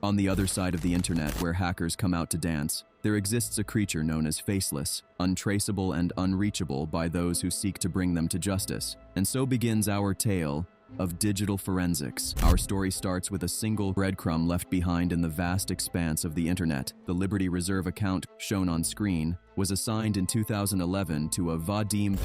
On the other side of the internet, where hackers come out to dance, there exists a creature known as FACELESS, untraceable and unreachable by those who seek to bring them to justice. And so begins our tale of digital forensics. Our story starts with a single breadcrumb left behind in the vast expanse of the internet. The Liberty Reserve account shown on screen was assigned in 2011 to a Vadim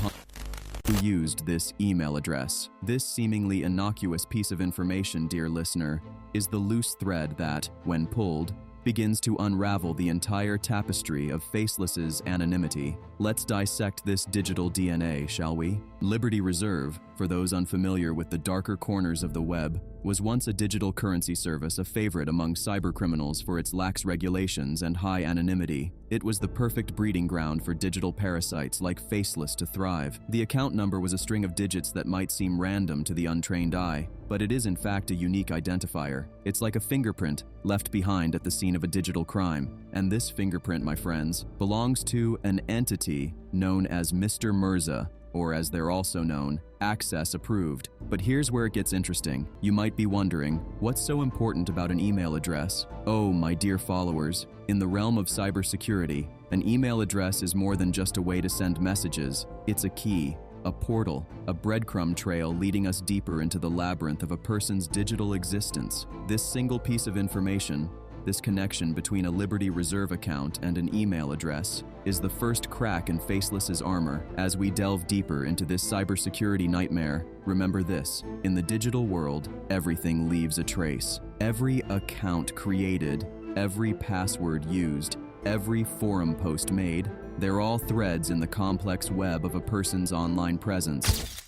who used this email address. This seemingly innocuous piece of information, dear listener, is the loose thread that, when pulled, begins to unravel the entire tapestry of Faceless's anonymity. Let's dissect this digital DNA, shall we? Liberty Reserve, for those unfamiliar with the darker corners of the web, was once a digital currency service, a favorite among cybercriminals for its lax regulations and high anonymity. It was the perfect breeding ground for digital parasites like Faceless to thrive. The account number was a string of digits that might seem random to the untrained eye, but it is in fact a unique identifier. It's like a fingerprint left behind at the scene of a digital crime. And this fingerprint, my friends, belongs to an entity known as Mr. Mirza, or as they're also known, Access Approved. But here's where it gets interesting. You might be wondering, what's so important about an email address? Oh, my dear followers, in the realm of cybersecurity, an email address is more than just a way to send messages. It's a key, a portal, a breadcrumb trail leading us deeper into the labyrinth of a person's digital existence. This single piece of information, this connection between a Liberty Reserve account and an email address, is the first crack in Faceless's armor. As we delve deeper into this cybersecurity nightmare, remember this: in the digital world, everything leaves a trace. Every account created, every password used, every forum post made, they're all threads in the complex web of a person's online presence.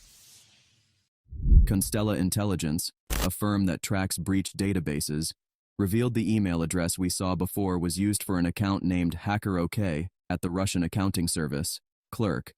Constella Intelligence, a firm that tracks breach databases, revealed the email address we saw before was used for an account named HackerOK at the Russian accounting service, Clerk,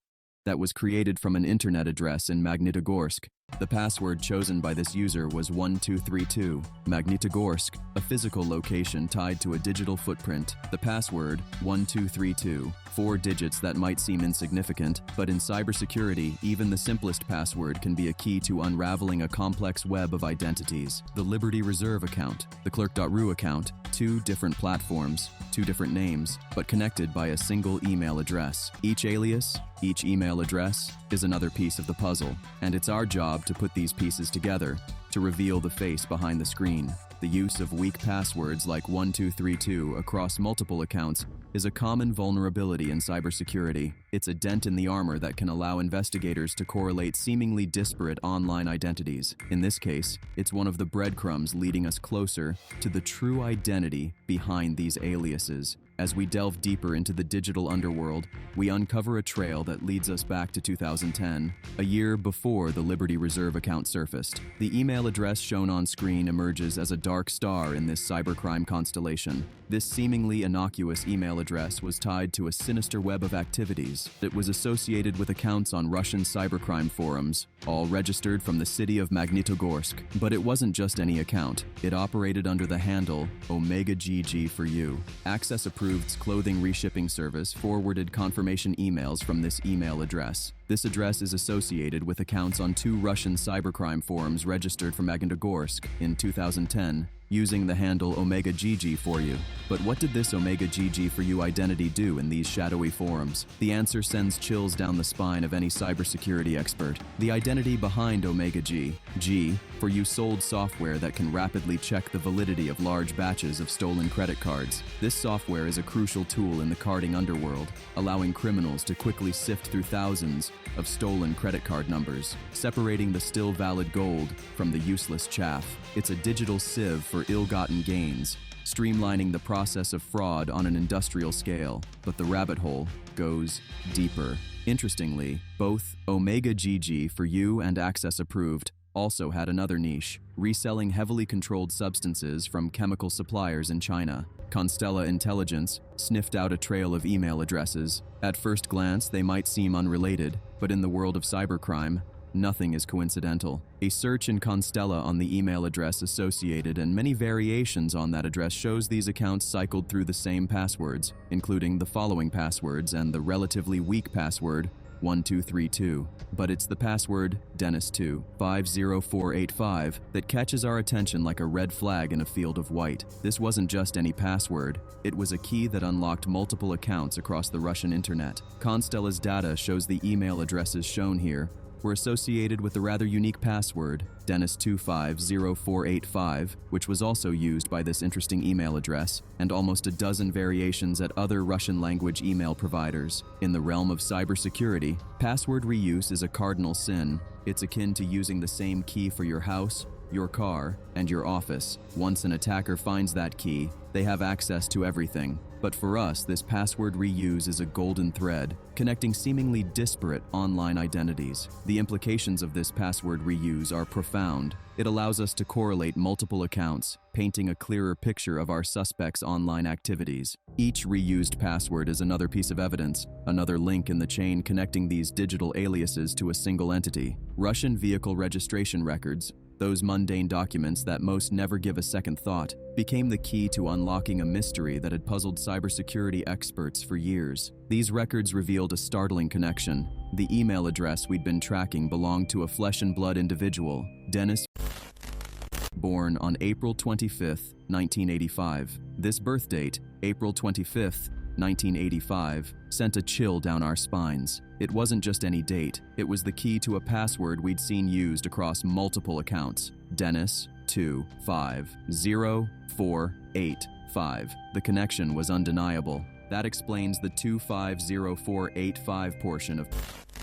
that was created from an internet address in Magnitogorsk. The password chosen by this user was 1232. Magnitogorsk, a physical location tied to a digital footprint. The password, 1232. 4 digits that might seem insignificant, but in cybersecurity, even the simplest password can be a key to unraveling a complex web of identities. The Liberty Reserve account, the Clerk.ru account, 2 different platforms, 2 different names, but connected by a single email address. Each alias, each email address, is another piece of the puzzle, and it's our job to put these pieces together to reveal the face behind the screen. The use of weak passwords like 1232 across multiple accounts is a common vulnerability in cybersecurity. It's a dent in the armor that can allow investigators to correlate seemingly disparate online identities. In this case, it's one of the breadcrumbs leading us closer to the true identity behind these aliases. As we delve deeper into the digital underworld, we uncover a trail that leads us back to 2010, a year before the Liberty Reserve account surfaced. The email address shown on screen emerges as a dark star in this cybercrime constellation. This seemingly innocuous email address was tied to a sinister web of activities. It was associated with accounts on Russian cybercrime forums, all registered from the city of Magnitogorsk. But it wasn't just any account. It operated under the handle OmegaGG for you. Access Approved's clothing reshipping service forwarded confirmation emails from this email address. This address is associated with accounts on 2 Russian cybercrime forums registered from Magnitogorsk in 2010, using the handle OmegaGG for you. But what did this OmegaGG for you identity do in these shadowy forums? The answer sends chills down the spine of any cybersecurity expert. The identity behind OmegaG, G, for you sold software that can rapidly check the validity of large batches of stolen credit cards. This software is a crucial tool in the carding underworld, allowing criminals to quickly sift through thousands of stolen credit card numbers, separating the still valid gold from the useless chaff. It's a digital sieve for ill-gotten gains, streamlining the process of fraud on an industrial scale. But the rabbit hole goes deeper. Interestingly, both OmegaGG for you and Access Approved also had another niche, reselling heavily controlled substances from chemical suppliers in China. Constella Intelligence sniffed out a trail of email addresses. At first glance, they might seem unrelated, but in the world of cybercrime, nothing is coincidental. A search in Constella on the email address associated and many variations on that address shows these accounts cycled through the same passwords, including the following passwords and the relatively weak password 1232, but it's the password Dennis2 50485 that catches our attention like a red flag in a field of white. This wasn't just any password, it was a key that unlocked multiple accounts across the Russian internet. Constella's data shows the email addresses shown here were associated with the rather unique password, Dennis250485, which was also used by this interesting email address, and almost a dozen variations at other Russian-language email providers. In the realm of cybersecurity, password reuse is a cardinal sin. It's akin to using the same key for your house, your car, and your office. Once an attacker finds that key, they have access to everything. But for us, this password reuse is a golden thread, connecting seemingly disparate online identities. The implications of this password reuse are profound. It allows us to correlate multiple accounts, painting a clearer picture of our suspects' online activities. Each reused password is another piece of evidence, another link in the chain connecting these digital aliases to a single entity. Russian vehicle registration records, those mundane documents that most never give a second thought, became the key to unlocking a mystery that had puzzled cybersecurity experts for years. These records revealed a startling connection. The email address we'd been tracking belonged to a flesh-and-blood individual, Dennis, born on April 25, 1985. This birth date, April 25, 1985, sent a chill down our spines. It wasn't just any date, it was the key to a password we'd seen used across multiple accounts, Dennis250485. The connection was undeniable. That explains the 250485 portion of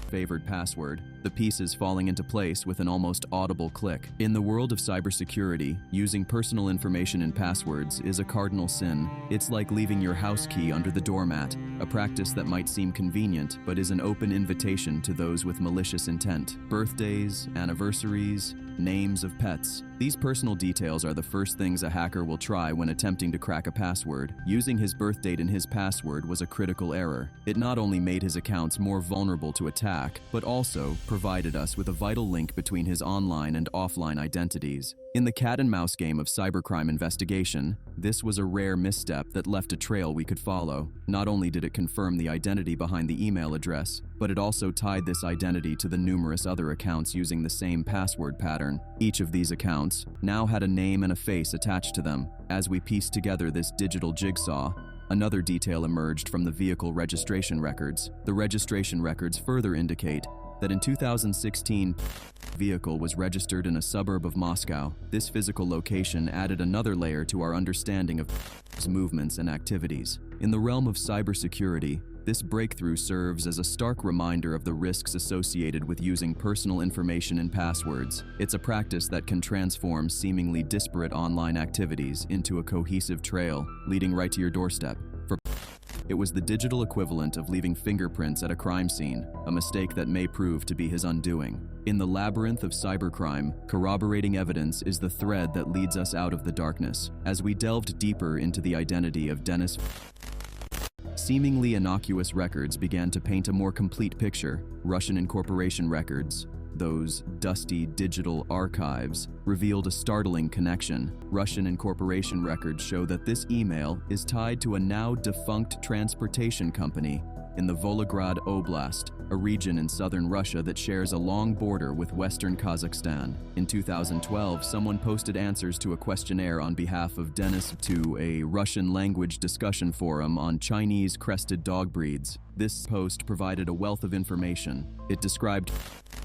favored password, the pieces falling into place with an almost audible click. In the world of cybersecurity, using personal information in passwords is a cardinal sin. It's like leaving your house key under the doormat, a practice that might seem convenient but is an open invitation to those with malicious intent. Birthdays, anniversaries, names of pets. These personal details are the first things a hacker will try when attempting to crack a password. Using his birth date in his password was a critical error. It not only made his accounts more vulnerable to attack, but also provided us with a vital link between his online and offline identities. In the cat-and-mouse game of cybercrime investigation, this was a rare misstep that left a trail we could follow. Not only did it confirm the identity behind the email address, but it also tied this identity to the numerous other accounts using the same password pattern. Each of these accounts now had a name and a face attached to them. As we pieced together this digital jigsaw, another detail emerged from the vehicle registration records. The registration records further indicate that in 2016, vehicle was registered in a suburb of Moscow. This physical location added another layer to our understanding of his movements and activities. In the realm of cybersecurity, this breakthrough serves as a stark reminder of the risks associated with using personal information in passwords. It's a practice that can transform seemingly disparate online activities into a cohesive trail, leading right to your doorstep. It was the digital equivalent of leaving fingerprints at a crime scene, a mistake that may prove to be his undoing. In the labyrinth of cybercrime, corroborating evidence is the thread that leads us out of the darkness. As we delved deeper into the identity of Dennis, seemingly innocuous records began to paint a more complete picture. Russian incorporation records, those dusty digital archives, revealed a startling connection. Russian incorporation records show that this email is tied to a now defunct transportation company in the Volgograd Oblast, a region in southern Russia that shares a long border with western Kazakhstan. In 2012, someone posted answers to a questionnaire on behalf of Dennis to a Russian language discussion forum on Chinese crested dog breeds. This post provided a wealth of information. It described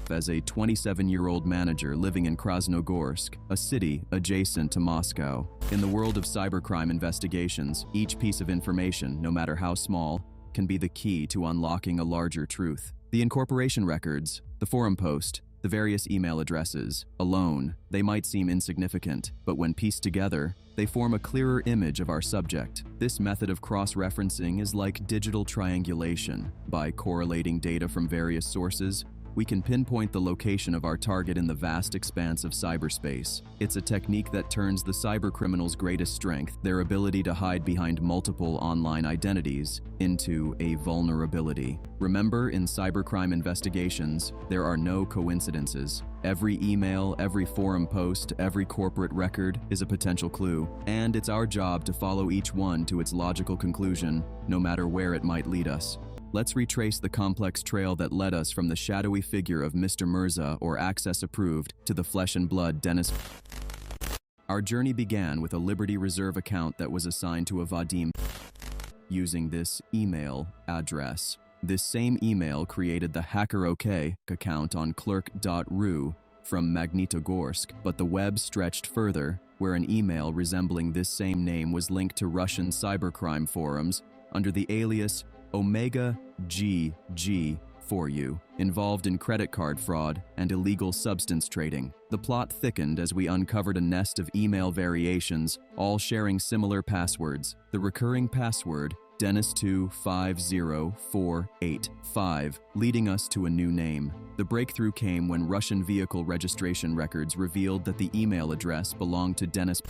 as a 27-year-old manager living in Krasnogorsk, a city adjacent to Moscow. In the world of cybercrime investigations, each piece of information, no matter how small, can be the key to unlocking a larger truth. The incorporation records, the forum post, the various email addresses, alone, they might seem insignificant, but when pieced together, they form a clearer image of our subject. This method of cross-referencing is like digital triangulation. By correlating data from various sources, we can pinpoint the location of our target in the vast expanse of cyberspace. It's a technique that turns the cybercriminal's greatest strength, their ability to hide behind multiple online identities, into a vulnerability. Remember, in cybercrime investigations, there are no coincidences. Every email, every forum post, every corporate record is a potential clue, and it's our job to follow each one to its logical conclusion, no matter where it might lead us. Let's retrace the complex trail that led us from the shadowy figure of Mr. Mirza, or access approved, to the flesh and blood Dennis. Our journey began with a Liberty Reserve account that was assigned to a Vadim using this email address. This same email created the HackerOK account on clerk.ru from Magnitogorsk, but the web stretched further, where an email resembling this same name was linked to Russian cybercrime forums under the alias Omega GG for you, involved in credit card fraud and illegal substance trading. The plot thickened as we uncovered a nest of email variations, all sharing similar passwords. The recurring password, Dennis250485, leading us to a new name. The breakthrough came when Russian vehicle registration records revealed that the email address belonged to Dennis,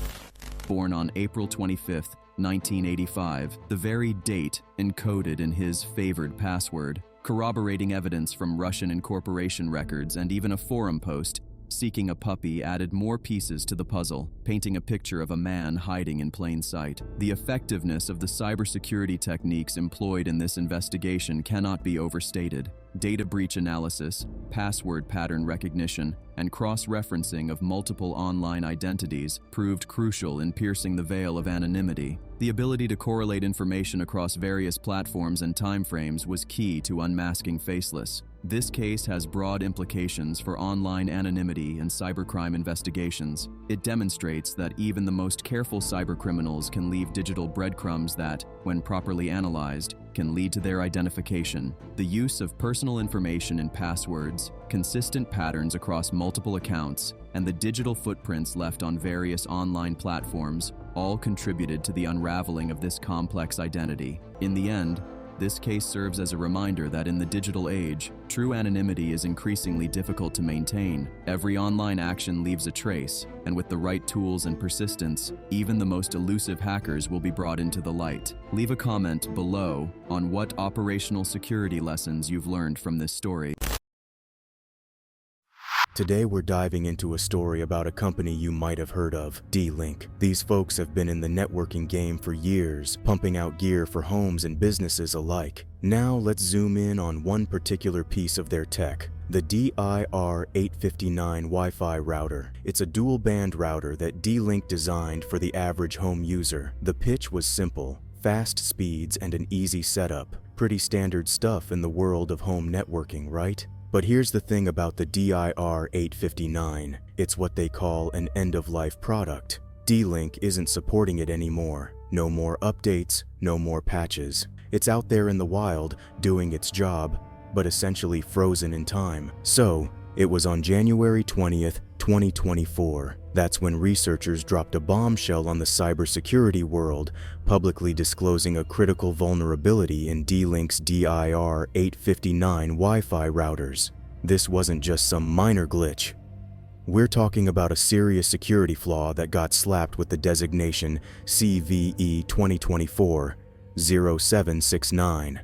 born on April 25, 1985, the very date encoded in his favored password. Corroborating evidence from Russian incorporation records and even a forum post seeking a puppy added more pieces to the puzzle, painting a picture of a man hiding in plain sight. The effectiveness of the cybersecurity techniques employed in this investigation cannot be overstated. Data breach analysis, password pattern recognition, and cross-referencing of multiple online identities proved crucial in piercing the veil of anonymity. The ability to correlate information across various platforms and timeframes was key to unmasking FACELESS. This case has broad implications for online anonymity and cybercrime investigations. It demonstrates that even the most careful cybercriminals can leave digital breadcrumbs that, when properly analyzed, can lead to their identification. The use of personal information in passwords, consistent patterns across multiple accounts, and the digital footprints left on various online platforms all contributed to the unraveling of this complex identity. In the end, this case serves as a reminder that in the digital age, true anonymity is increasingly difficult to maintain. Every online action leaves a trace, and with the right tools and persistence, even the most elusive hackers will be brought into the light. Leave a comment below on what operational security lessons you've learned from this story. Today we're diving into a story about a company you might have heard of, D-Link. These folks have been in the networking game for years, pumping out gear for homes and businesses alike. Now let's zoom in on one particular piece of their tech, the DIR859 Wi-Fi router. It's a dual-band router that D-Link designed for the average home user. The pitch was simple, fast speeds and an easy setup. Pretty standard stuff in the world of home networking, right? But here's the thing about the DIR859. It's what they call an end-of-life product. D-Link isn't supporting it anymore. No more updates, no more patches. It's out there in the wild, doing its job, but essentially frozen in time. So, it was on January 20th, 2024. That's when researchers dropped a bombshell on the cybersecurity world, publicly disclosing a critical vulnerability in D-Link's DIR859 Wi-Fi routers. This wasn't just some minor glitch. We're talking about a serious security flaw that got slapped with the designation CVE 2024-0769.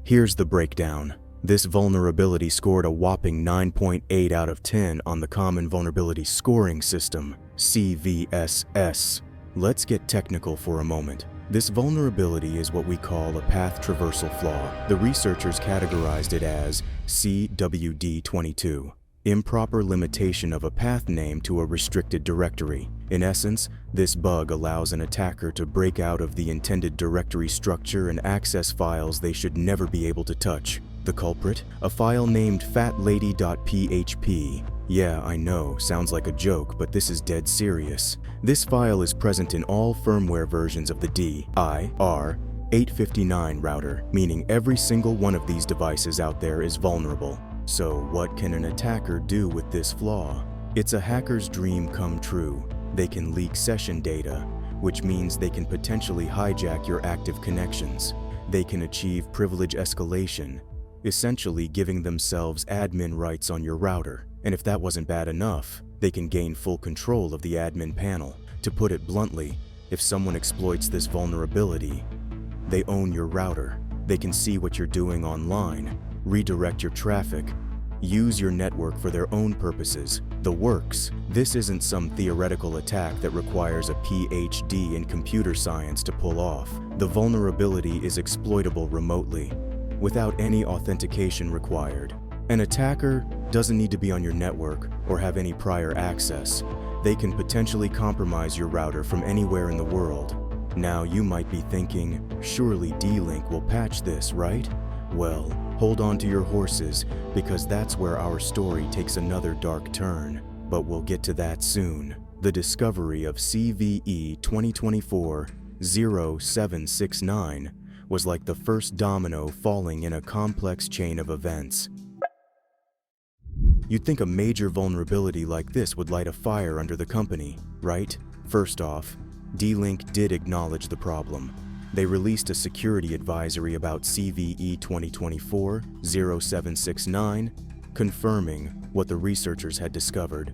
Here's the breakdown. This vulnerability scored a whopping 9.8 out of 10 on the Common Vulnerability Scoring System, CVSS. Let's get technical for a moment. This vulnerability is what we call a path traversal flaw. The researchers categorized it as CWD22, improper limitation of a path name to a restricted directory. In essence, this bug allows an attacker to break out of the intended directory structure and access files they should never be able to touch. The culprit? A file named fatlady.php. Yeah, I know, sounds like a joke, but this is dead serious. This file is present in all firmware versions of the DIR859 router, meaning every single one of these devices out there is vulnerable. So what can an attacker do with this flaw? It's a hacker's dream come true. They can leak session data, which means they can potentially hijack your active connections. They can achieve privilege escalation, essentially giving themselves admin rights on your router. And if that wasn't bad enough, they can gain full control of the admin panel. To put it bluntly, if someone exploits this vulnerability, they own your router. They can see what you're doing online, redirect your traffic, use your network for their own purposes. The works. This isn't some theoretical attack that requires a PhD in computer science to pull off. The vulnerability is exploitable remotely. without any authentication required. An attacker doesn't need to be on your network or have any prior access. They can potentially compromise your router from anywhere in the world. Now you might be thinking, surely D-Link will patch this, right? Well, hold on to your horses, because that's where our story takes another dark turn. But we'll get to that soon. The discovery of CVE 2024-0769 was like the first domino falling in a complex chain of events. You'd think a major vulnerability like this would light a fire under the company, right? First off, D-Link did acknowledge the problem. They released a security advisory about CVE 2024-0769, confirming what the researchers had discovered.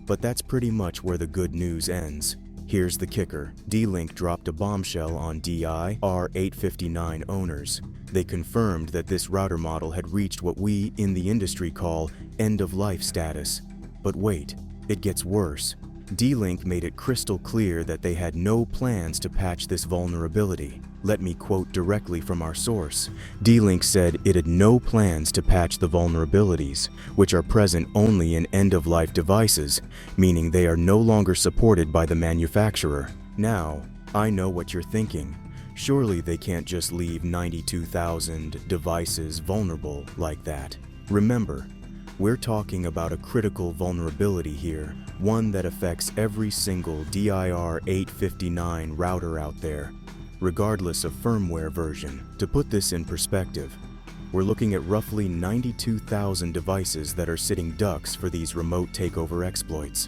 But that's pretty much where the good news ends. Here's the kicker. D-Link dropped a bombshell on DI-R859 owners. They confirmed that this router model had reached what we in the industry call end-of-life status. But wait, it gets worse. D-Link made it crystal clear that they had no plans to patch this vulnerability. Let me quote directly from our source. D-Link said it had no plans to patch the vulnerabilities, which are present only in end-of-life devices, meaning they are no longer supported by the manufacturer. Now, I know what you're thinking. Surely they can't just leave 92,000 devices vulnerable like that. Remember, we're talking about a critical vulnerability here, one that affects every single DIR859 router out there, regardless of firmware version. To put this in perspective, we're looking at roughly 92,000 devices that are sitting ducks for these remote takeover exploits.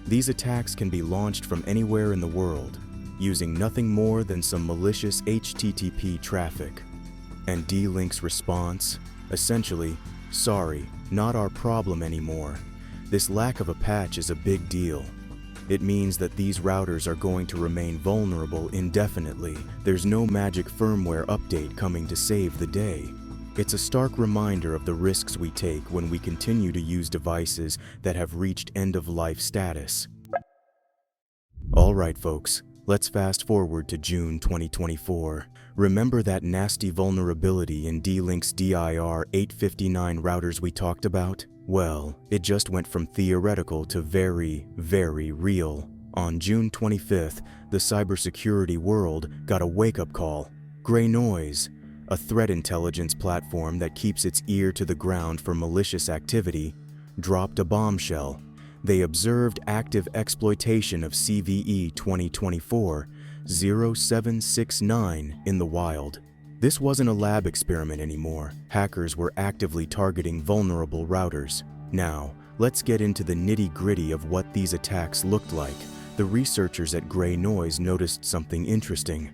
These attacks can be launched from anywhere in the world, using nothing more than some malicious HTTP traffic. And D-Link's response? Essentially, sorry, not our problem anymore. This lack of a patch is a big deal. It means that these routers are going to remain vulnerable indefinitely. There's no magic firmware update coming to save the day. It's a stark reminder of the risks we take when we continue to use devices that have reached end-of-life status. Alright folks, let's fast forward to June 2024. Remember that nasty vulnerability in D-Link's DIR859 routers we talked about? Well, it just went from theoretical to very, very real. On June 25th, the cybersecurity world got a wake-up call. Grey Noise, a threat intelligence platform that keeps its ear to the ground for malicious activity, dropped a bombshell. They observed active exploitation of CVE 2024-0769 in the wild. This wasn't a lab experiment anymore. Hackers were actively targeting vulnerable routers. Now, let's get into the nitty-gritty of what these attacks looked like. The researchers at Grey Noise noticed something interesting.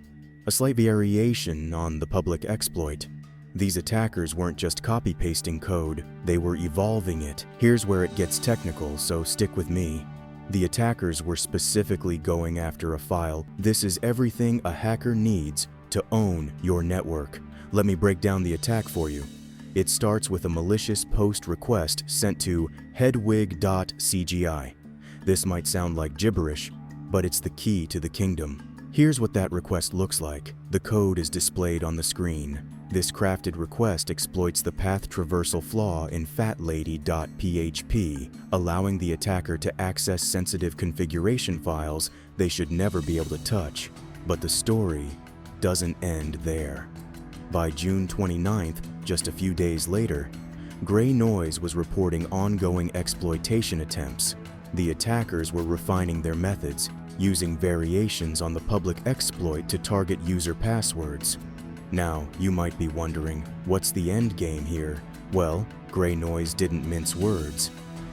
A slight variation on the public exploit. These attackers weren't just copy-pasting code, they were evolving it. Here's where it gets technical, so stick with me. The attackers were specifically going after a file. This is everything a hacker needs to own your network. Let me break down the attack for you. It starts with a malicious post request sent to headwig.cgi. This might sound like gibberish, but it's the key to the kingdom. Here's what that request looks like. The code is displayed on the screen. This crafted request exploits the path traversal flaw in fatlady.php, allowing the attacker to access sensitive configuration files they should never be able to touch. But the story doesn't end there. By June 29th, just a few days later, Grey Noise was reporting ongoing exploitation attempts. The attackers were refining their methods, using variations on the public exploit to target user passwords. Now, you might be wondering, what's the end game here? Well, Grey Noise didn't mince words.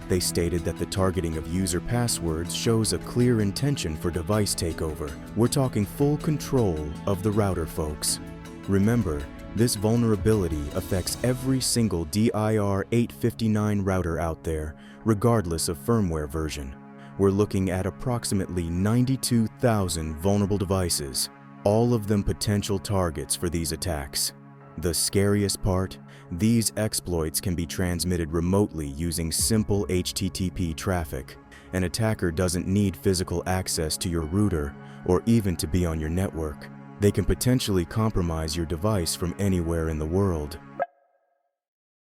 They stated that the targeting of user passwords shows a clear intention for device takeover. We're talking full control of the router, folks. Remember, this vulnerability affects every single DIR859 router out there, regardless of firmware version. We're looking at approximately 92,000 vulnerable devices, all of them potential targets for these attacks. The scariest part? These exploits can be transmitted remotely using simple HTTP traffic. An attacker doesn't need physical access to your router or even to be on your network. They can potentially compromise your device from anywhere in the world.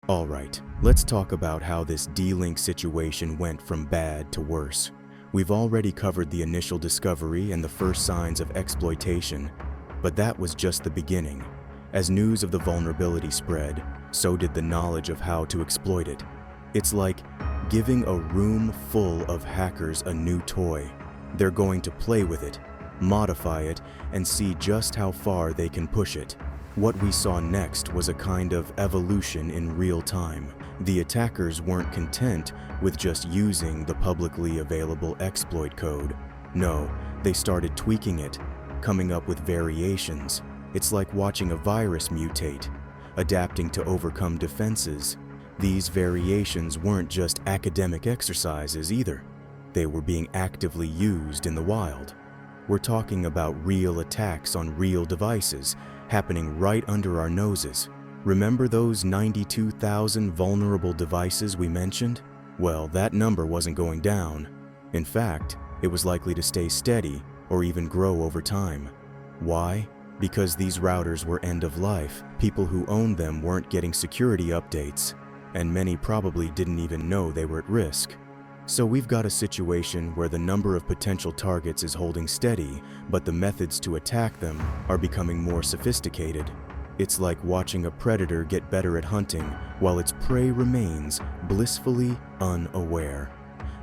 Alright, let's talk about how this D-Link situation went from bad to worse. We've already covered the initial discovery and the first signs of exploitation, but that was just the beginning. As news of the vulnerability spread, so did the knowledge of how to exploit it. It's like giving a room full of hackers a new toy. They're going to play with it, modify it, and see just how far they can push it. What we saw next was a kind of evolution in real time. The attackers weren't content with just using the publicly available exploit code. No, they started tweaking it, coming up with variations. It's like watching a virus mutate, adapting to overcome defenses. These variations weren't just academic exercises either. They were being actively used in the wild. We're talking about real attacks on real devices, happening right under our noses. Remember those 92,000 vulnerable devices we mentioned? Well, that number wasn't going down. In fact, it was likely to stay steady or even grow over time. Why? Because these routers were end of life. People who owned them weren't getting security updates, and many probably didn't even know they were at risk. So we've got a situation where the number of potential targets is holding steady, but the methods to attack them are becoming more sophisticated. It's like watching a predator get better at hunting while its prey remains blissfully unaware.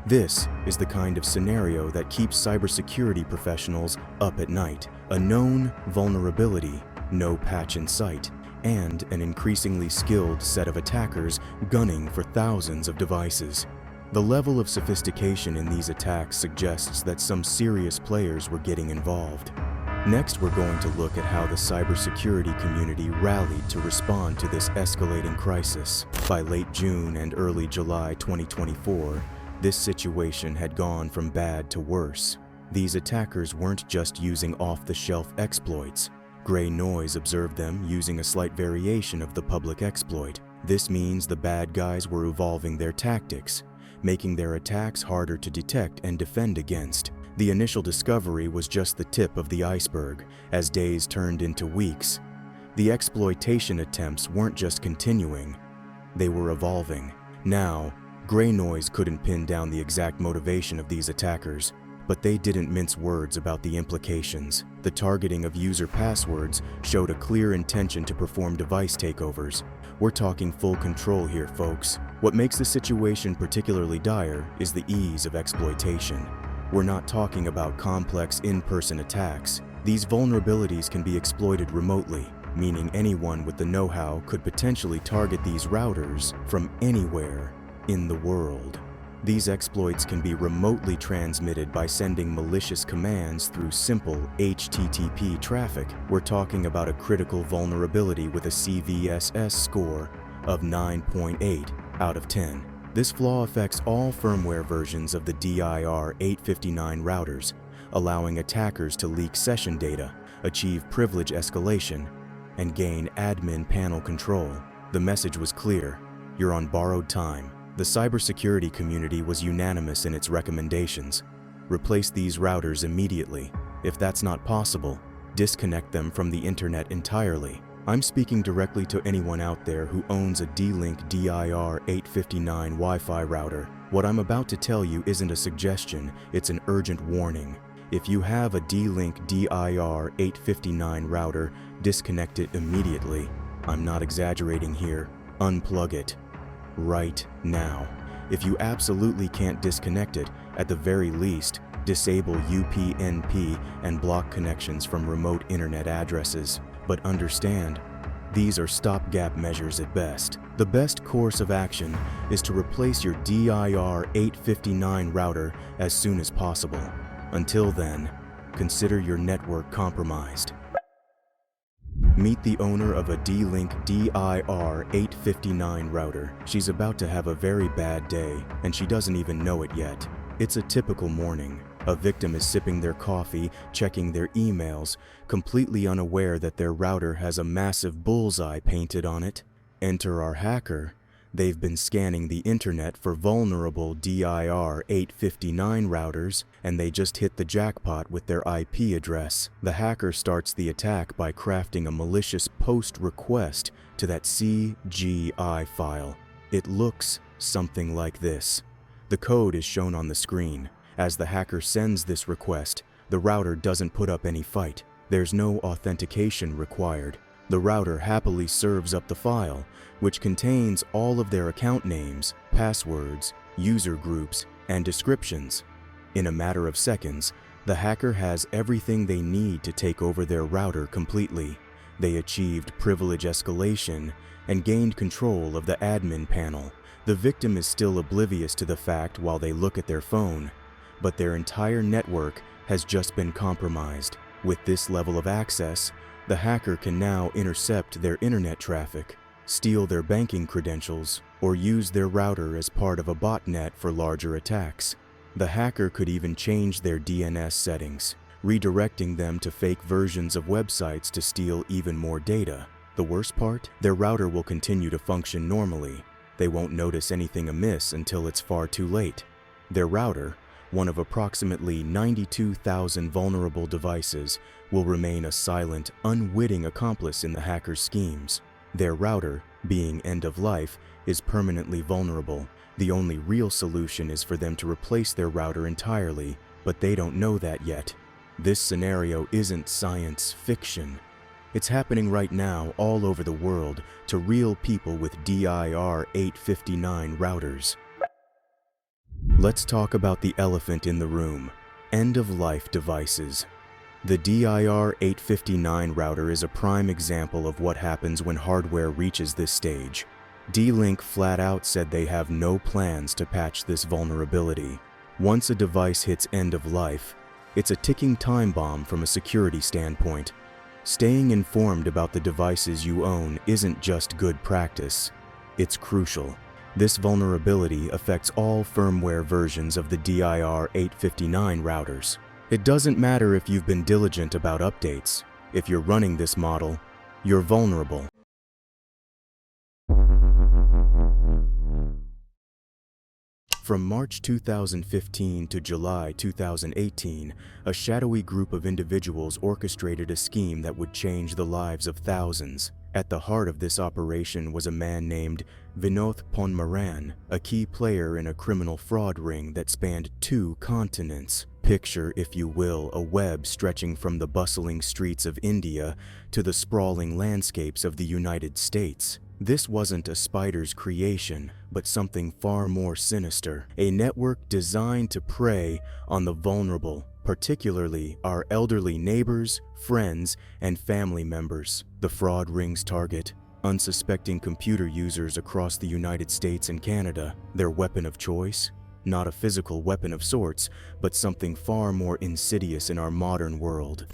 This is the kind of scenario that keeps cybersecurity professionals up at night. A known vulnerability, no patch in sight, and an increasingly skilled set of attackers gunning for thousands of devices. The level of sophistication in these attacks suggests that some serious players were getting involved. Next, we're going to look at how the cybersecurity community rallied to respond to this escalating crisis. By late June and early July 2024, this situation had gone from bad to worse. These attackers weren't just using off-the-shelf exploits. Gray Noise observed them using a slight variation of the public exploit. This means the bad guys were evolving their tactics, making their attacks harder to detect and defend against. The initial discovery was just the tip of the iceberg. As days turned into weeks, the exploitation attempts weren't just continuing, they were evolving. Now, Gray Noise couldn't pin down the exact motivation of these attackers, but they didn't mince words about the implications. The targeting of user passwords showed a clear intention to perform device takeovers. We're talking full control here, folks. What makes the situation particularly dire is the ease of exploitation. We're not talking about complex in-person attacks. These vulnerabilities can be exploited remotely, meaning anyone with the know-how could potentially target these routers from anywhere in the world. These exploits can be remotely transmitted by sending malicious commands through simple HTTP traffic. We're talking about a critical vulnerability with a CVSS score of 9.8 out of 10. This flaw affects all firmware versions of the DIR-859 routers, allowing attackers to leak session data, achieve privilege escalation, and gain admin panel control. The message was clear: you're on borrowed time. The cybersecurity community was unanimous in its recommendations. Replace these routers immediately. If that's not possible, disconnect them from the internet entirely. I'm speaking directly to anyone out there who owns a D-Link DIR-859 Wi-Fi router. What I'm about to tell you isn't a suggestion, it's an urgent warning. If you have a D-Link DIR-859 router, disconnect it immediately. I'm not exaggerating here. Unplug it. Right now. If you absolutely can't disconnect it, at the very least, disable UPnP and block connections from remote internet addresses. But understand, these are stopgap measures at best. The best course of action is to replace your DIR-859 router as soon as possible. Until then, consider your network compromised. Meet the owner of a D-Link DIR-859 router. She's about to have a very bad day, and she doesn't even know it yet. It's a typical morning. A victim is sipping their coffee, checking their emails, completely unaware that their router has a massive bullseye painted on it. Enter our hacker, They've been scanning the internet for vulnerable DIR 859 routers, and they just hit the jackpot with their IP address. The hacker starts the attack by crafting a malicious post request to that CGI file. It looks something like this. The code is shown on the screen. As the hacker sends this request, the router doesn't put up any fight. There's no authentication required. The router happily serves up the file, which contains all of their account names, passwords, user groups, and descriptions. In a matter of seconds, the hacker has everything they need to take over their router completely. They achieved privilege escalation and gained control of the admin panel. The victim is still oblivious to the fact while they look at their phone, but their entire network has just been compromised. With this level of access, the hacker can now intercept their internet traffic, steal their banking credentials, or use their router as part of a botnet for larger attacks. The hacker could even change their DNS settings, redirecting them to fake versions of websites to steal even more data. The worst part? Their router will continue to function normally. They won't notice anything amiss until it's far too late. Their router, one of approximately 92,000 vulnerable devices, will remain a silent, unwitting accomplice in the hacker's schemes. Their router, being end of life, is permanently vulnerable. The only real solution is for them to replace their router entirely, but they don't know that yet. This scenario isn't science fiction. It's happening right now all over the world to real people with DIR 859 routers. Let's talk about the elephant in the room: end-of-life devices. The DIR 859 router is a prime example of what happens when hardware reaches this stage. D-Link flat out said they have no plans to patch this vulnerability. Once a device hits end of life, it's a ticking time bomb from a security standpoint. Staying informed about the devices you own isn't just good practice, it's crucial. This vulnerability affects all firmware versions of the DIR 859 routers. It doesn't matter if you've been diligent about updates. If you're running this model, you're vulnerable. From March 2015 to July 2018, a shadowy group of individuals orchestrated a scheme that would change the lives of thousands. At the heart of this operation was a man named Vinod Ponmaran, a key player in a criminal fraud ring that spanned 2 continents. Picture, if you will, a web stretching from the bustling streets of India to the sprawling landscapes of the United States. This wasn't a spider's creation, but something far more sinister. A network designed to prey on the vulnerable, particularly our elderly neighbors, friends, and family members. The fraud ring's target: unsuspecting computer users across the United States and Canada. Their weapon of choice? Not a physical weapon of sorts, but something far more insidious in our modern world.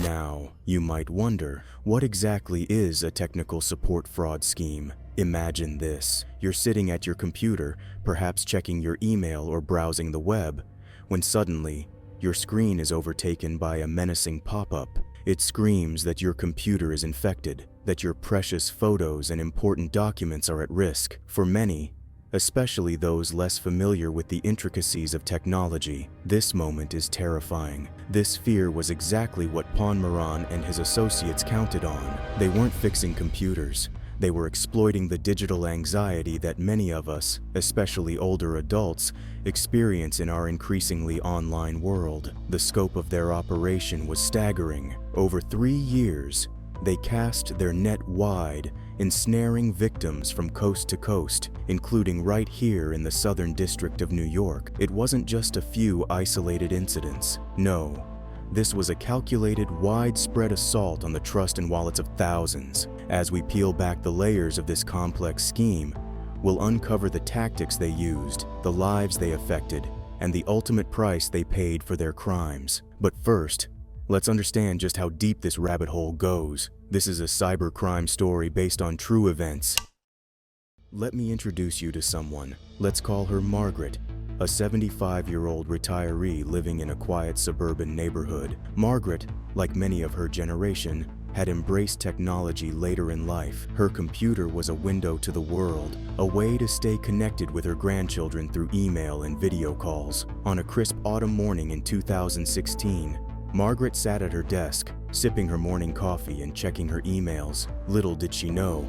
Now, you might wonder, what exactly is a technical support fraud scheme? Imagine this. You're sitting at your computer, perhaps checking your email or browsing the web, when suddenly, your screen is overtaken by a menacing pop-up. It screams that your computer is infected, that your precious photos and important documents are at risk. For many, especially those less familiar with the intricacies of technology, this moment is terrifying. This fear was exactly what Ponmaran and his associates counted on. They weren't fixing computers. They were exploiting the digital anxiety that many of us, especially older adults, experience in our increasingly online world. The scope of their operation was staggering. Over 3 years, they cast their net wide, ensnaring victims from coast to coast, including right here in the Southern District of New York. It wasn't just a few isolated incidents. No, this was a calculated, widespread assault on the trust and wallets of thousands. As we peel back the layers of this complex scheme, we'll uncover the tactics they used, the lives they affected, and the ultimate price they paid for their crimes. But first, let's understand just how deep this rabbit hole goes. This is a cybercrime story based on true events. Let me introduce you to someone. Let's call her Margaret, a 75-year-old retiree living in a quiet suburban neighborhood. Margaret, like many of her generation, had embraced technology later in life. Her computer was a window to the world, a way to stay connected with her grandchildren through email and video calls. On a crisp autumn morning in 2016, Margaret sat at her desk, sipping her morning coffee and checking her emails. Little did she know,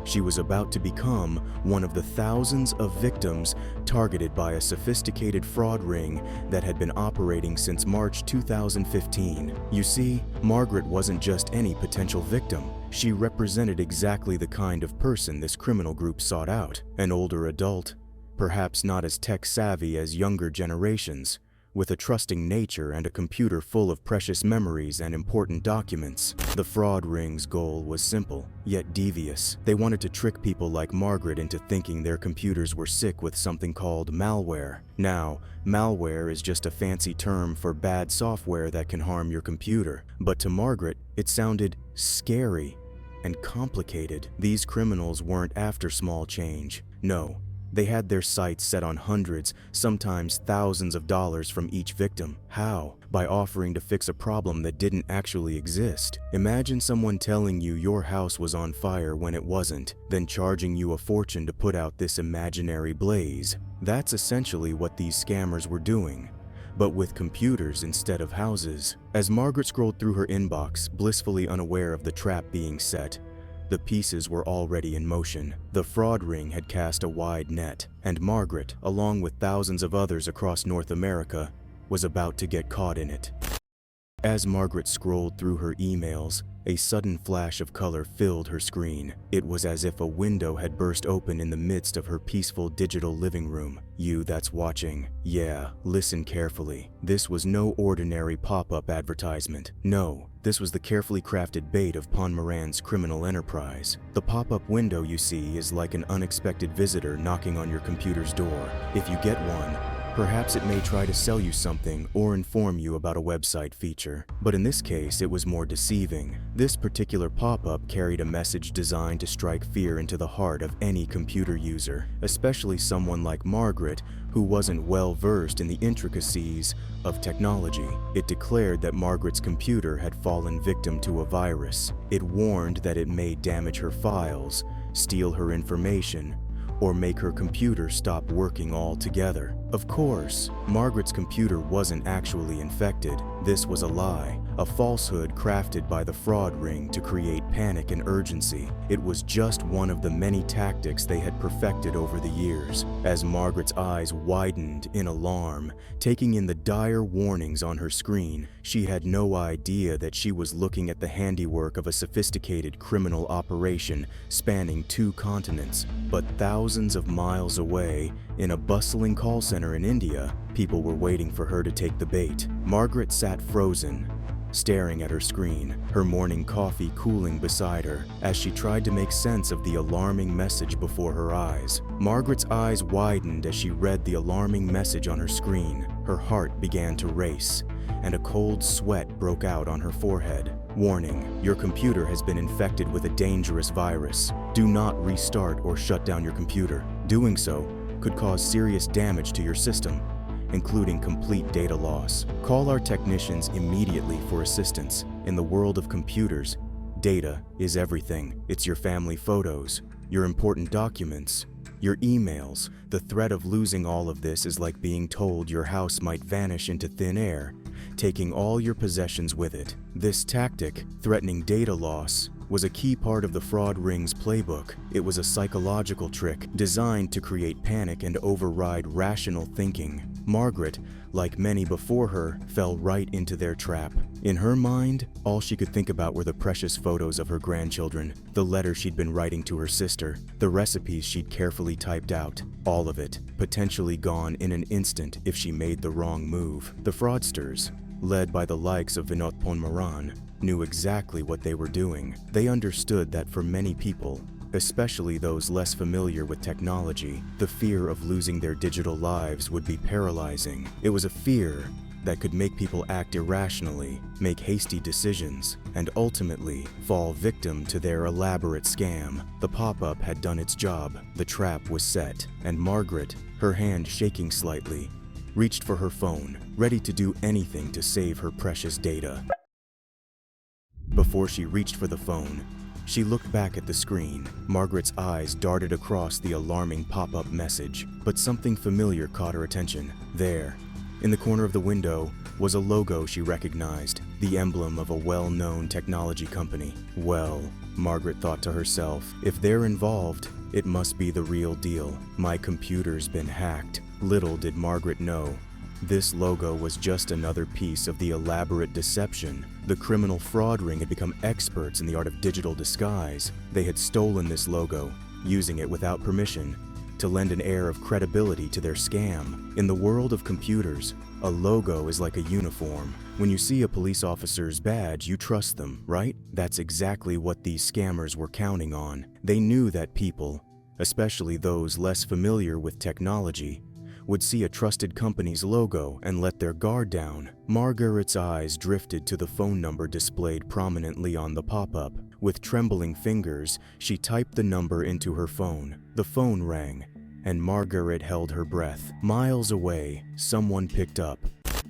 she was about to become one of the thousands of victims targeted by a sophisticated fraud ring that had been operating since March 2015. You see, Margaret wasn't just any potential victim. She represented exactly the kind of person this criminal group sought out. An older adult, perhaps not as tech-savvy as younger generations, with a trusting nature and a computer full of precious memories and important documents. The fraud ring's goal was simple, yet devious. They wanted to trick people like Margaret into thinking their computers were sick with something called malware. Now, malware is just a fancy term for bad software that can harm your computer. But to Margaret, it sounded scary and complicated. These criminals weren't after small change. No. They had their sights set on hundreds, sometimes thousands of dollars from each victim. How? By offering to fix a problem that didn't actually exist. Imagine someone telling you your house was on fire when it wasn't, then charging you a fortune to put out this imaginary blaze. That's essentially what these scammers were doing, but with computers instead of houses. As Margaret scrolled through her inbox, blissfully unaware of the trap being set, the pieces were already in motion. The fraud ring had cast a wide net, and Margaret, along with thousands of others across North America, was about to get caught in it. As Margaret scrolled through her emails, a sudden flash of color filled her screen. It was as if a window had burst open in the midst of her peaceful digital living room. You that's watching, yeah, listen carefully. This was no ordinary pop-up advertisement. No, this was the carefully crafted bait of Pon Moran's criminal enterprise. The pop-up window you see is like an unexpected visitor knocking on your computer's door. If you get one, perhaps it may try to sell you something or inform you about a website feature. But in this case, it was more deceiving. This particular pop-up carried a message designed to strike fear into the heart of any computer user, especially someone like Margaret, who wasn't well versed in the intricacies of technology. It declared that Margaret's computer had fallen victim to a virus. It warned that it may damage her files, steal her information, or make her computer stop working altogether. Of course, Margaret's computer wasn't actually infected. This was a lie, a falsehood crafted by the fraud ring to create panic and urgency. It was just one of the many tactics they had perfected over the years. As Margaret's eyes widened in alarm, taking in the dire warnings on her screen, she had no idea that she was looking at the handiwork of a sophisticated criminal operation spanning 2 continents. But thousands of miles away, in a bustling call center in India, people were waiting for her to take the bait. Margaret sat frozen, staring at her screen, her morning coffee cooling beside her, as she tried to make sense of the alarming message before her eyes. Margaret's eyes widened as she read the alarming message on her screen. Her heart began to race, and a cold sweat broke out on her forehead. Warning, your computer has been infected with a dangerous virus. Do not restart or shut down your computer. Doing so could cause serious damage to your system, including complete data loss. Call our technicians immediately for assistance. In the world of computers, data is everything. It's your family photos, your important documents, your emails. The threat of losing all of this is like being told your house might vanish into thin air, taking all your possessions with it. This tactic, threatening data loss, was a key part of the fraud ring's playbook. It was a psychological trick designed to create panic and override rational thinking. Margaret, like many before her, fell right into their trap. In her mind, all she could think about were the precious photos of her grandchildren, the letters she'd been writing to her sister, the recipes she'd carefully typed out. All of it, potentially gone in an instant if she made the wrong move. The fraudsters, led by the likes of Vinod Pon Moran, knew exactly what they were doing. They understood that for many people, especially those less familiar with technology, the fear of losing their digital lives would be paralyzing. It was a fear that could make people act irrationally, make hasty decisions, and ultimately fall victim to their elaborate scam. The pop-up had done its job. The trap was set, and Margaret, her hand shaking slightly, reached for her phone, ready to do anything to save her precious data. Before she reached for the phone, she looked back at the screen. Margaret's eyes darted across the alarming pop-up message, but something familiar caught her attention. There, in the corner of the window, was a logo she recognized, the emblem of a well-known technology company. Well, Margaret thought to herself, if they're involved, it must be the real deal. My computer's been hacked. Little did Margaret know, this logo was just another piece of the elaborate deception. The criminal fraud ring had become experts in the art of digital disguise. They had stolen this logo, using it without permission, to lend an air of credibility to their scam. In the world of computers, a logo is like a uniform. When you see a police officer's badge, you trust them, right? That's exactly what these scammers were counting on. They knew that people, especially those less familiar with technology, would see a trusted company's logo and let their guard down. Margaret's eyes drifted to the phone number displayed prominently on the pop-up. With trembling fingers, she typed the number into her phone. The phone rang, and Margaret held her breath. Miles away, someone picked up.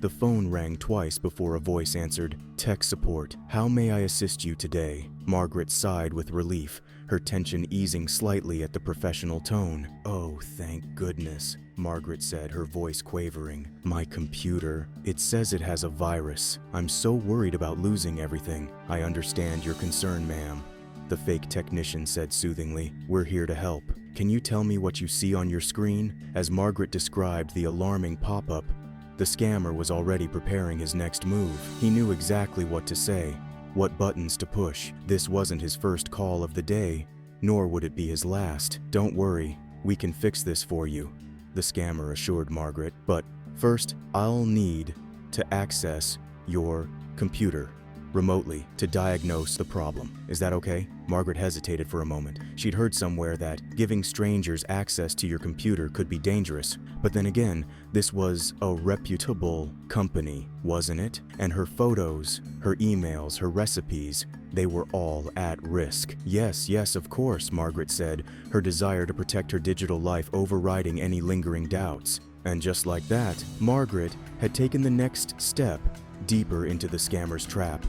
The phone rang twice before a voice answered, "Tech support, how may I assist you today?" Margaret sighed with relief, her tension easing slightly at the professional tone. "Oh, thank goodness," Margaret said, her voice quavering. "My computer, it says it has a virus. I'm so worried about losing everything." "I understand your concern, ma'am," the fake technician said soothingly. "We're here to help. Can you tell me what you see on your screen?" As Margaret described the alarming pop-up, the scammer was already preparing his next move. He knew exactly what to say, what buttons to push. This wasn't his first call of the day, nor would it be his last. "Don't worry, we can fix this for you," the scammer assured Margaret. "But first, I'll need to access your computer remotely to diagnose the problem. Is that okay?" Margaret hesitated for a moment. She'd heard somewhere that giving strangers access to your computer could be dangerous. But then again, this was a reputable company, wasn't it? And her photos, her emails, her recipes, they were all at risk. Yes, of course," Margaret said, her desire to protect her digital life overriding any lingering doubts. And just like that, Margaret had taken the next step deeper into the scammer's trap.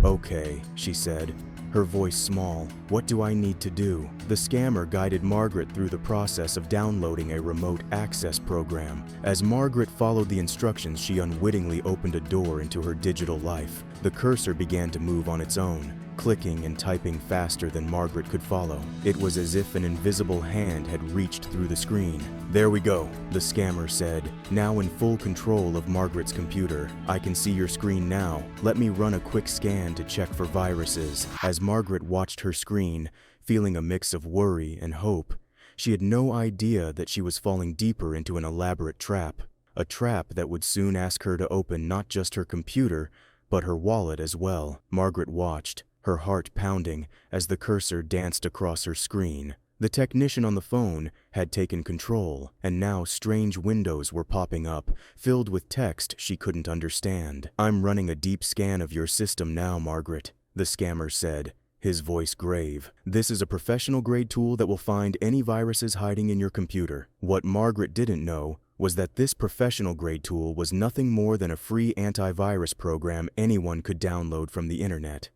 "Okay," she said, her voice small. "What do I need to do?" The scammer guided Margaret through the process of downloading a remote access program. As Margaret followed the instructions, she unwittingly opened a door into her digital life. The cursor began to move on its own, clicking and typing faster than Margaret could follow. It was as if an invisible hand had reached through the screen. "There we go," the scammer said, now in full control of Margaret's computer. "I can see your screen now. Let me run a quick scan to check for viruses." As Margaret watched her screen, feeling a mix of worry and hope, she had no idea that she was falling deeper into an elaborate trap. A trap that would soon ask her to open not just her computer, but her wallet as well. Margaret watched, her heart pounding, as the cursor danced across her screen. The technician on the phone had taken control, and now strange windows were popping up, filled with text she couldn't understand. "I'm running a deep scan of your system now, Margaret," the scammer said, his voice grave. "This is a professional-grade tool that will find any viruses hiding in your computer." What Margaret didn't know was that this professional-grade tool was nothing more than a free antivirus program anyone could download from the internet.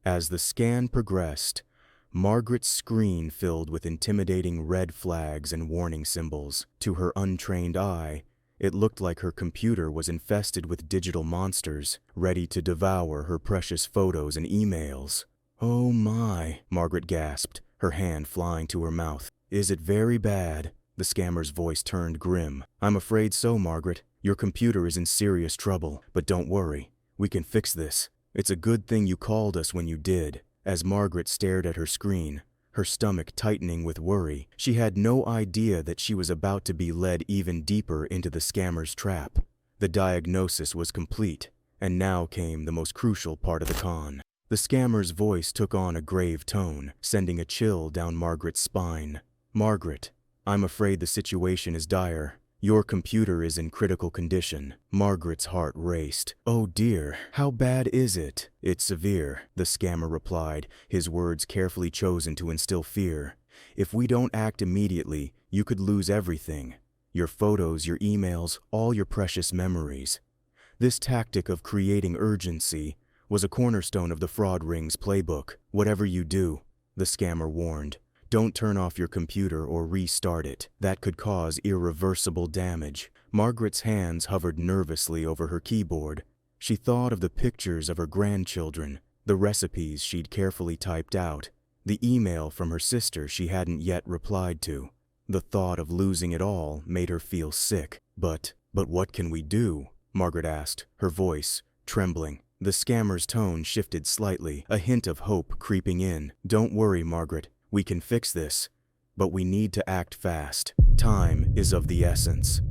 As the scan progressed, Margaret's screen filled with intimidating red flags and warning symbols. To her untrained eye, it looked like her computer was infested with digital monsters, ready to devour her precious photos and emails. "Oh my," Margaret gasped, her hand flying to her mouth. "Is it very bad?" The scammer's voice turned grim. "I'm afraid so, Margaret. Your computer is in serious trouble. But don't worry, we can fix this. It's a good thing you called us when you did." As Margaret stared at her screen, her stomach tightening with worry, she had no idea that she was about to be led even deeper into the scammer's trap. The diagnosis was complete, and now came the most crucial part of the con. The scammer's voice took on a grave tone, sending a chill down Margaret's spine. "Margaret, I'm afraid the situation is dire. Your computer is in critical condition." Margaret's heart raced. "Oh dear, how bad is it?" "It's severe," the scammer replied, his words carefully chosen to instill fear. "If we don't act immediately, you could lose everything. Your photos, your emails, all your precious memories." This tactic of creating urgency was a cornerstone of the fraud ring's playbook. Whatever you do, the scammer warned, don't turn off your computer or restart it. That could cause irreversible damage. Margaret's hands hovered nervously over her keyboard. She thought of the pictures of her grandchildren, the recipes she'd carefully typed out, the email from her sister she hadn't yet replied to. The thought of losing it all made her feel sick. But what can we do? Margaret asked, her voice trembling. The scammer's tone shifted slightly, a hint of hope creeping in. Don't worry, Margaret. We can fix this. But we need to act fast. Time is of the essence.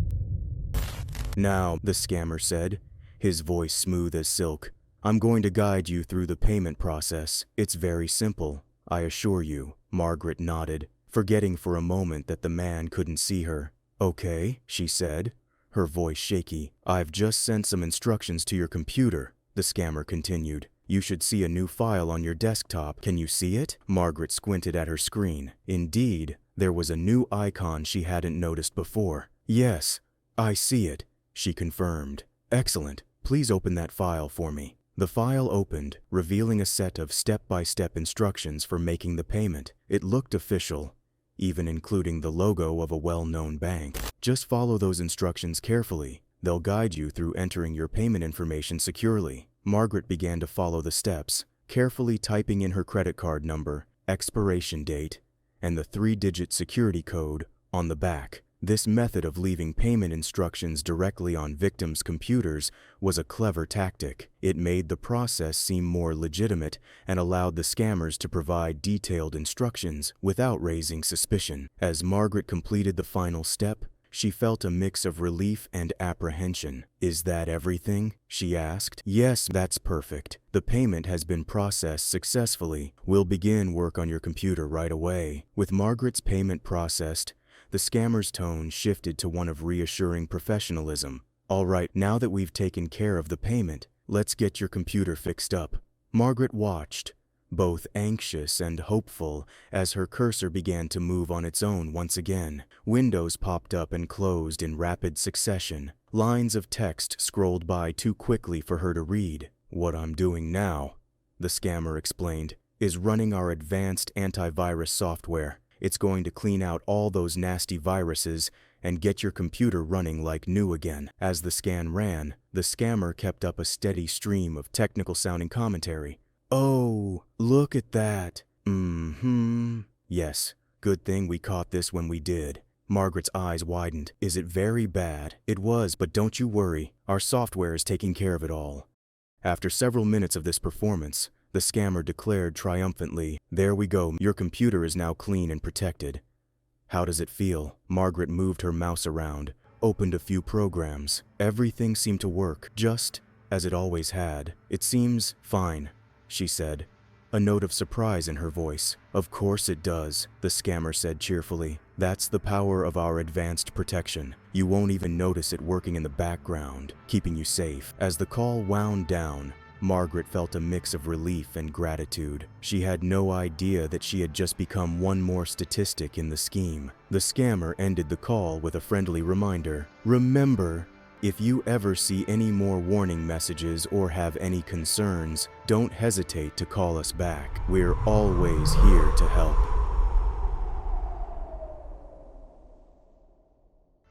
Now, the scammer said, his voice smooth as silk, I'm going to guide you through the payment process. It's very simple, I assure you. Margaret nodded, forgetting for a moment that the man couldn't see her. Okay, she said, her voice shaky. I've just sent some instructions to your computer, the scammer continued. You should see a new file on your desktop. Can you see it? Margaret squinted at her screen. Indeed, there was a new icon she hadn't noticed before. Yes, I see it, she confirmed. Excellent. Please open that file for me. The file opened, revealing a set of step-by-step instructions for making the payment. It looked official, even including the logo of a well-known bank. Just follow those instructions carefully. They'll guide you through entering your payment information securely. Margaret began to follow the steps, carefully typing in her credit card number, expiration date, and the 3-digit security code on the back. This method of leaving payment instructions directly on victims' computers was a clever tactic. It made the process seem more legitimate and allowed the scammers to provide detailed instructions without raising suspicion. As Margaret completed the final step, she felt a mix of relief and apprehension. Is that everything? She asked. Yes, that's perfect. The payment has been processed successfully. We'll begin work on your computer right away. With Margaret's payment processed, the scammer's tone shifted to one of reassuring professionalism. All right, now that we've taken care of the payment, let's get your computer fixed up. Margaret watched, both anxious and hopeful, as her cursor began to move on its own once again. Windows popped up and closed in rapid succession. Lines of text scrolled by too quickly for her to read. What I'm doing now, the scammer explained, is running our advanced antivirus software. It's going to clean out all those nasty viruses and get your computer running like new again. As the scan ran, the scammer kept up a steady stream of technical-sounding commentary. Oh, look at that. Yes, good thing we caught this when we did. Margaret's eyes widened. Is it very bad? It was, but don't you worry. Our software is taking care of it all. After several minutes of this performance, the scammer declared triumphantly, There we go, your computer is now clean and protected. How does it feel? Margaret moved her mouse around, opened a few programs. Everything seemed to work, just as it always had. It seems fine, she said, a note of surprise in her voice. Of course it does, the scammer said cheerfully. That's the power of our advanced protection. You won't even notice it working in the background, keeping you safe. As the call wound down, Margaret felt a mix of relief and gratitude. She had no idea that she had just become one more statistic in the scheme. The scammer ended the call with a friendly reminder. Remember, if you ever see any more warning messages or have any concerns, don't hesitate to call us back. We're always here to help.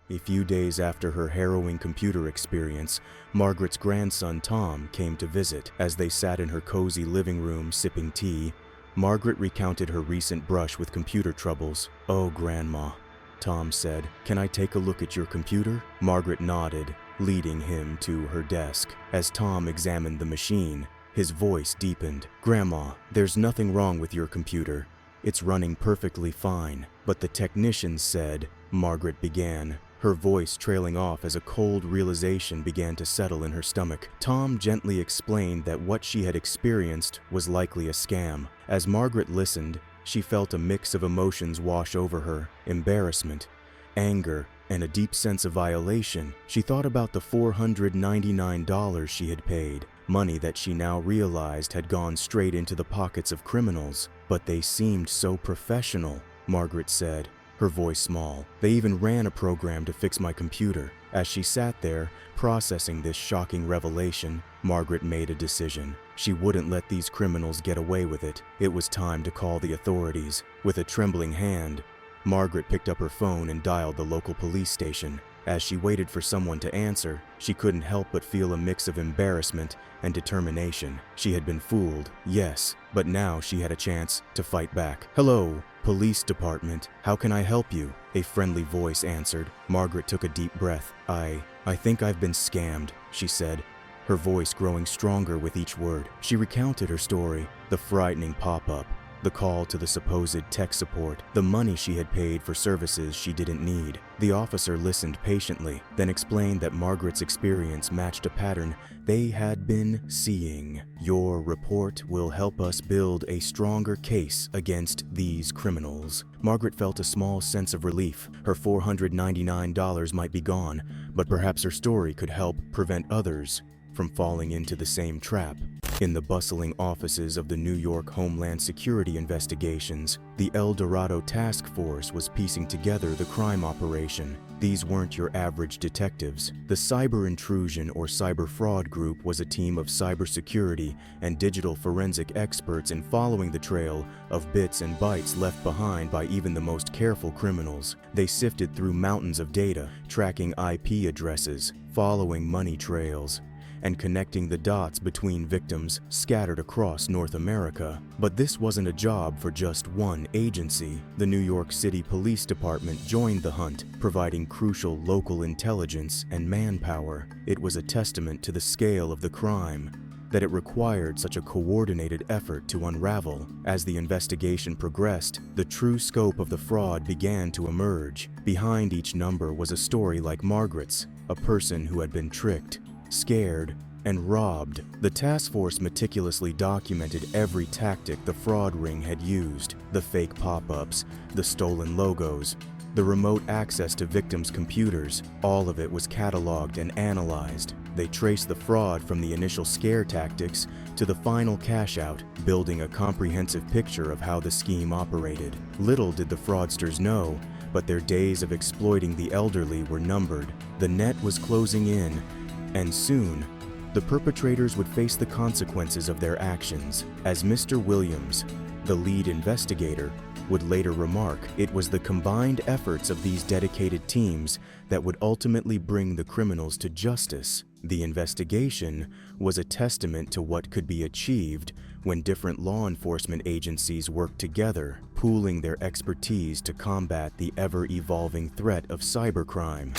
A few days after her harrowing computer experience, Margaret's grandson Tom came to visit. As they sat in her cozy living room sipping tea, Margaret recounted her recent brush with computer troubles. Oh, Grandma, Tom said, can I take a look at your computer? Margaret nodded, leading him to her desk. As Tom examined the machine, his voice deepened. Grandma, there's nothing wrong with your computer. It's running perfectly fine. But the technician said, Margaret began, her voice trailing off as a cold realization began to settle in her stomach. Tom gently explained that what she had experienced was likely a scam. As Margaret listened, she felt a mix of emotions wash over her: embarrassment, anger, and a deep sense of violation. She thought about the $499 she had paid, money that she now realized had gone straight into the pockets of criminals. But they seemed so professional, Margaret said, her voice small. They even ran a program to fix my computer. As she sat there, processing this shocking revelation, Margaret made a decision. She wouldn't let these criminals get away with it. It was time to call the authorities. With a trembling hand, Margaret picked up her phone and dialed the local police station. As she waited for someone to answer, she couldn't help but feel a mix of embarrassment and determination. She had been fooled, yes, but now she had a chance to fight back. "Hello, police department. How can I help you?" A friendly voice answered. Margaret took a deep breath. I think I've been scammed," she said, her voice growing stronger with each word. She recounted her story, the frightening pop-up, the call to the supposed tech support, the money she had paid for services she didn't need. The officer listened patiently, then explained that Margaret's experience matched a pattern they had been seeing. "Your report will help us build a stronger case against these criminals." Margaret felt a small sense of relief. Her $499 might be gone, but perhaps her story could help prevent others from falling into the same trap. In the bustling offices of the New York Homeland Security Investigations, the El Dorado Task Force was piecing together the crime operation. These weren't your average detectives. The Cyber Intrusion or Cyber Fraud Group was a team of cybersecurity and digital forensic experts in following the trail of bits and bytes left behind by even the most careful criminals. They sifted through mountains of data, tracking IP addresses, following money trails, and connecting the dots between victims scattered across North America. But this wasn't a job for just one agency. The New York City Police Department joined the hunt, providing crucial local intelligence and manpower. It was a testament to the scale of the crime, that it required such a coordinated effort to unravel. As the investigation progressed, the true scope of the fraud began to emerge. Behind each number was a story like Margaret's, a person who had been tricked, scared, and robbed. The task force meticulously documented every tactic the fraud ring had used: the fake pop-ups, the stolen logos, the remote access to victims' computers. All of it was cataloged and analyzed. They traced the fraud from the initial scare tactics to the final cash-out, building a comprehensive picture of how the scheme operated. Little did the fraudsters know, but their days of exploiting the elderly were numbered. The net was closing in, and soon, the perpetrators would face the consequences of their actions. As Mr. Williams, the lead investigator, would later remark, it was the combined efforts of these dedicated teams that would ultimately bring the criminals to justice. The investigation was a testament to what could be achieved when different law enforcement agencies worked together, pooling their expertise to combat the ever-evolving threat of cybercrime.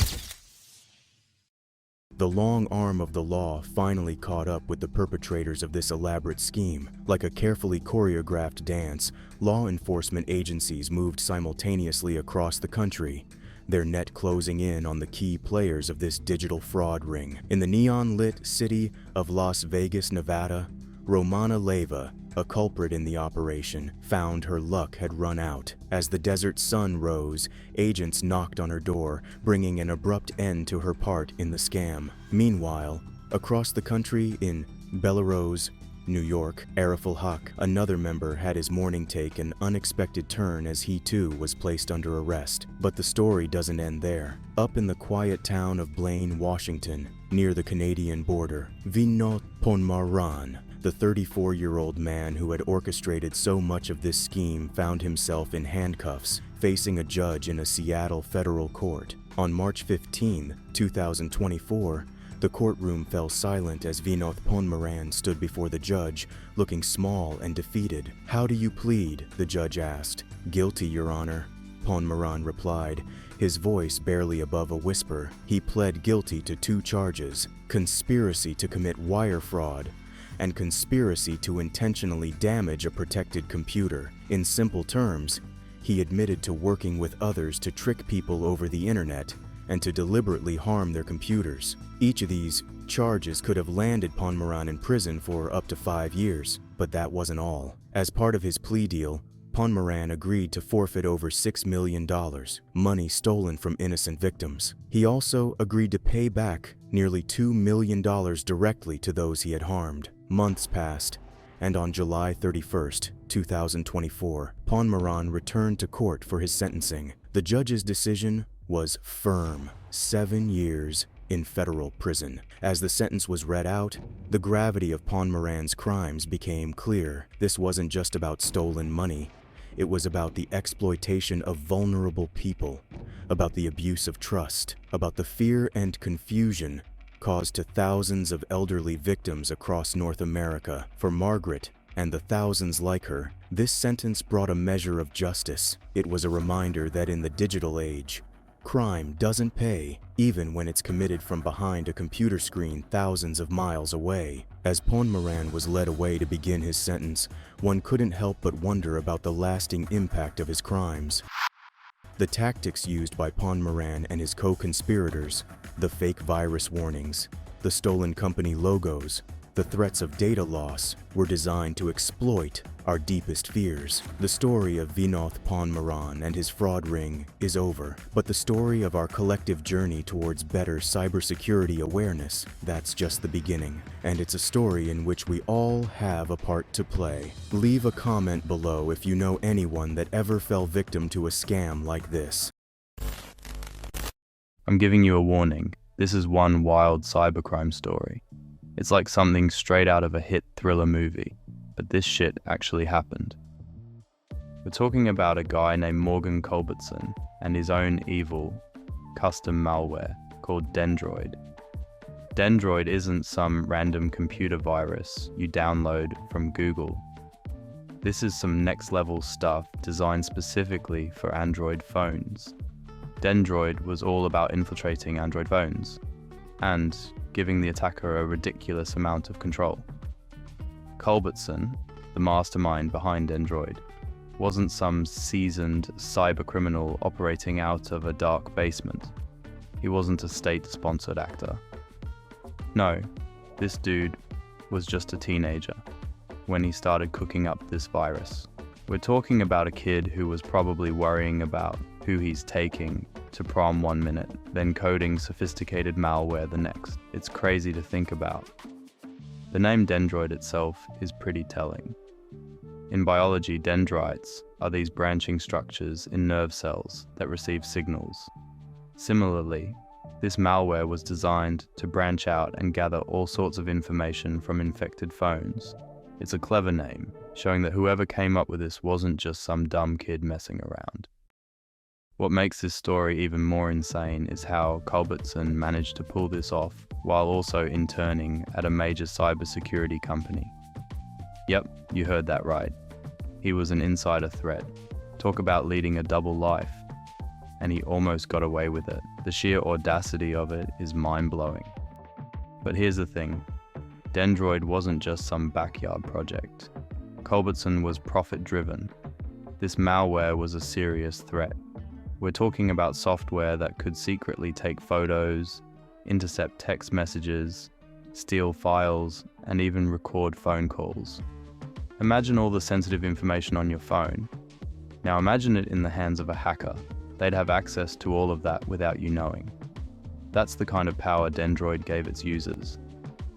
The long arm of the law finally caught up with the perpetrators of this elaborate scheme. Like a carefully choreographed dance, law enforcement agencies moved simultaneously across the country, their net closing in on the key players of this digital fraud ring. In the neon-lit city of Las Vegas, Nevada, Romana Leyva, a culprit in the operation, found her luck had run out. As the desert sun rose, agents knocked on her door, bringing an abrupt end to her part in the scam. Meanwhile, across the country in Bellerose, New York, Ariful Haq, another member, had his morning take an unexpected turn as he too was placed under arrest. But the story doesn't end there. Up in the quiet town of Blaine, Washington, near the Canadian border, Vinod Ponmaran, the 34-year-old man who had orchestrated so much of this scheme, found himself in handcuffs, facing a judge in a Seattle federal court. On March 15, 2024, the courtroom fell silent as Vinod Ponmaran stood before the judge, looking small and defeated. "How do you plead?" the judge asked. "Guilty, Your Honor," Ponmaran replied, his voice barely above a whisper. He pled guilty to 2 charges: conspiracy to commit wire fraud and conspiracy to intentionally damage a protected computer. In simple terms, he admitted to working with others to trick people over the internet and to deliberately harm their computers. Each of these charges could have landed Ponmaran in prison for up to 5 years, but that wasn't all. As part of his plea deal, Ponmaran agreed to forfeit over $6 million, money stolen from innocent victims. He also agreed to pay back nearly $2 million directly to those he had harmed. Months passed, and on July 31st, 2024, Ponmaran returned to court for his sentencing. The judge's decision was firm: 7 years in federal prison. As the sentence was read out, the gravity of Pomeran's crimes became clear. This wasn't just about stolen money. It was about the exploitation of vulnerable people, about the abuse of trust, about the fear and confusion caused to thousands of elderly victims across North America. For Margaret and the thousands like her, this sentence brought a measure of justice. It was a reminder that in the digital age, crime doesn't pay, even when it's committed from behind a computer screen thousands of miles away. As Pomeran was led away to begin his sentence, one couldn't help but wonder about the lasting impact of his crimes. The tactics used by Pomeran and his co-conspirators, the fake virus warnings, the stolen company logos, the threats of data loss, were designed to exploit our deepest fears. The story of Vinod Pomeran and his fraud ring is over, but the story of our collective journey towards better cybersecurity awareness, that's just the beginning. And it's a story in which we all have a part to play. Leave a comment below if you know anyone that ever fell victim to a scam like this. I'm giving you a warning. This is one wild cybercrime story. It's like something straight out of a hit thriller movie, but this shit actually happened. We're talking about a guy named Morgan Culbertson and his own evil, custom malware called Dendroid. Dendroid isn't some random computer virus you download from Google. This is some next-level stuff designed specifically for Android phones. Dendroid was all about infiltrating Android phones and giving the attacker a ridiculous amount of control. Culbertson, the mastermind behind Dendroid, wasn't some seasoned cybercriminal operating out of a dark basement. He wasn't a state-sponsored actor. No, this dude was just a teenager when he started cooking up this virus. We're talking about a kid who was probably worrying about who he's taking to prom one minute, then coding sophisticated malware the next. It's crazy to think about. The name Dendroid itself is pretty telling. In biology, dendrites are these branching structures in nerve cells that receive signals. Similarly, this malware was designed to branch out and gather all sorts of information from infected phones. It's a clever name, showing that whoever came up with this wasn't just some dumb kid messing around. What makes this story even more insane is how Culbertson managed to pull this off while also interning at a major cybersecurity company. Yep, you heard that right. He was an insider threat. Talk about leading a double life. And he almost got away with it. The sheer audacity of it is mind-blowing. But here's the thing. Dendroid wasn't just some backyard project. Culbertson was profit-driven. This malware was a serious threat. We're talking about software that could secretly take photos, intercept text messages, steal files, and even record phone calls. Imagine all the sensitive information on your phone. Now imagine it in the hands of a hacker. They'd have access to all of that without you knowing. That's the kind of power Dendroid gave its users.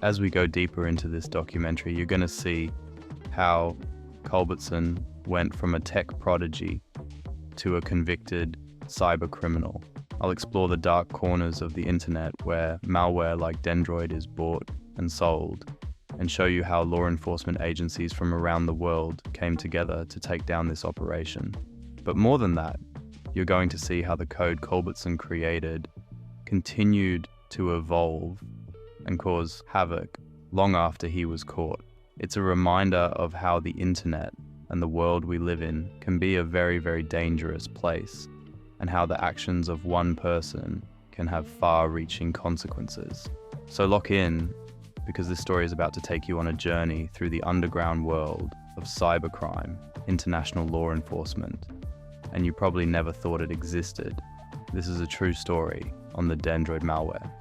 As we go deeper into this documentary, you're going to see how Culbertson went from a tech prodigy to a convicted cyber criminal. I'll explore the dark corners of the internet where malware like Dendroid is bought and sold, and show you how law enforcement agencies from around the world came together to take down this operation. But more than that, you're going to see how the code Culbertson created continued to evolve and cause havoc long after he was caught. It's a reminder of how the internet and the world we live in can be a very, very dangerous place, and how the actions of one person can have far-reaching consequences. So lock in, because this story is about to take you on a journey through the underground world of cybercrime, international law enforcement, and you probably never thought it existed. This is a true story on the Dendroid malware.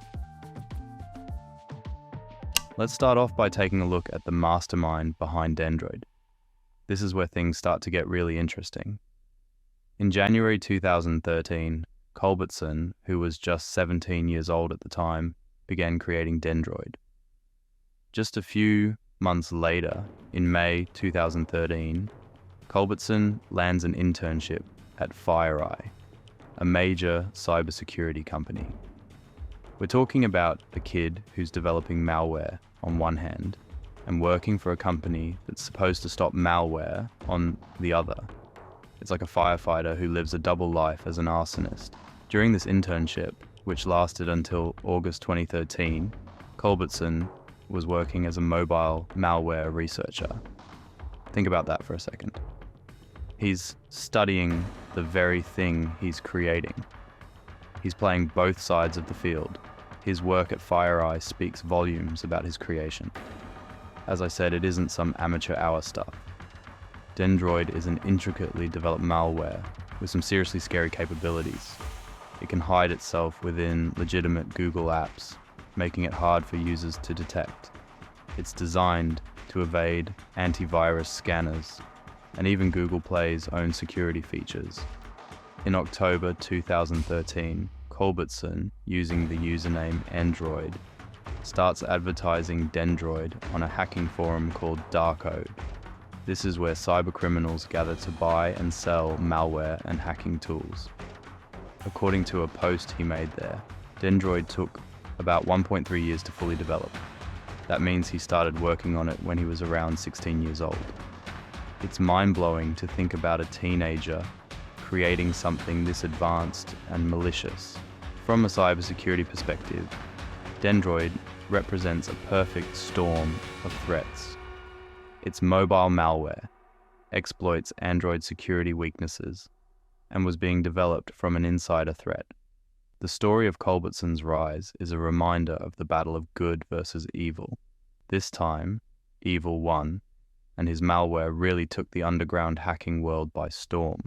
Let's start off by taking a look at the mastermind behind Dendroid. This is where things start to get really interesting. In January 2013, Culbertson, who was just 17 years old at the time, began creating Dendroid. Just a few months later, in May 2013, Culbertson lands an internship at FireEye, a major cybersecurity company. We're talking about a kid who's developing malware on one hand and working for a company that's supposed to stop malware on the other. It's like a firefighter who lives a double life as an arsonist. During this internship, which lasted until August 2013, Culbertson was working as a mobile malware researcher. Think about that for a second. He's studying the very thing he's creating. He's playing both sides of the field. His work at FireEye speaks volumes about his creation. As I said, it isn't some amateur hour stuff. Dendroid is an intricately developed malware with some seriously scary capabilities. It can hide itself within legitimate Google apps, making it hard for users to detect. It's designed to evade antivirus scanners and even Google Play's own security features. In October 2013, Culbertson, using the username Android, starts advertising Dendroid on a hacking forum called Darkode. This is where cybercriminals gather to buy and sell malware and hacking tools. According to a post he made there, Dendroid took about 1.3 years to fully develop. That means he started working on it when he was around 16 years old. It's mind-blowing to think about a teenager creating something this advanced and malicious. From a cybersecurity perspective, Dendroid represents a perfect storm of threats. It's mobile malware, exploits Android security weaknesses, and was being developed from an insider threat. The story of Culbertson's rise is a reminder of the battle of good versus evil. This time, evil won, and his malware really took the underground hacking world by storm.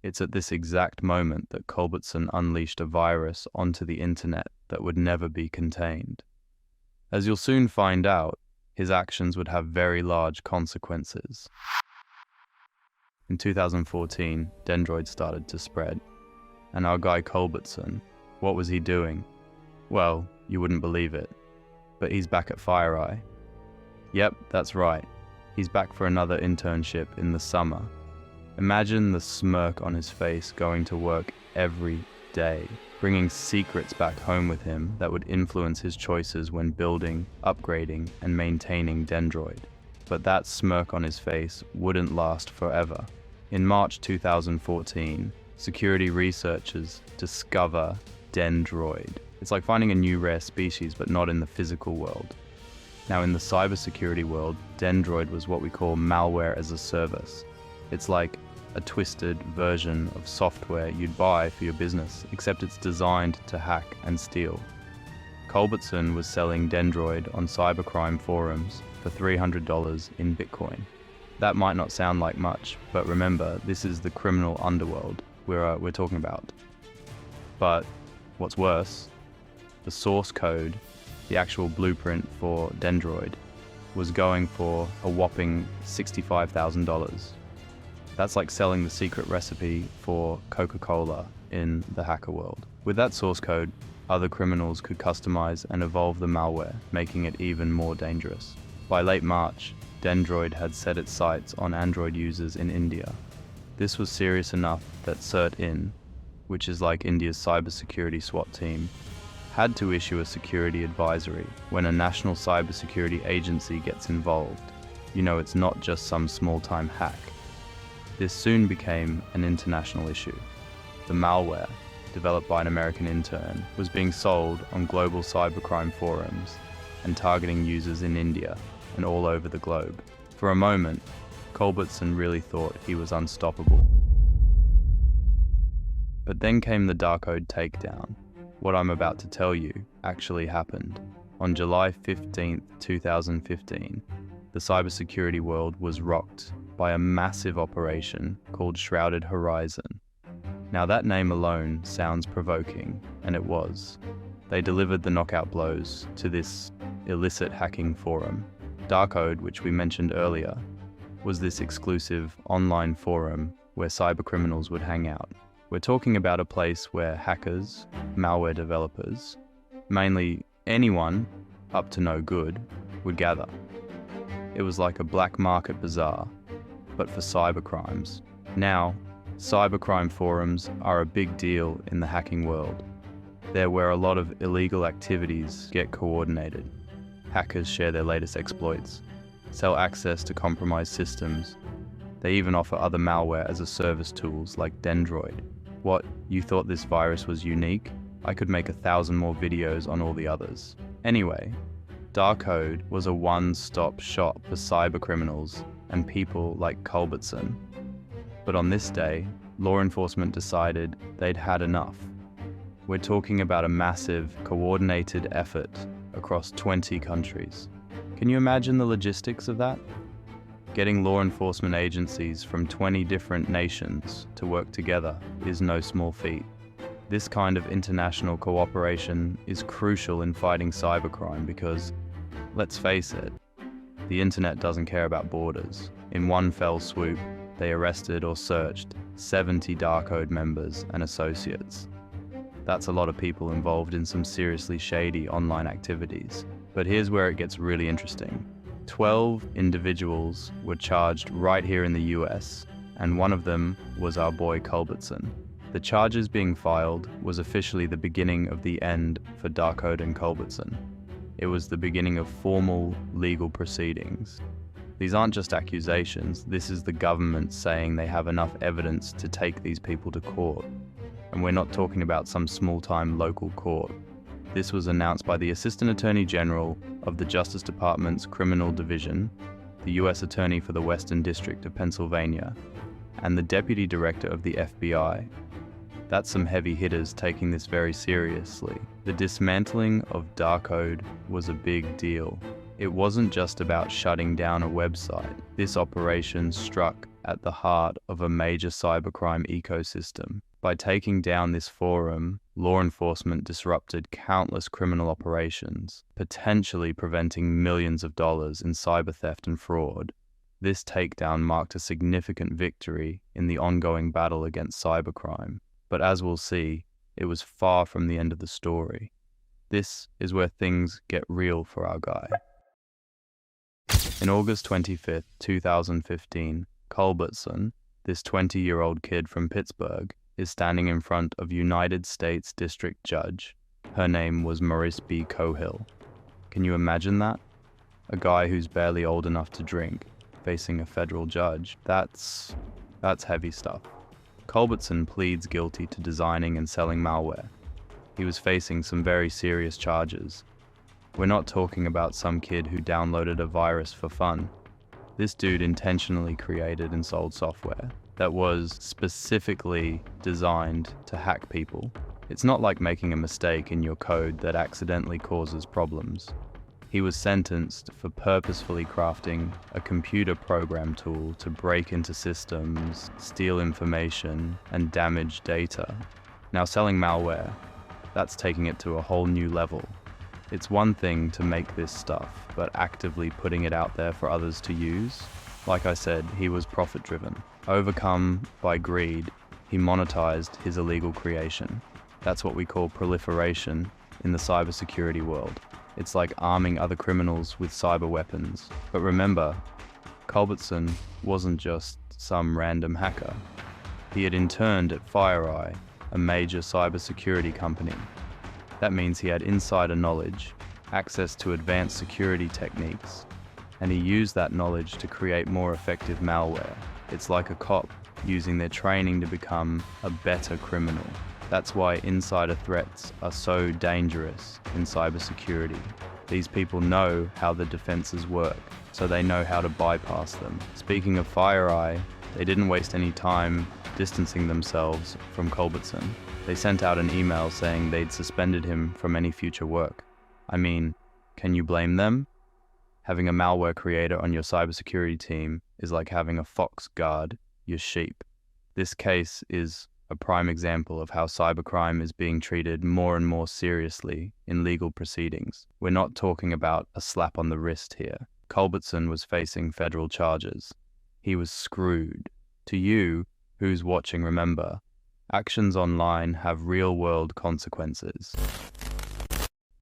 It's at this exact moment that Culbertson unleashed a virus onto the internet that would never be contained. As you'll soon find out, his actions would have very large consequences. In 2014, Dendroid started to spread. And our guy Culbertson, what was he doing? Well, you wouldn't believe it, but he's back at FireEye. Yep, that's right. He's back for another internship in the summer. Imagine the smirk on his face going to work every day, bringing secrets back home with him that would influence his choices when building, upgrading, and maintaining Dendroid. But that smirk on his face wouldn't last forever. In March 2014, security researchers discover Dendroid. It's like finding a new rare species, but not in the physical world. Now, in the cybersecurity world, Dendroid was what we call malware as a service. It's like a twisted version of software you'd buy for your business, except it's designed to hack and steal. Culbertson was selling Dendroid on cybercrime forums for $300 in Bitcoin. That might not sound like much, but remember, this is the criminal underworld we're talking about. But what's worse, the source code, the actual blueprint for Dendroid, was going for a whopping $65,000. That's like selling the secret recipe for Coca-Cola in the hacker world. With that source code, other criminals could customize and evolve the malware, making it even more dangerous. By late March, Dendroid had set its sights on Android users in India. This was serious enough that CERT-IN, which is like India's cybersecurity SWAT team, had to issue a security advisory. When a national cybersecurity agency gets involved, you know it's not just some small-time hack. This soon became an international issue. The malware, developed by an American intern, was being sold on global cybercrime forums and targeting users in India and all over the globe. For a moment, Culbertson really thought he was unstoppable. But then came the Darkode takedown. What I'm about to tell you actually happened. On July 15, 2015, the cybersecurity world was rocked by a massive operation called Shrouded Horizon. Now that name alone sounds provoking, and it was. They delivered the knockout blows to this illicit hacking forum. Darkode, which we mentioned earlier, was this exclusive online forum where cybercriminals would hang out. We're talking about a place where hackers, malware developers, mainly anyone up to no good, would gather. It was like a black market bazaar, but for cybercrimes. Now, cybercrime forums are a big deal in the hacking world. They're where a lot of illegal activities get coordinated. Hackers share their latest exploits, sell access to compromised systems. They even offer other malware as a service tools like Dendroid. What, you thought this virus was unique? I could make 1,000 more videos on all the others. Anyway, Darkcode was a one-stop shop for cybercriminals and people like Culbertson. But on this day, law enforcement decided they'd had enough. We're talking about a massive, coordinated effort across 20 countries. Can you imagine the logistics of that? Getting law enforcement agencies from 20 different nations to work together is no small feat. This kind of international cooperation is crucial in fighting cybercrime because, let's face it, the internet doesn't care about borders. In one fell swoop, they arrested or searched 70 Darkcode members and associates. That's a lot of people involved in some seriously shady online activities. But here's where it gets really interesting. 12 individuals were charged right here in the US, and one of them was our boy Culbertson. The charges being filed was officially the beginning of the end for Darkcode and Culbertson. It was the beginning of formal legal proceedings. These aren't just accusations, this is the government saying they have enough evidence to take these people to court. And we're not talking about some small-time local court. This was announced by the Assistant Attorney General of the Justice Department's Criminal Division, the U.S. Attorney for the Western District of Pennsylvania, and the Deputy Director of the FBI. That's some heavy hitters taking this very seriously. The dismantling of Darkcode was a big deal. It wasn't just about shutting down a website. This operation struck at the heart of a major cybercrime ecosystem. By taking down this forum, law enforcement disrupted countless criminal operations, potentially preventing millions of dollars in cyber theft and fraud. This takedown marked a significant victory in the ongoing battle against cybercrime. But as we'll see, it was far from the end of the story. This is where things get real for our guy. In August 25th, 2015, Culbertson, this 20-year-old kid from Pittsburgh, is standing in front of United States District Judge. Her name was Maurice B. Cohill. Can you imagine that? A guy who's barely old enough to drink, facing a federal judge. That's heavy stuff. Culbertson pleads guilty to designing and selling malware. He was facing some very serious charges. We're not talking about some kid who downloaded a virus for fun. This dude intentionally created and sold software that was specifically designed to hack people. It's not like making a mistake in your code that accidentally causes problems. He was sentenced for purposefully crafting a computer program tool to break into systems, steal information, and damage data. Now, selling malware, that's taking it to a whole new level. It's one thing to make this stuff, but actively putting it out there for others to use. Like I said, he was profit-driven. Overcome by greed, he monetized his illegal creation. That's what we call proliferation in the cybersecurity world. It's like arming other criminals with cyber weapons. But remember, Culbertson wasn't just some random hacker. He had interned at FireEye, a major cybersecurity company. That means he had insider knowledge, access to advanced security techniques, and he used that knowledge to create more effective malware. It's like a cop using their training to become a better criminal. That's why insider threats are so dangerous in cybersecurity. These people know how the defenses work, so they know how to bypass them. Speaking of FireEye, they didn't waste any time distancing themselves from Culbertson. They sent out an email saying they'd suspended him from any future work. I mean, can you blame them? Having a malware creator on your cybersecurity team is like having a fox guard your sheep. This case is a prime example of how cybercrime is being treated more and more seriously in legal proceedings. We're not talking about a slap on the wrist here. Culbertson was facing federal charges. He was screwed. To you, who's watching, remember, actions online have real-world consequences.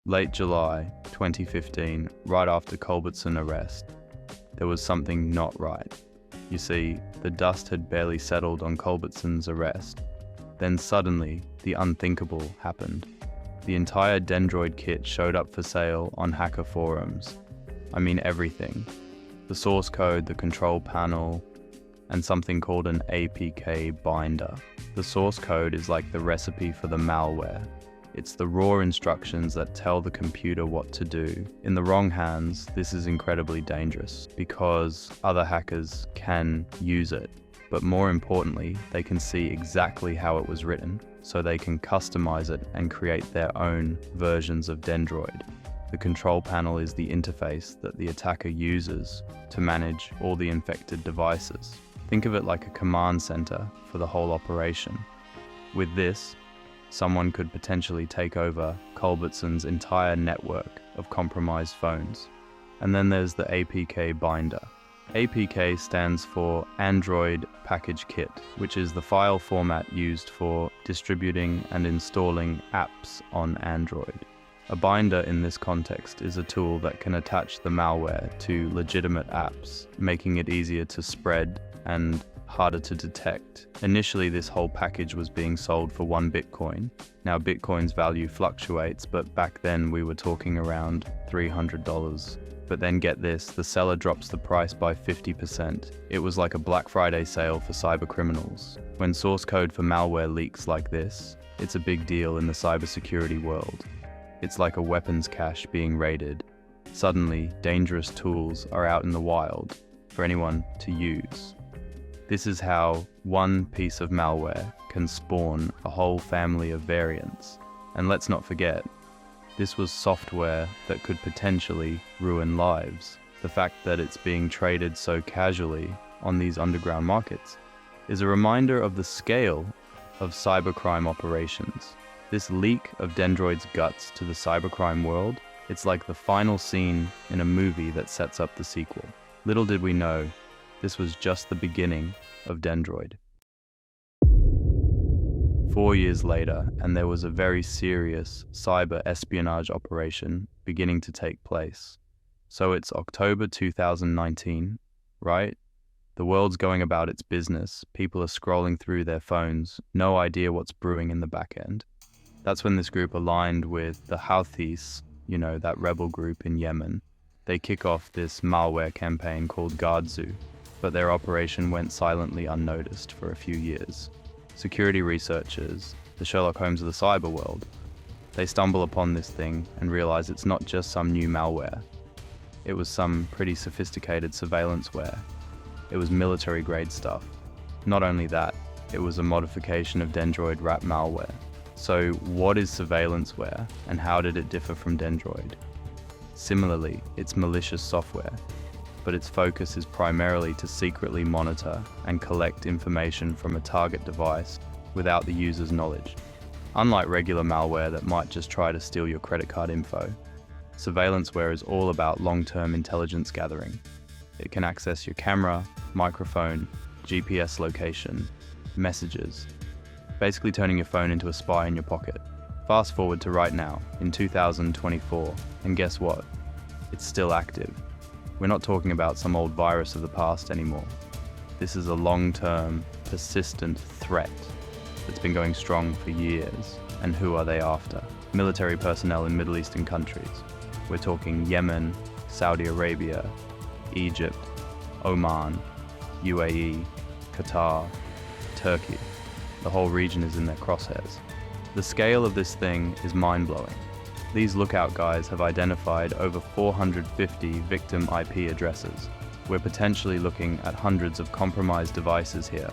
Late July 2015, right after Culbertson's arrest, there was something not right. You see, the dust had barely settled on Culbertson's arrest. Then suddenly, the unthinkable happened. the entire Dendroid kit showed up for sale on hacker forums. I mean everything. The source code, the control panel, and something called an APK binder. The source code is like the recipe for the malware. It's the raw instructions that tell the computer what to do. In the wrong hands, this is incredibly dangerous because other hackers can use it. But more importantly, they can see exactly how it was written, so they can customize it and create their own versions of Dendroid. The control panel is the interface that the attacker uses to manage all the infected devices. Think of it like a command center for the whole operation. With this, someone could potentially take over Culbertson's entire network of compromised phones. And then there's the APK binder. APK stands for Android Package Kit, which is the file format used for distributing and installing apps on Android. A binder in this context is a tool that can attach the malware to legitimate apps, making it easier to spread and harder to detect. Initially, this whole package was being sold for 1 Bitcoin. Now Bitcoin's value fluctuates, but back then we were talking around $300. But then get this, the seller drops the price by 50%. It was like a Black Friday sale for cyber criminals. When source code for malware leaks like this, it's a big deal in the cybersecurity world. It's like a weapons cache being raided. Suddenly, dangerous tools are out in the wild for anyone to use. This is how one piece of malware can spawn a whole family of variants. And let's not forget, this was software that could potentially ruin lives. The fact that it's being traded so casually on these underground markets is a reminder of the scale of cybercrime operations. This leak of Dendroid's guts to the cybercrime world, it's like the final scene in a movie that sets up the sequel. Little did we know, this was just the beginning of Dendroid. 4 years later, and there was a very serious cyber espionage operation beginning to take place. So it's October 2019, right? The world's going about its business. People are scrolling through their phones, no idea what's brewing in the back end. That's when this group aligned with the Houthis, that rebel group in Yemen. They kick off this malware campaign called Guardzu, but their operation went silently unnoticed for a few years. Security researchers, the Sherlock Holmes of the cyber world, they stumble upon this thing and realize it's not just some new malware. It was some pretty sophisticated surveillanceware. It was military-grade stuff. Not only that, it was a modification of Dendroid wrap malware. So what is surveillanceware and how did it differ from Dendroid? Similarly, it's malicious software, but its focus is primarily to secretly monitor and collect information from a target device without the user's knowledge. Unlike regular malware that might just try to steal your credit card info, surveillanceware is all about long-term intelligence gathering. It can access your camera, microphone, GPS location, messages, basically turning your phone into a spy in your pocket. Fast forward to right now, in 2024, and guess what? It's still active. We're not talking about some old virus of the past anymore. This is a long-term, persistent threat that's been going strong for years. And who are they after? Military personnel in Middle Eastern countries. We're talking Yemen, Saudi Arabia, Egypt, Oman, UAE, Qatar, Turkey. The whole region is in their crosshairs. The scale of this thing is mind-blowing. These lookout guys have identified over 450 victim IP addresses. We're potentially looking at hundreds of compromised devices here,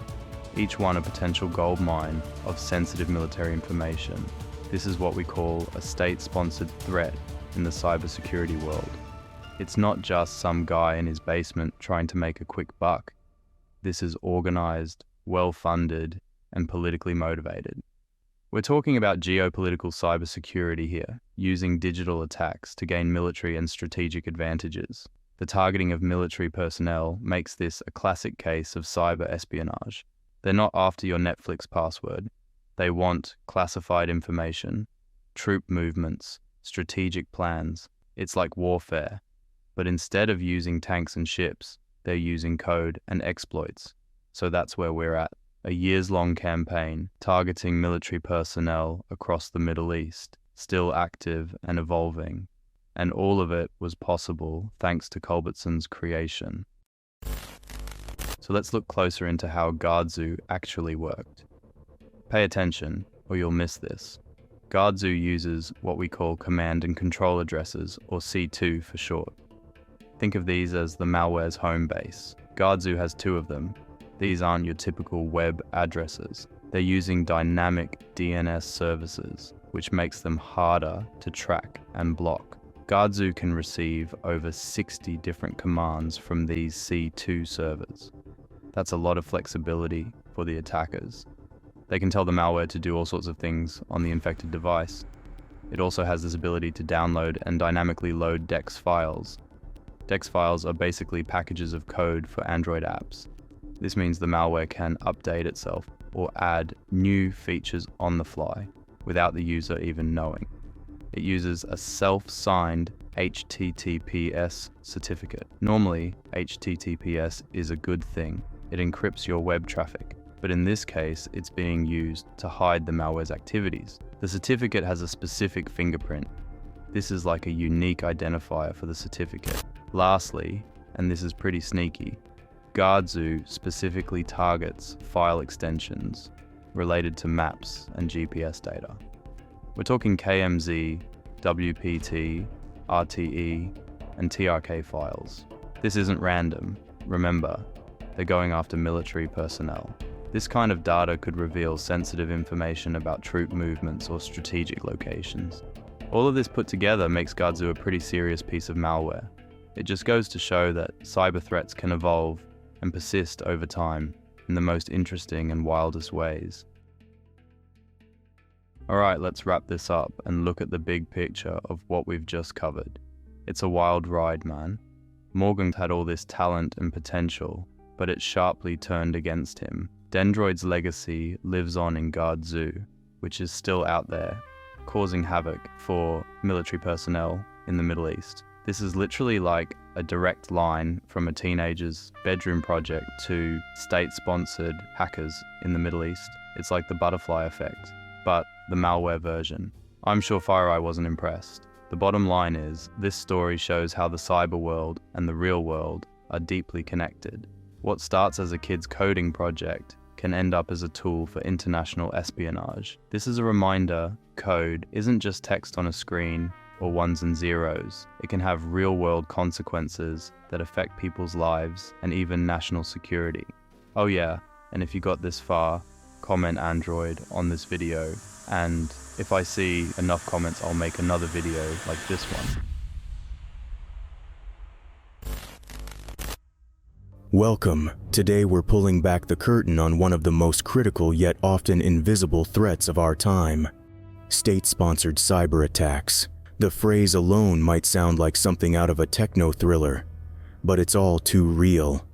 each one a potential gold mine of sensitive military information. This is what we call a state-sponsored threat in the cybersecurity world. It's not just some guy in his basement trying to make a quick buck. This is organized, well-funded, and politically motivated. We're talking about geopolitical cybersecurity here, using digital attacks to gain military and strategic advantages. The targeting of military personnel makes this a classic case of cyber espionage. They're not after your Netflix password. They want classified information, troop movements, strategic plans. It's like warfare. But instead of using tanks and ships, they're using code and exploits. So that's where we're at. A years-long campaign targeting military personnel across the Middle East. still active and evolving, and all of it was possible thanks to Culbertson's creation. So let's look closer into how GuardZoo actually worked. Pay attention, or you'll miss this. GuardZoo uses what we call command and control addresses, or C2 for short. Think of these as the malware's home base. GuardZoo has two of them. These aren't your typical web addresses. They're using dynamic DNS services, which makes them harder to track and block. GuardZoo can receive over 60 different commands from these C2 servers. That's a lot of flexibility for the attackers. They can tell the malware to do all sorts of things on the infected device. It also has this ability to download and dynamically load DEX files. DEX files are basically packages of code for Android apps. This means the malware can update itself or add new features on the fly without the user even knowing. It uses a self-signed HTTPS certificate. Normally, HTTPS is a good thing. It encrypts your web traffic, but in this case, it's being used to hide the malware's activities. The certificate has a specific fingerprint. This is like a unique identifier for the certificate. Lastly, and this is pretty sneaky, GuardZoo specifically targets file extensions related to maps and GPS data. We're talking KMZ, WPT, RTE, and TRK files. This isn't random. Remember, they're going after military personnel. This kind of data could reveal sensitive information about troop movements or strategic locations. All of this put together makes GuardZoo a pretty serious piece of malware. It just goes to show that cyber threats can evolve and persist over time in the most interesting and wildest ways. Alright, let's wrap this up and look at the big picture of what we've just covered. It's a wild ride, man. Morgan had all this talent and potential, but it sharply turned against him. Dendroid's legacy lives on in GuardZoo, which is still out there, causing havoc for military personnel in the Middle East. This is literally like a direct line from a teenager's bedroom project to state-sponsored hackers in the Middle East. It's like the butterfly effect, but the malware version. I'm sure FireEye wasn't impressed. The bottom line is, this story shows how the cyber world and the real world are deeply connected. What starts as a kid's coding project can end up as a tool for international espionage. This is a reminder, code isn't just text on a screen or ones and zeros. It can have real-world consequences that affect people's lives and even national security. Oh yeah, and if you got this far, comment Android on this video, and if I see enough comments, I'll make another video like this one. Welcome. Today we're pulling back the curtain on one of the most critical yet often invisible threats of our time: state-sponsored cyber attacks. The phrase alone might sound like something out of a techno thriller, but it's all too real.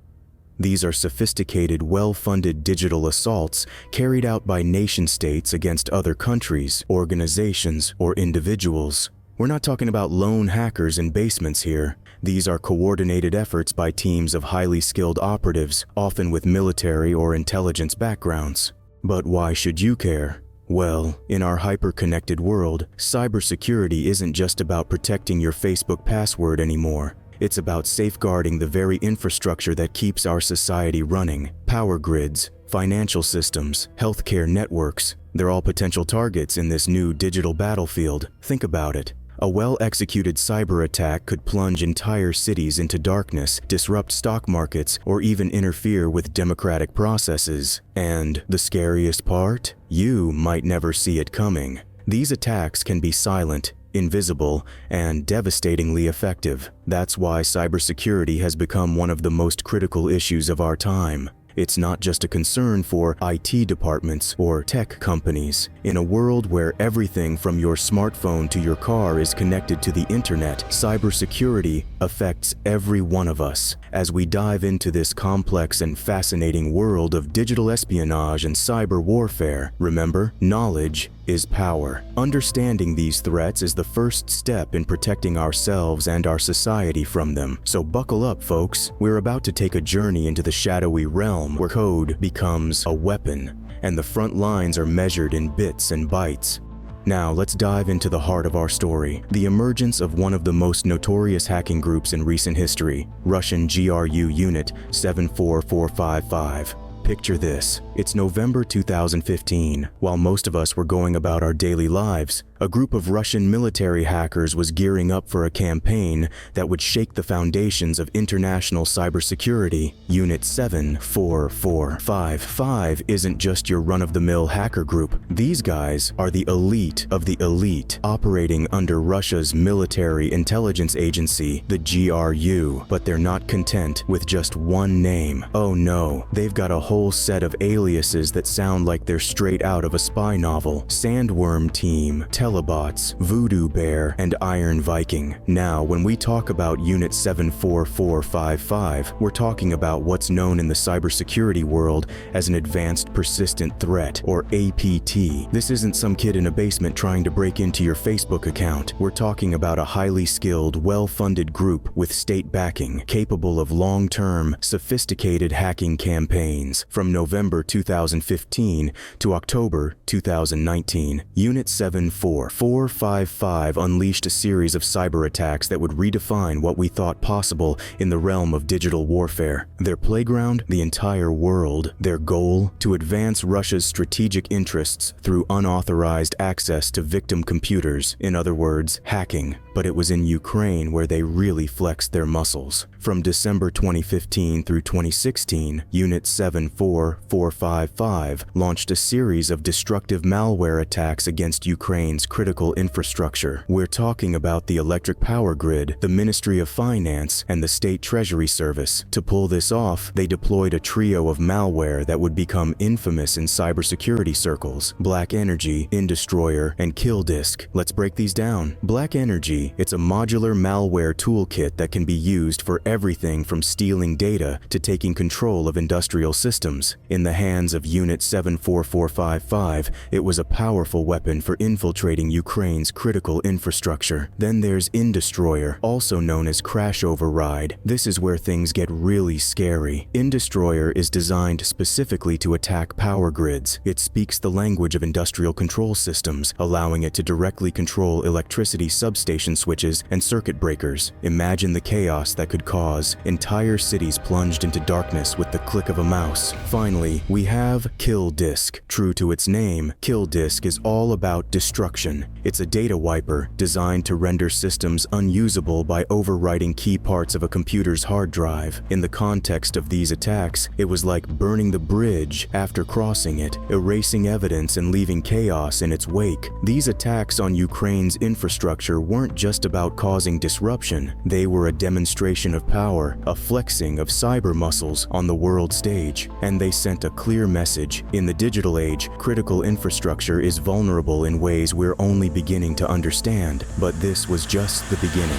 These are sophisticated, well-funded digital assaults carried out by nation-states against other countries, organizations, or individuals. We're not talking about lone hackers in basements here. These are coordinated efforts by teams of highly skilled operatives, often with military or intelligence backgrounds. But why should you care? Well, in our hyper-connected world, cybersecurity isn't just about protecting your Facebook password anymore. It's about safeguarding the very infrastructure that keeps our society running. Power grids, financial systems, healthcare networks, they're all potential targets in this new digital battlefield. Think about it. A well-executed cyber attack could plunge entire cities into darkness, disrupt stock markets, or even interfere with democratic processes. And the scariest part? You might never see it coming. These attacks can be silent, invisible, and devastatingly effective. That's why cybersecurity has become one of the most critical issues of our time. It's not just a concern for IT departments or tech companies. In a world where everything from your smartphone to your car is connected to the internet, cybersecurity affects every one of us. As we dive into this complex and fascinating world of digital espionage and cyber warfare, remember, knowledge is power. Understanding these threats is the first step in protecting ourselves and our society from them. So buckle up, folks. We're about to take a journey into the shadowy realm where code becomes a weapon, and the front lines are measured in bits and bytes. Now, let's dive into the heart of our story, the emergence of one of the most notorious hacking groups in recent history, Russian GRU Unit 74455. Picture this. It's November 2015. While most of us were going about our daily lives, a group of Russian military hackers was gearing up for a campaign that would shake the foundations of international cybersecurity. Unit 74455 isn't just your run-of-the-mill hacker group. These guys are the elite of the elite, operating under Russia's military intelligence agency, the GRU. But they're not content with just one name. Oh no, they've got a whole set of aliases that sound like they're straight out of a spy novel. Sandworm Team, Telebots, Voodoo Bear, and Iron Viking. Now, when we talk about Unit 74455, we're talking about what's known in the cybersecurity world as an Advanced Persistent Threat, or APT. This isn't some kid in a basement trying to break into your Facebook account. We're talking about a highly skilled, well-funded group with state backing, capable of long-term, sophisticated hacking campaigns. From November 2015 to October 2019, Unit 74455 unleashed a series of cyber attacks that would redefine what we thought possible in the realm of digital warfare. Their playground, the entire world. Their goal, to advance Russia's strategic interests through unauthorized access to victim computers. In other words, hacking. But it was in Ukraine where they really flexed their muscles. From December 2015 through 2016, Unit 74455 launched a series of destructive malware attacks against Ukraine's critical infrastructure. We're talking about the electric power grid, the Ministry of Finance, and the State Treasury Service. To pull this off, they deployed a trio of malware that would become infamous in cybersecurity circles: Black Energy, Indestroyer, and KillDisk. Let's break these down. Black Energy, it's a modular malware toolkit that can be used for everything from stealing data to taking control of industrial systems. In the hands of Unit 74455, it was a powerful weapon for infiltrating Ukraine's critical infrastructure. Then there's Indestroyer, also known as Crash Override. This is where things get really scary. Indestroyer is designed specifically to attack power grids. It speaks the language of industrial control systems, allowing it to directly control electricity substation switches and circuit breakers. Imagine the chaos that could cause. Entire cities plunged into darkness with the click of a mouse. Finally, we have KillDisk. True to its name, KillDisk is all about destruction. It's a data wiper designed to render systems unusable by overwriting key parts of a computer's hard drive. In the context of these attacks, it was like burning the bridge after crossing it, erasing evidence and leaving chaos in its wake. These attacks on Ukraine's infrastructure weren't just about causing disruption. They were a demonstration of power, a flexing of cyber muscles on the world stage. And they sent a clear message. In the digital age, critical infrastructure is vulnerable in ways we're only beginning to understand. But this was just the beginning.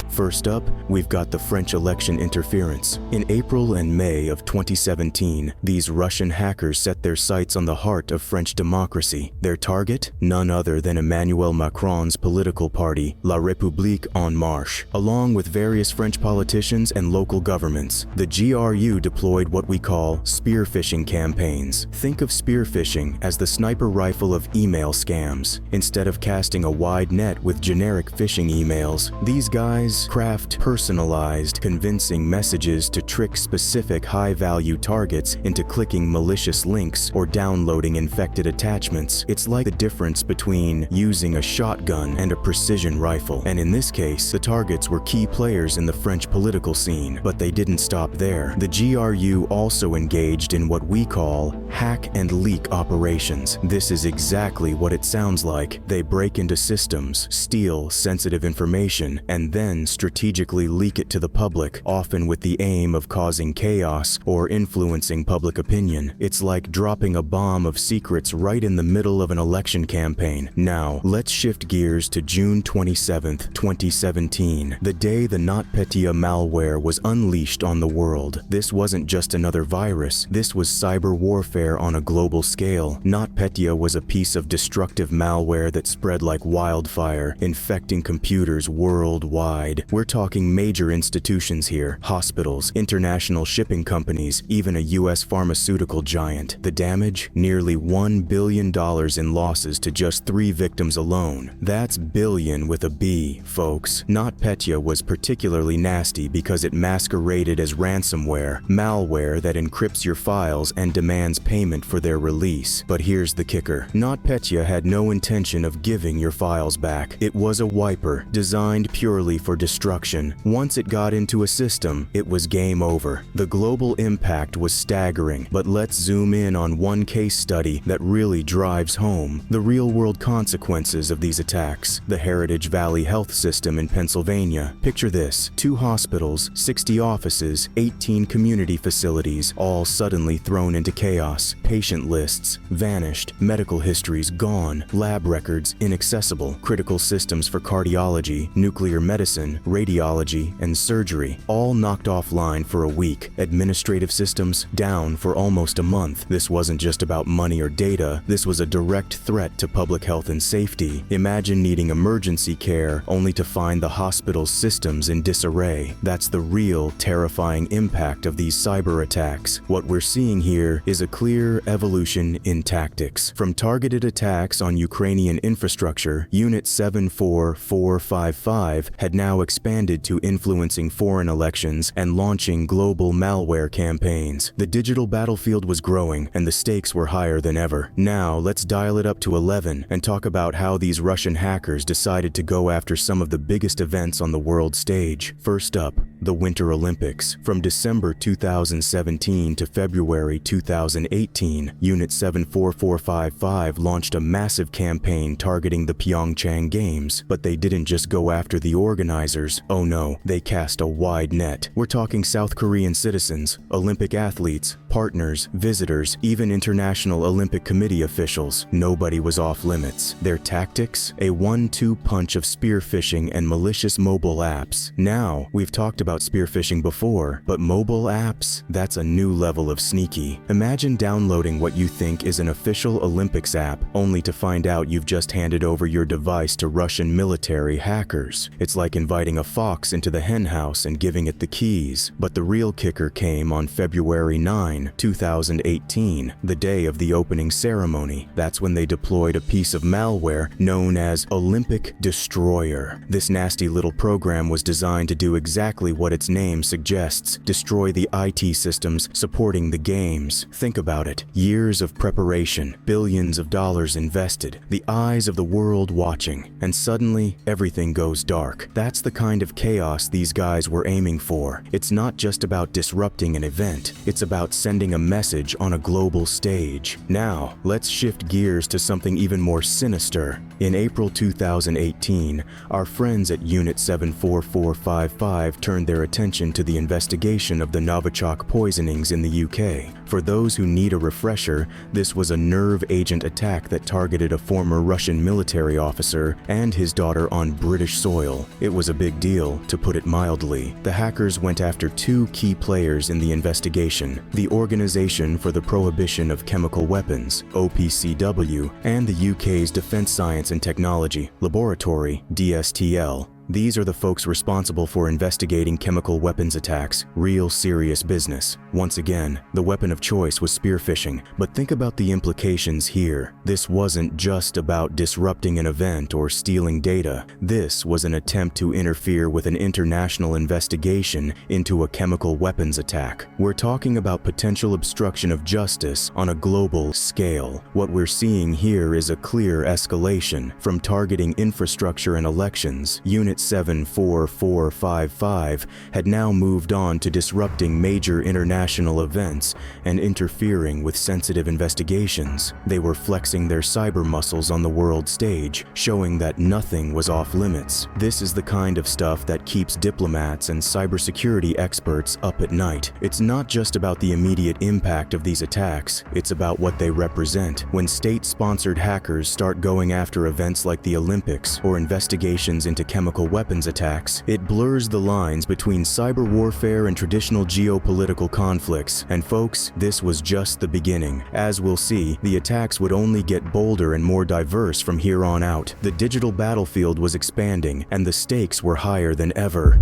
First up, we've got the French election interference. In April and May of 2017, these Russian hackers set their sights on the heart of French democracy. Their target? None other than Emmanuel Macron's political party, La République En Marche. Along with various French politicians and local governments, the GRU deployed what we call spear phishing campaigns. Think of spear phishing as the sniper rifle of email scams. Instead of casting a wide net with generic phishing emails, these guys craft personalized, convincing messages to trick specific high-value targets into clicking malicious links or downloading infected attachments. It's like the difference between using a shotgun and a precision rifle. And in this case, the targets were key players in the French political scene. But they didn't stop there. The GRU also engaged in what we call hack and leak operations. This is exactly what it sounds like. They break into systems, steal sensitive information, and then strategically leak it to the public, often with the aim of causing chaos or influencing public opinion. It's like dropping a bomb of secrets right in the middle of an election campaign. Now, let's shift gears to June 27th, 2017, the day the NotPetya malware was unleashed on the world. This wasn't just another virus. This was cyber warfare on a global scale. NotPetya was a piece of destructive malware that spread like wildfire, infecting computers worldwide. We're talking major institutions here, hospitals, international shipping companies, even a US pharmaceutical giant. The damage? Nearly $1 billion in losses to just 3 victims alone. That's billion with a B, folks. NotPetya was particularly nasty because it masqueraded as ransomware, malware that encrypts your files and demands payment for their release. But here's the kicker. NotPetya had no intention of giving your files back. It was a wiper, designed purely for destruction. Once it got into a system, it was game over. The global impact was staggering, but let's zoom in on one case study that really drives home the real-world consequences of these attacks. The Heritage Valley Health System in Pennsylvania. Picture this: 2 hospitals, 60 offices, 18 community facilities, all suddenly thrown into chaos. Patient lists vanished, medical histories gone, lab records inaccessible, critical systems for cardiology, nuclear medicine, radiology, and surgery all knocked offline for a week. Administrative systems down for almost a month. This wasn't just about money or data, this was a direct threat to public health and safety. Imagine needing emergency care only to find the hospital's systems in disarray. That's the real terrifying impact of these cyber attacks. What we're seeing here is a clear evolution in tactics. From targeted attacks on Ukrainian infrastructure, Unit 74455 had now expanded to influencing foreign elections and launching global malware campaigns. The digital battlefield was growing and the stakes were higher than ever. Now, let's dial it up to 11 and talk about how these Russian hackers decided to go after some of the biggest events on the world stage. First up, the Winter Olympics. From December 2017 to February 2018, Unit 74455 launched a massive campaign targeting the Pyeongchang Games. But they didn't just go after the organizers. Oh no, they cast a wide net. We're talking South Korean citizens, Olympic athletes, partners, visitors, even International Olympic Committee officials. Nobody was off limits. Their tactics? A 1-2 punch of spear phishing and malicious mobile apps. Now, we've talked about spear phishing before, but mobile apps? That's a new level of sneaky. Imagine downloading what you think is an official Olympics app, only to find out you've just handed over your device to Russian military hackers. It's like inviting a fox into the henhouse and giving it the keys. But the real kicker came on February 9, 2018, the day of the opening ceremony. That's when they deployed a piece of malware known as Olympic Destroyer. This nasty little program was designed to do exactly what its name suggests: destroy the IT systems supporting the games. Think about it. Years of preparation, billions of dollars invested, the eyes of the world watching, and suddenly everything goes dark. That's the kind of chaos these guys were aiming for. It's not just about disrupting an event, it's about sending a message on a global stage. Now, let's shift gears to something even more sinister. In April 2018, our friends at Unit 74455 turned their attention to the investigation of the Novichok poisonings in the UK. For those who need a refresher, this was a nerve agent attack that targeted a former Russian military officer and his daughter on British soil. It was a big deal, to put it mildly. The hackers went after 2 key players in the investigation: the Organization for the Prohibition of Chemical Weapons, OPCW, and the UK's Defence Science and Technology Laboratory, DSTL. These are the folks responsible for investigating chemical weapons attacks, real serious business. Once again, the weapon of choice was spear phishing, but think about the implications here. This wasn't just about disrupting an event or stealing data. This was an attempt to interfere with an international investigation into a chemical weapons attack. We're talking about potential obstruction of justice on a global scale. What we're seeing here is a clear escalation from targeting infrastructure and elections. Unit 74455 had now moved on to disrupting major international events and interfering with sensitive investigations. They were flexing their cyber muscles on the world stage, showing that nothing was off limits. This is the kind of stuff that keeps diplomats and cybersecurity experts up at night. It's not just about the immediate impact of these attacks, it's about what they represent. When state-sponsored hackers start going after events like the Olympics or investigations into chemical chemical weapons attacks, it blurs the lines between cyber warfare and traditional geopolitical conflicts. And folks, this was just the beginning. As we'll see, the attacks would only get bolder and more diverse from here on out. The digital battlefield was expanding, and the stakes were higher than ever.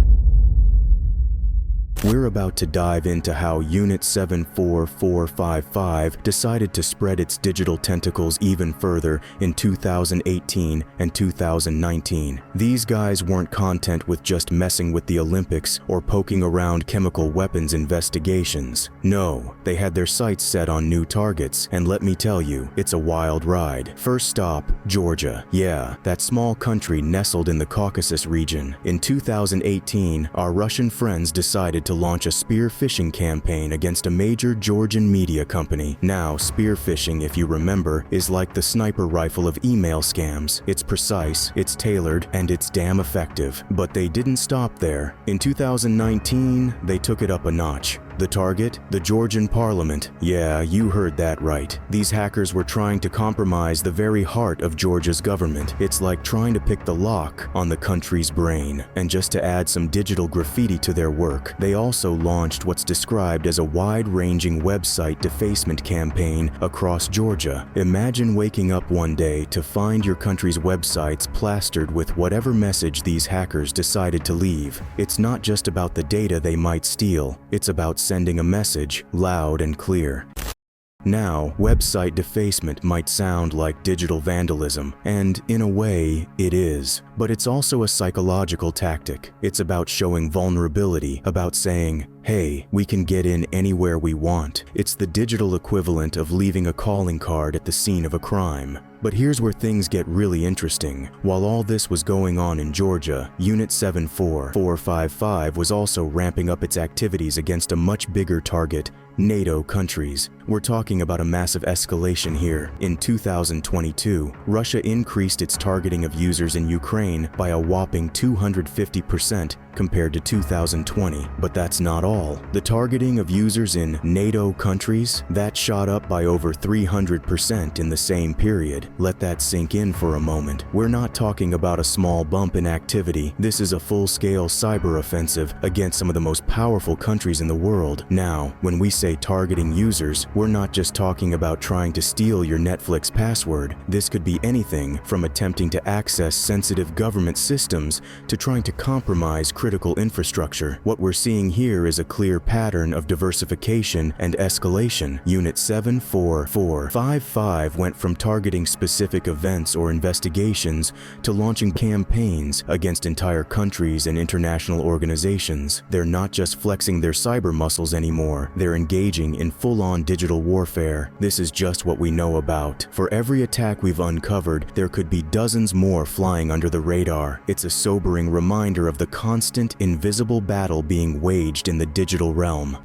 We're about to dive into how Unit 74455 decided to spread its digital tentacles even further in 2018 and 2019. These guys weren't content with just messing with the Olympics or poking around chemical weapons investigations. No, they had their sights set on new targets, and let me tell you, it's a wild ride. First stop, Georgia. Yeah, that small country nestled in the Caucasus region. In 2018, our Russian friends decided to launch a spear phishing campaign against a major Georgian media company. Now, spear phishing, if you remember, is like the sniper rifle of email scams. It's precise, it's tailored, and it's damn effective. But they didn't stop there. In 2019, they took it up a notch. The target? The Georgian parliament. Yeah, you heard that right. These hackers were trying to compromise the very heart of Georgia's government. It's like trying to pick the lock on the country's brain. And just to add some digital graffiti to their work, they also launched what's described as a wide-ranging website defacement campaign across Georgia. Imagine waking up one day to find your country's websites plastered with whatever message these hackers decided to leave. It's not just about the data they might steal, it's about sending a message loud and clear. Now, website defacement might sound like digital vandalism, and in a way, it is. But it's also a psychological tactic. It's about showing vulnerability, about saying, hey, we can get in anywhere we want. It's the digital equivalent of leaving a calling card at the scene of a crime. But here's where things get really interesting. While all this was going on in Georgia, Unit 74455 was also ramping up its activities against a much bigger target, NATO countries. We're talking about a massive escalation here. In 2022, Russia increased its targeting of users in Ukraine by a whopping 250% compared to 2020. But that's not all. The targeting of users in NATO countries, that shot up by over 300% in the same period. Let that sink in for a moment. We're not talking about a small bump in activity. This is a full-scale cyber offensive against some of the most powerful countries in the world. Now, when we say targeting users, we're not just talking about trying to steal your Netflix password. This could be anything from attempting to access sensitive government systems to trying to compromise critical infrastructure. What we're seeing here is a clear pattern of diversification and escalation. Unit 74455 went from targeting specific events or investigations to launching campaigns against entire countries and international organizations. They're not just flexing their cyber muscles anymore, they're engaging in full-on digital warfare. This is just what we know about. For every attack we've uncovered, there could be dozens more flying under the radar. It's a sobering reminder of the constant, invisible battle being waged in the digital realm.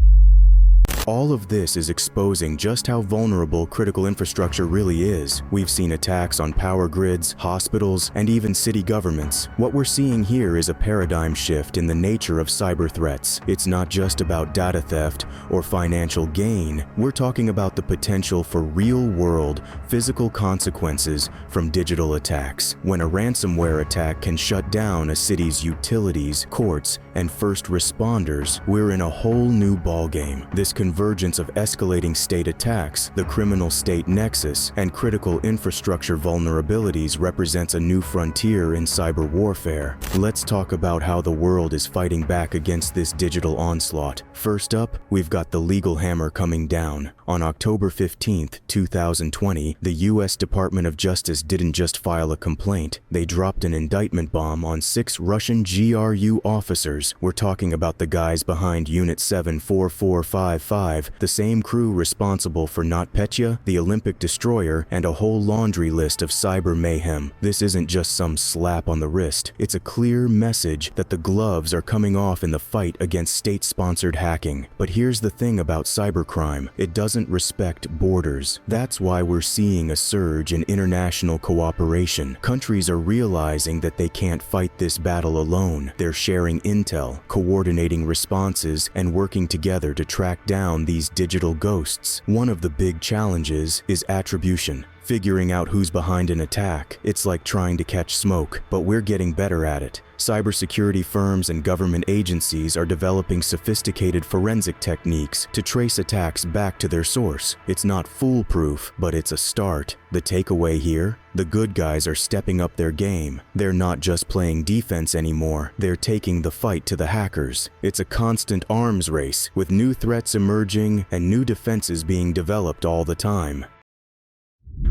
All of this is exposing just how vulnerable critical infrastructure really is. We've seen attacks on power grids, hospitals, and even city governments. What we're seeing here is a paradigm shift in the nature of cyber threats. It's not just about data theft or financial gain. We're talking about the potential for real-world, physical consequences from digital attacks. When a ransomware attack can shut down a city's utilities, courts, and first responders, we're in a whole new ballgame. This convergence of escalating state attacks, the criminal state nexus, and critical infrastructure vulnerabilities represents a new frontier in cyber warfare. Let's talk about how the world is fighting back against this digital onslaught. First up, we've got the legal hammer coming down. On October 15, 2020, the U.S. Department of Justice didn't just file a complaint. They dropped an indictment bomb on 6 Russian GRU officers. We're talking about the guys behind Unit 74455, the same crew responsible for NotPetya, the Olympic destroyer, and a whole laundry list of cyber mayhem. This isn't just some slap on the wrist. It's a clear message that the gloves are coming off in the fight against state-sponsored hacking. But here's the thing about cybercrime. It doesn't respect borders. That's why we're seeing a surge in international cooperation. Countries are realizing that they can't fight this battle alone. They're sharing intel, coordinating responses, and working together to track down these digital ghosts. One of the big challenges is attribution. Figuring out who's behind an attack, it's like trying to catch smoke, but we're getting better at it. Cybersecurity firms and government agencies are developing sophisticated forensic techniques to trace attacks back to their source. It's not foolproof, but it's a start. The takeaway here? The good guys are stepping up their game. They're not just playing defense anymore, they're taking the fight to the hackers. It's a constant arms race, with new threats emerging and new defenses being developed all the time.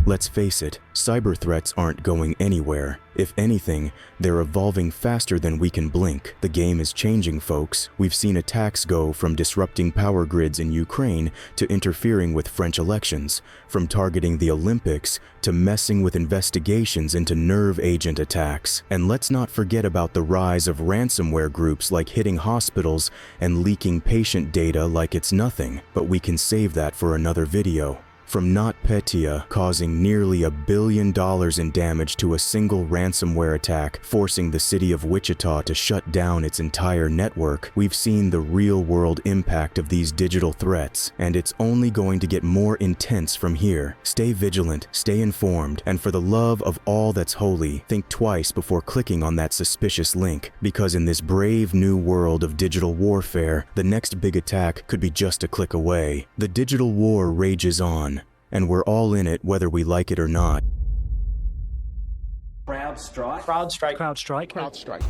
Let's face it, cyber threats aren't going anywhere. If anything, they're evolving faster than we can blink. The game is changing, folks. We've seen attacks go from disrupting power grids in Ukraine to interfering with French elections, from targeting the Olympics to messing with investigations into nerve agent attacks. And let's not forget about the rise of ransomware groups like hitting hospitals and leaking patient data like it's nothing. But we can save that for another video. From NotPetya causing nearly $1 billion in damage to a single ransomware attack, forcing the city of Wichita to shut down its entire network, we've seen the real-world impact of these digital threats, and it's only going to get more intense from here. Stay vigilant, stay informed, and for the love of all that's holy, think twice before clicking on that suspicious link, because in this brave new world of digital warfare, the next big attack could be just a click away. The digital war rages on, and we're all in it whether we like it or not. CrowdStrike.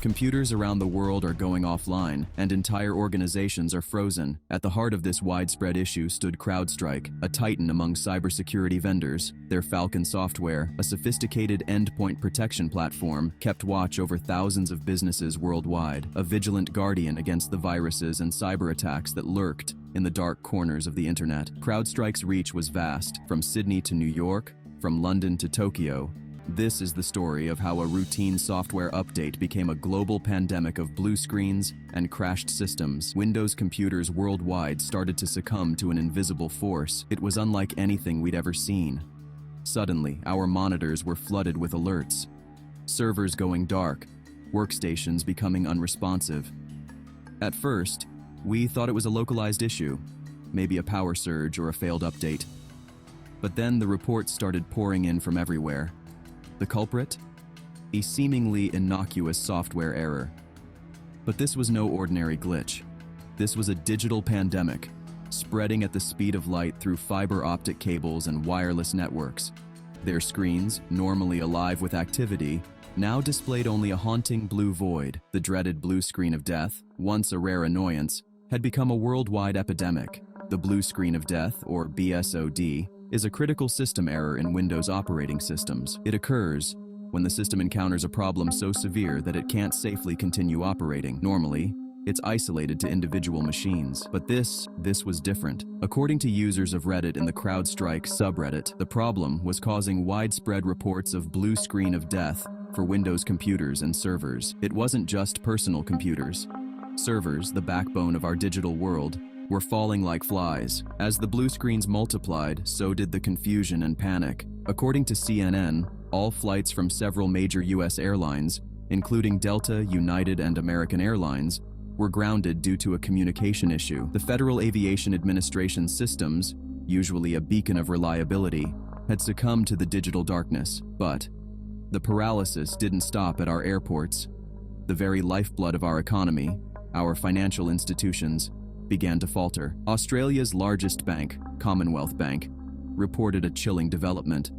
Computers around the world are going offline, and entire organizations are frozen. At the heart of this widespread issue stood CrowdStrike, a titan among cybersecurity vendors. Their Falcon software, a sophisticated endpoint protection platform, kept watch over thousands of businesses worldwide, a vigilant guardian against the viruses and cyber attacks that lurked in the dark corners of the internet. CrowdStrike's reach was vast, from Sydney to New York, from London to Tokyo. This is the story of how a routine software update became a global pandemic of blue screens and crashed systems. Windows computers worldwide started to succumb to an invisible force. It was unlike anything we'd ever seen. Suddenly, our monitors were flooded with alerts. Servers going dark, workstations becoming unresponsive. At first, we thought it was a localized issue, maybe a power surge or a failed update. But then the reports started pouring in from everywhere. The culprit? A seemingly innocuous software error. But this was no ordinary glitch. This was a digital pandemic, spreading at the speed of light through fiber optic cables and wireless networks. Their screens, normally alive with activity, now displayed only a haunting blue void. The dreaded blue screen of death, once a rare annoyance, had become a worldwide epidemic. The blue screen of death, or BSOD, is a critical system error in Windows operating systems. It occurs when the system encounters a problem so severe that it can't safely continue operating. Normally, it's isolated to individual machines. But this was different. According to users of Reddit in the CrowdStrike subreddit, the problem was causing widespread reports of blue screen of death for Windows computers and servers. It wasn't just personal computers. Servers, the backbone of our digital world, were falling like flies. As the blue screens multiplied, so did the confusion and panic. According to CNN, all flights from several major US airlines, including Delta, United, and American Airlines, were grounded due to a communication issue. The Federal Aviation Administration systems, usually a beacon of reliability, had succumbed to the digital darkness. But the paralysis didn't stop at our airports. The very lifeblood of our economy, our financial institutions, began to falter. Australia's largest bank, Commonwealth Bank, reported a chilling development.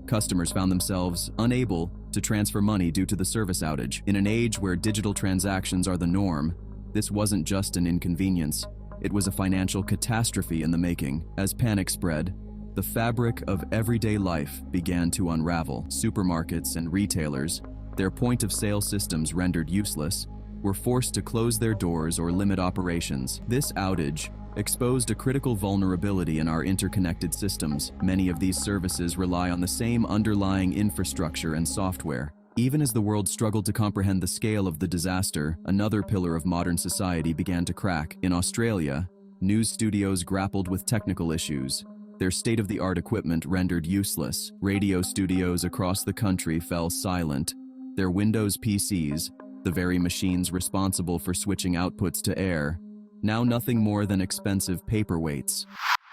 Customers found themselves unable to transfer money due to the service outage. In an age where digital transactions are the norm, this wasn't just an inconvenience. It was a financial catastrophe in the making. As panic spread, the fabric of everyday life began to unravel. Supermarkets and retailers, their point-of-sale systems rendered useless, were forced to close their doors or limit operations. This outage exposed a critical vulnerability in our interconnected systems. Many of these services rely on the same underlying infrastructure and software. Even as the world struggled to comprehend the scale of the disaster, another pillar of modern society began to crack. In Australia, news studios grappled with technical issues. Their state-of-the-art equipment rendered useless. Radio studios across the country fell silent. Their Windows PCs, the very machines responsible for switching outputs to air, now nothing more than expensive paperweights.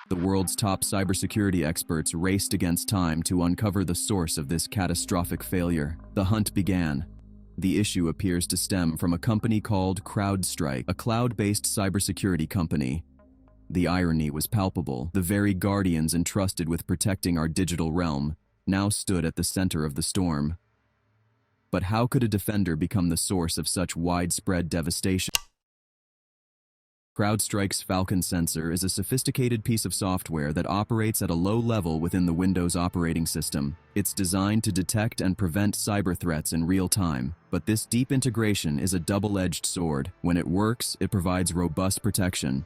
The world's top cybersecurity experts raced against time to uncover the source of this catastrophic failure. The hunt began. The issue appears to stem from a company called CrowdStrike, a cloud-based cybersecurity company. The irony was palpable. The very guardians entrusted with protecting our digital realm now stood at the center of the storm. But how could a defender become the source of such widespread devastation? CrowdStrike's Falcon sensor is a sophisticated piece of software that operates at a low level within the Windows operating system. It's designed to detect and prevent cyber threats in real time. But this deep integration is a double-edged sword. When it works, it provides robust protection.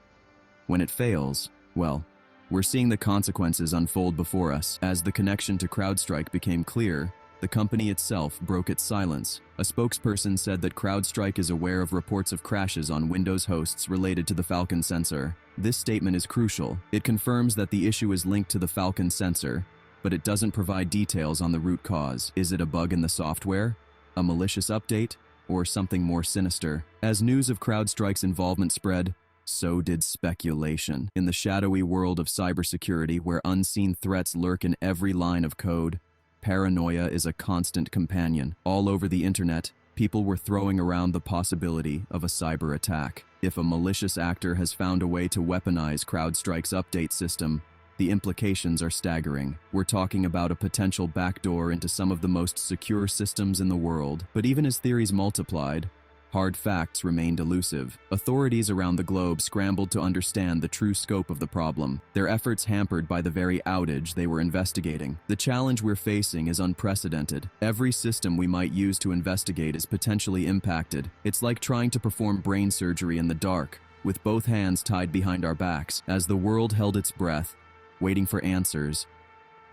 When it fails, well, we're seeing the consequences unfold before us. As the connection to CrowdStrike became clear, the company itself broke its silence. A spokesperson said that CrowdStrike is aware of reports of crashes on Windows hosts related to the Falcon sensor. This statement is crucial. It confirms that the issue is linked to the Falcon sensor, but it doesn't provide details on the root cause. Is it a bug in the software, a malicious update, or something more sinister? As news of CrowdStrike's involvement spread, so did speculation. In the shadowy world of cybersecurity, where unseen threats lurk in every line of code, paranoia is a constant companion. All over the internet, people were throwing around the possibility of a cyber attack. If a malicious actor has found a way to weaponize CrowdStrike's update system, the implications are staggering. We're talking about a potential backdoor into some of the most secure systems in the world. But even as theories multiplied, hard facts remained elusive. Authorities around the globe scrambled to understand the true scope of the problem, their efforts hampered by the very outage they were investigating. The challenge we're facing is unprecedented. Every system we might use to investigate is potentially impacted. It's like trying to perform brain surgery in the dark, with both hands tied behind our backs. As the world held its breath, waiting for answers,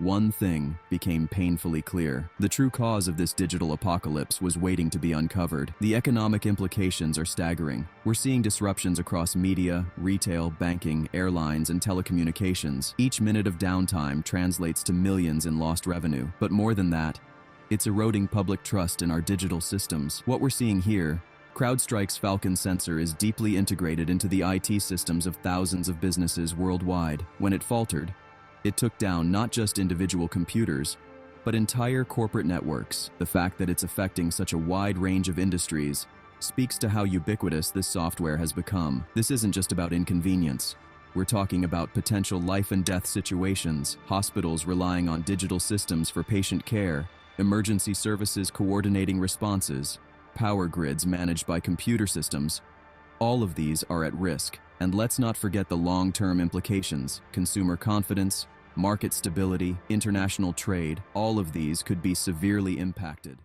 one thing became painfully clear. The true cause of this digital apocalypse was waiting to be uncovered. The economic implications are staggering. We're seeing disruptions across media, retail, banking, airlines, and telecommunications. Each minute of downtime translates to millions in lost revenue. But more than that, it's eroding public trust in our digital systems. What we're seeing here, CrowdStrike's Falcon sensor is deeply integrated into the IT systems of thousands of businesses worldwide. When it faltered, it took down not just individual computers, but entire corporate networks. The fact that it's affecting such a wide range of industries speaks to how ubiquitous this software has become. This isn't just about inconvenience. We're talking about potential life and death situations, hospitals relying on digital systems for patient care, emergency services coordinating responses, power grids managed by computer systems. All of these are at risk. And let's not forget the long-term implications. Consumer confidence, market stability, international trade, all of these could be severely impacted.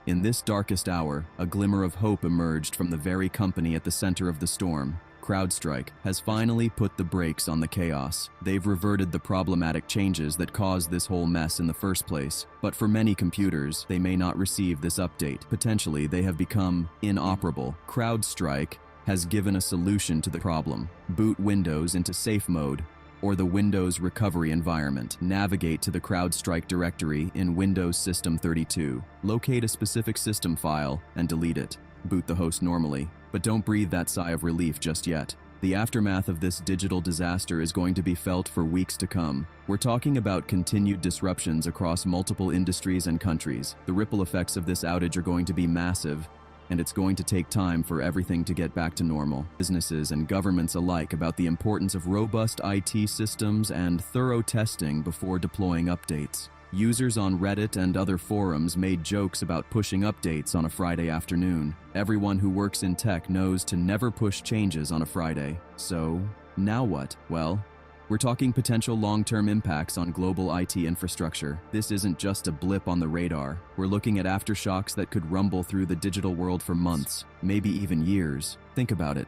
In this darkest hour, a glimmer of hope emerged from the very company at the center of the storm. CrowdStrike has finally put the brakes on the chaos. They've reverted the problematic changes that caused this whole mess in the first place. But for many computers, they may not receive this update. Potentially, they have become inoperable. CrowdStrike has given a solution to the problem. Boot Windows into safe mode, or the Windows recovery environment. Navigate to the CrowdStrike directory in Windows System 32. Locate a specific system file and delete it. Boot the host normally, but don't breathe that sigh of relief just yet. The aftermath of this digital disaster is going to be felt for weeks to come. We're talking about continued disruptions across multiple industries and countries. The ripple effects of this outage are going to be massive, and it's going to take time for everything to get back to normal. Businesses and governments alike about the importance of robust IT systems and thorough testing before deploying updates. Users on Reddit and other forums made jokes about pushing updates on a Friday afternoon. Everyone who works in tech knows to never push changes on a Friday. So, now what? Well, we're talking potential long-term impacts on global IT infrastructure. This isn't just a blip on the radar. We're looking at aftershocks that could rumble through the digital world for months, maybe even years. Think about it.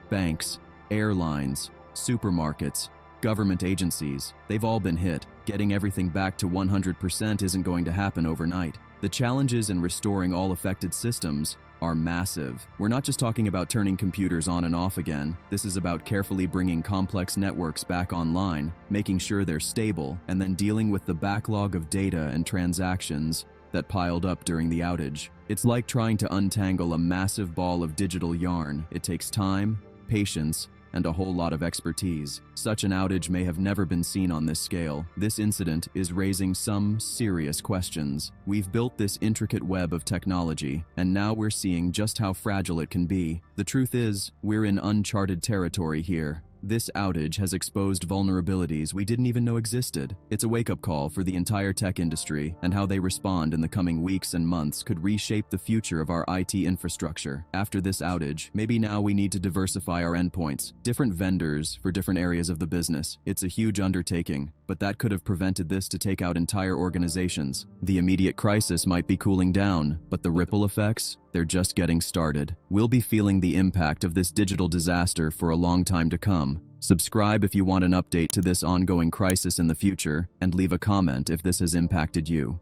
Banks, airlines, supermarkets, government agencies, they've all been hit. Getting everything back to 100% isn't going to happen overnight. The challenges in restoring all affected systems are massive. We're not just talking about turning computers on and off again. This is about carefully bringing complex networks back online, making sure they're stable, and then dealing with the backlog of data and transactions that piled up during the outage. It's like trying to untangle a massive ball of digital yarn. It takes time, patience, and a whole lot of expertise. Such an outage may have never been seen on this scale. This incident is raising some serious questions. We've built this intricate web of technology, and now we're seeing just how fragile it can be. The truth is, we're in uncharted territory here. This outage has exposed vulnerabilities we didn't even know existed. It's a wake-up call for the entire tech industry, and how they respond in the coming weeks and months could reshape the future of our IT infrastructure. After this outage, maybe now we need to diversify our endpoints, different vendors for different areas of the business. It's a huge undertaking, but that could have prevented this to take out entire organizations. The immediate crisis might be cooling down, but the ripple effects, they're just getting started. We'll be feeling the impact of this digital disaster for a long time to come. Subscribe if you want an update to this ongoing crisis in the future, and leave a comment if this has impacted you.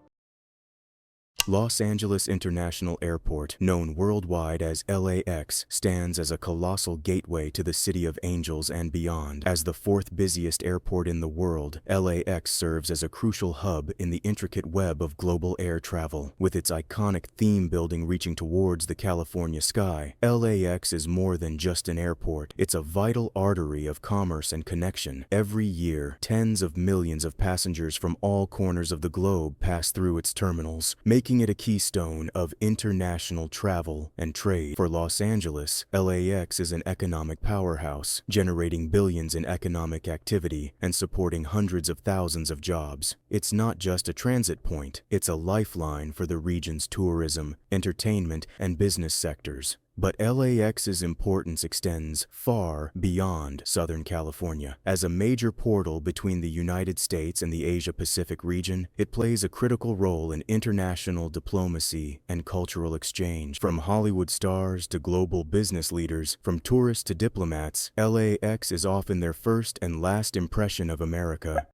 Los Angeles International Airport, known worldwide as LAX, stands as a colossal gateway to the City of Angels and beyond. As the fourth busiest airport in the world, LAX serves as a crucial hub in the intricate web of global air travel. With its iconic theme building reaching towards the California sky, LAX is more than just an airport. It's a vital artery of commerce and connection. Every year, tens of millions of passengers from all corners of the globe pass through its terminals, making it a keystone of international travel and trade. For Los Angeles, LAX is an economic powerhouse, generating billions in economic activity and supporting hundreds of thousands of jobs. It's not just a transit point, it's a lifeline for the region's tourism, entertainment, and business sectors. But LAX's importance extends far beyond Southern California. As a major portal between the United States and the Asia-Pacific region, it plays a critical role in international diplomacy and cultural exchange. From Hollywood stars to global business leaders, from tourists to diplomats, LAX is often their first and last impression of America.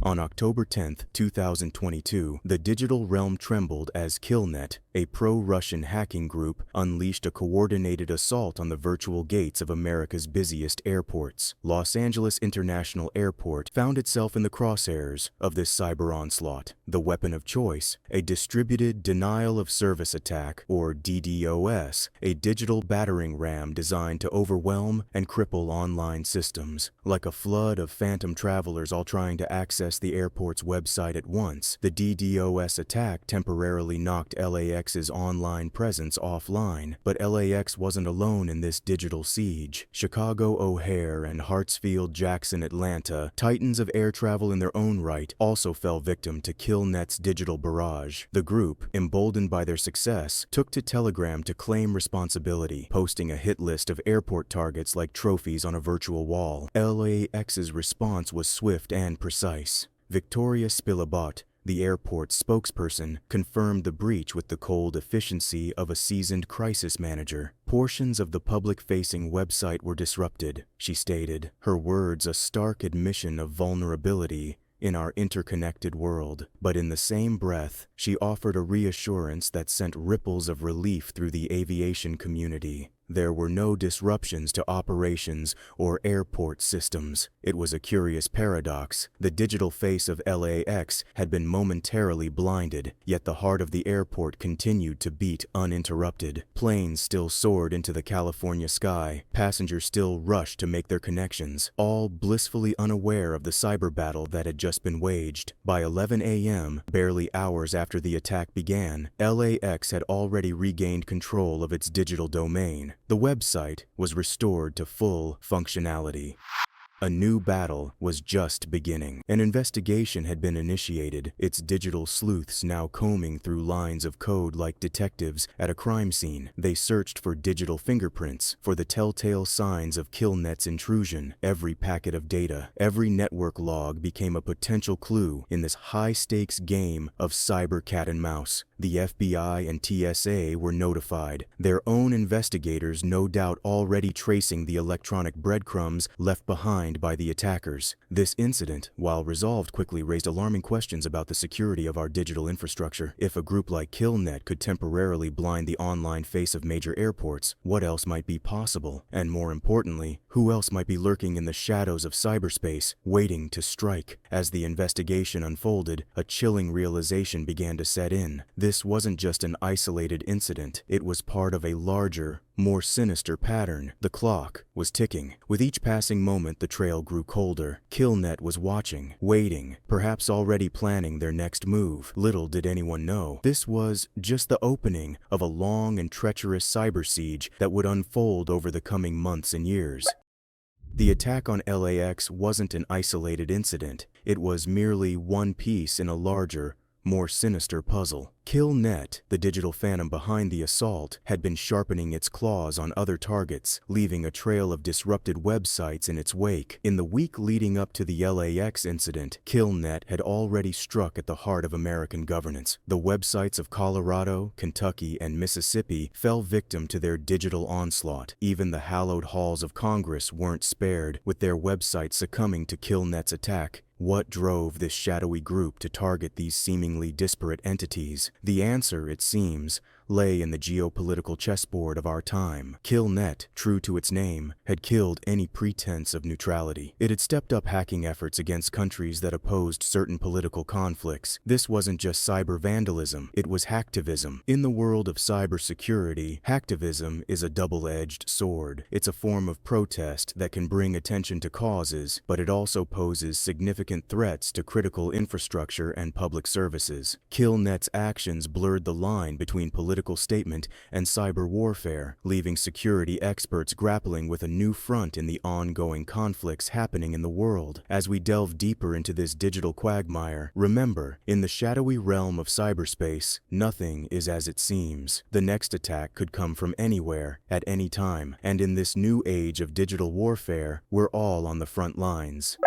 On October 10, 2022, the digital realm trembled as Killnet, a pro-Russian hacking group, unleashed a coordinated assault on the virtual gates of America's busiest airports. Los Angeles International Airport found itself in the crosshairs of this cyber onslaught. The weapon of choice, a distributed denial of service attack, or DDoS, a digital battering ram designed to overwhelm and cripple online systems. Like a flood of phantom travelers all trying to access the airport's website at once, the DDoS attack temporarily knocked LAX's online presence offline. But LAX wasn't alone in this digital siege. Chicago O'Hare and Hartsfield-Jackson Atlanta, titans of air travel in their own right, also fell victim to Killnet's digital barrage. The group, emboldened by their success, took to Telegram to claim responsibility, posting a hit list of airport targets like trophies on a virtual wall. LAX's response was swift and precise. Victoria Spilabot, the airport's spokesperson, confirmed the breach with the cold efficiency of a seasoned crisis manager. Portions of the public-facing website were disrupted, she stated, her words a stark admission of vulnerability in our interconnected world. But in the same breath, she offered a reassurance that sent ripples of relief through the aviation community. There were no disruptions to operations or airport systems. It was a curious paradox. The digital face of LAX had been momentarily blinded, yet the heart of the airport continued to beat uninterrupted. Planes still soared into the California sky. Passengers still rushed to make their connections, all blissfully unaware of the cyber battle that had just been waged. By 11 a.m., barely hours after the attack began, LAX had already regained control of its digital domain. The website was restored to full functionality. A new battle was just beginning. An investigation had been initiated, its digital sleuths now combing through lines of code like detectives at a crime scene. They searched for digital fingerprints, for the telltale signs of Killnet's intrusion. Every packet of data, every network log became a potential clue in this high-stakes game of cyber cat and mouse. The FBI and TSA were notified, their own investigators no doubt already tracing the electronic breadcrumbs left behind by the attackers. This incident, while resolved quickly, raised alarming questions about the security of our digital infrastructure. If a group like Killnet could temporarily blind the online face of major airports, what else might be possible? And more importantly, who else might be lurking in the shadows of cyberspace, waiting to strike? As the investigation unfolded, a chilling realization began to set in. This wasn't just an isolated incident. It was part of a larger, more sinister pattern. The clock was ticking. With each passing moment, the trail grew colder. KillNet was watching, waiting, perhaps already planning their next move. Little did anyone know, this was just the opening of a long and treacherous cyber siege that would unfold over the coming months and years. The attack on LAX wasn't an isolated incident. It was merely one piece in a larger, more sinister puzzle. KillNet, the digital phantom behind the assault, had been sharpening its claws on other targets, leaving a trail of disrupted websites in its wake. In the week leading up to the LAX incident, KillNet had already struck at the heart of American governance. The websites of Colorado, Kentucky, and Mississippi fell victim to their digital onslaught. Even the hallowed halls of Congress weren't spared, with their websites succumbing to KillNet's attack. What drove this shadowy group to target these seemingly disparate entities? The answer, it seems, lay in the geopolitical chessboard of our time. KillNet, true to its name, had killed any pretense of neutrality. It had stepped up hacking efforts against countries that opposed certain political conflicts. This wasn't just cyber vandalism, it was hacktivism. In the world of cybersecurity, hacktivism is a double-edged sword. It's a form of protest that can bring attention to causes, but it also poses significant threats to critical infrastructure and public services. KillNet's actions blurred the line between political statement and cyber warfare, leaving security experts grappling with a new front in the ongoing conflicts happening in the world. As we delve deeper into this digital quagmire, remember, in the shadowy realm of cyberspace, nothing is as it seems. The next attack could come from anywhere, at any time, and in this new age of digital warfare, we're all on the front lines.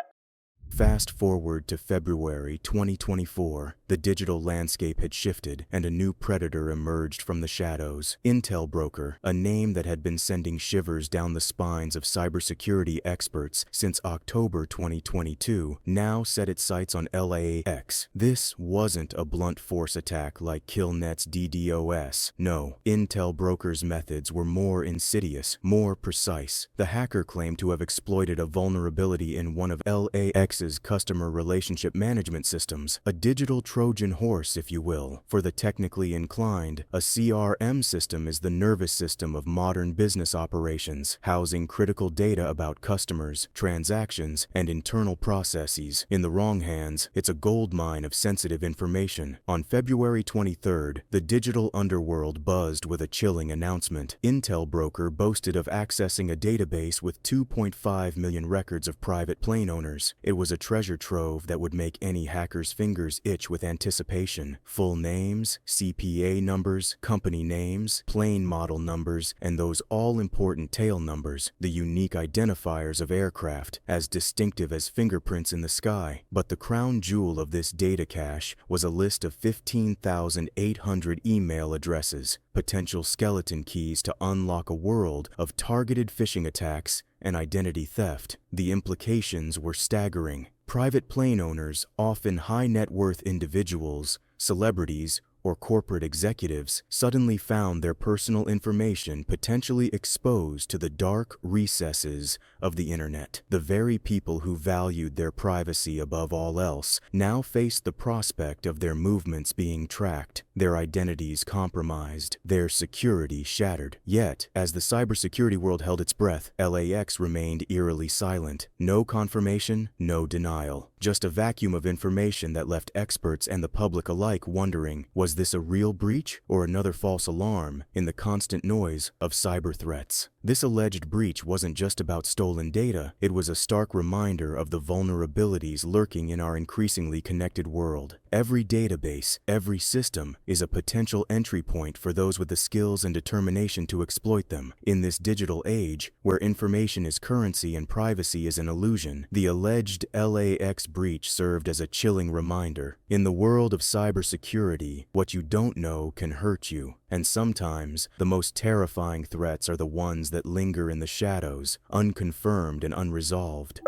Fast forward to February 2024, the digital landscape had shifted and a new predator emerged from the shadows. Intel Broker, a name that had been sending shivers down the spines of cybersecurity experts since October 2022, now set its sights on LAX. This wasn't a blunt force attack like KillNet's DDoS. No, Intel Broker's methods were more insidious, more precise. The hacker claimed to have exploited a vulnerability in one of LAX's customer relationship management systems, a digital Trojan horse, if you will. For the technically inclined, a CRM system is the nervous system of modern business operations, housing critical data about customers, transactions, and internal processes. In the wrong hands, it's a goldmine of sensitive information. On February 23rd, the digital underworld buzzed with a chilling announcement. Intel Broker boasted of accessing a database with 2.5 million records of private plane owners. It was a treasure trove that would make any hacker's fingers itch with anticipation. Full names, CPA numbers, company names, plane model numbers, and those all-important tail numbers, the unique identifiers of aircraft, as distinctive as fingerprints in the sky. But the crown jewel of this data cache was a list of 15,800 email addresses, potential skeleton keys to unlock a world of targeted phishing attacks and identity theft. The implications were staggering. Private plane owners, often high-net-worth individuals, celebrities, or corporate executives, suddenly found their personal information potentially exposed to the dark recesses of the internet. The very people who valued their privacy above all else now faced the prospect of their movements being tracked, their identities compromised, their security shattered. Yet, as the cybersecurity world held its breath, LAX remained eerily silent. No confirmation, no denial. Just a vacuum of information that left experts and the public alike wondering, was this a real breach or another false alarm in the constant noise of cyber threats? This alleged breach wasn't just about stolen data, it was a stark reminder of the vulnerabilities lurking in our increasingly connected world. Every database, every system is a potential entry point for those with the skills and determination to exploit them. In this digital age, where information is currency and privacy is an illusion, the alleged LAX breach served as a chilling reminder. In the world of cybersecurity, what you don't know can hurt you. And sometimes, the most terrifying threats are the ones that linger in the shadows, unconfirmed and unresolved.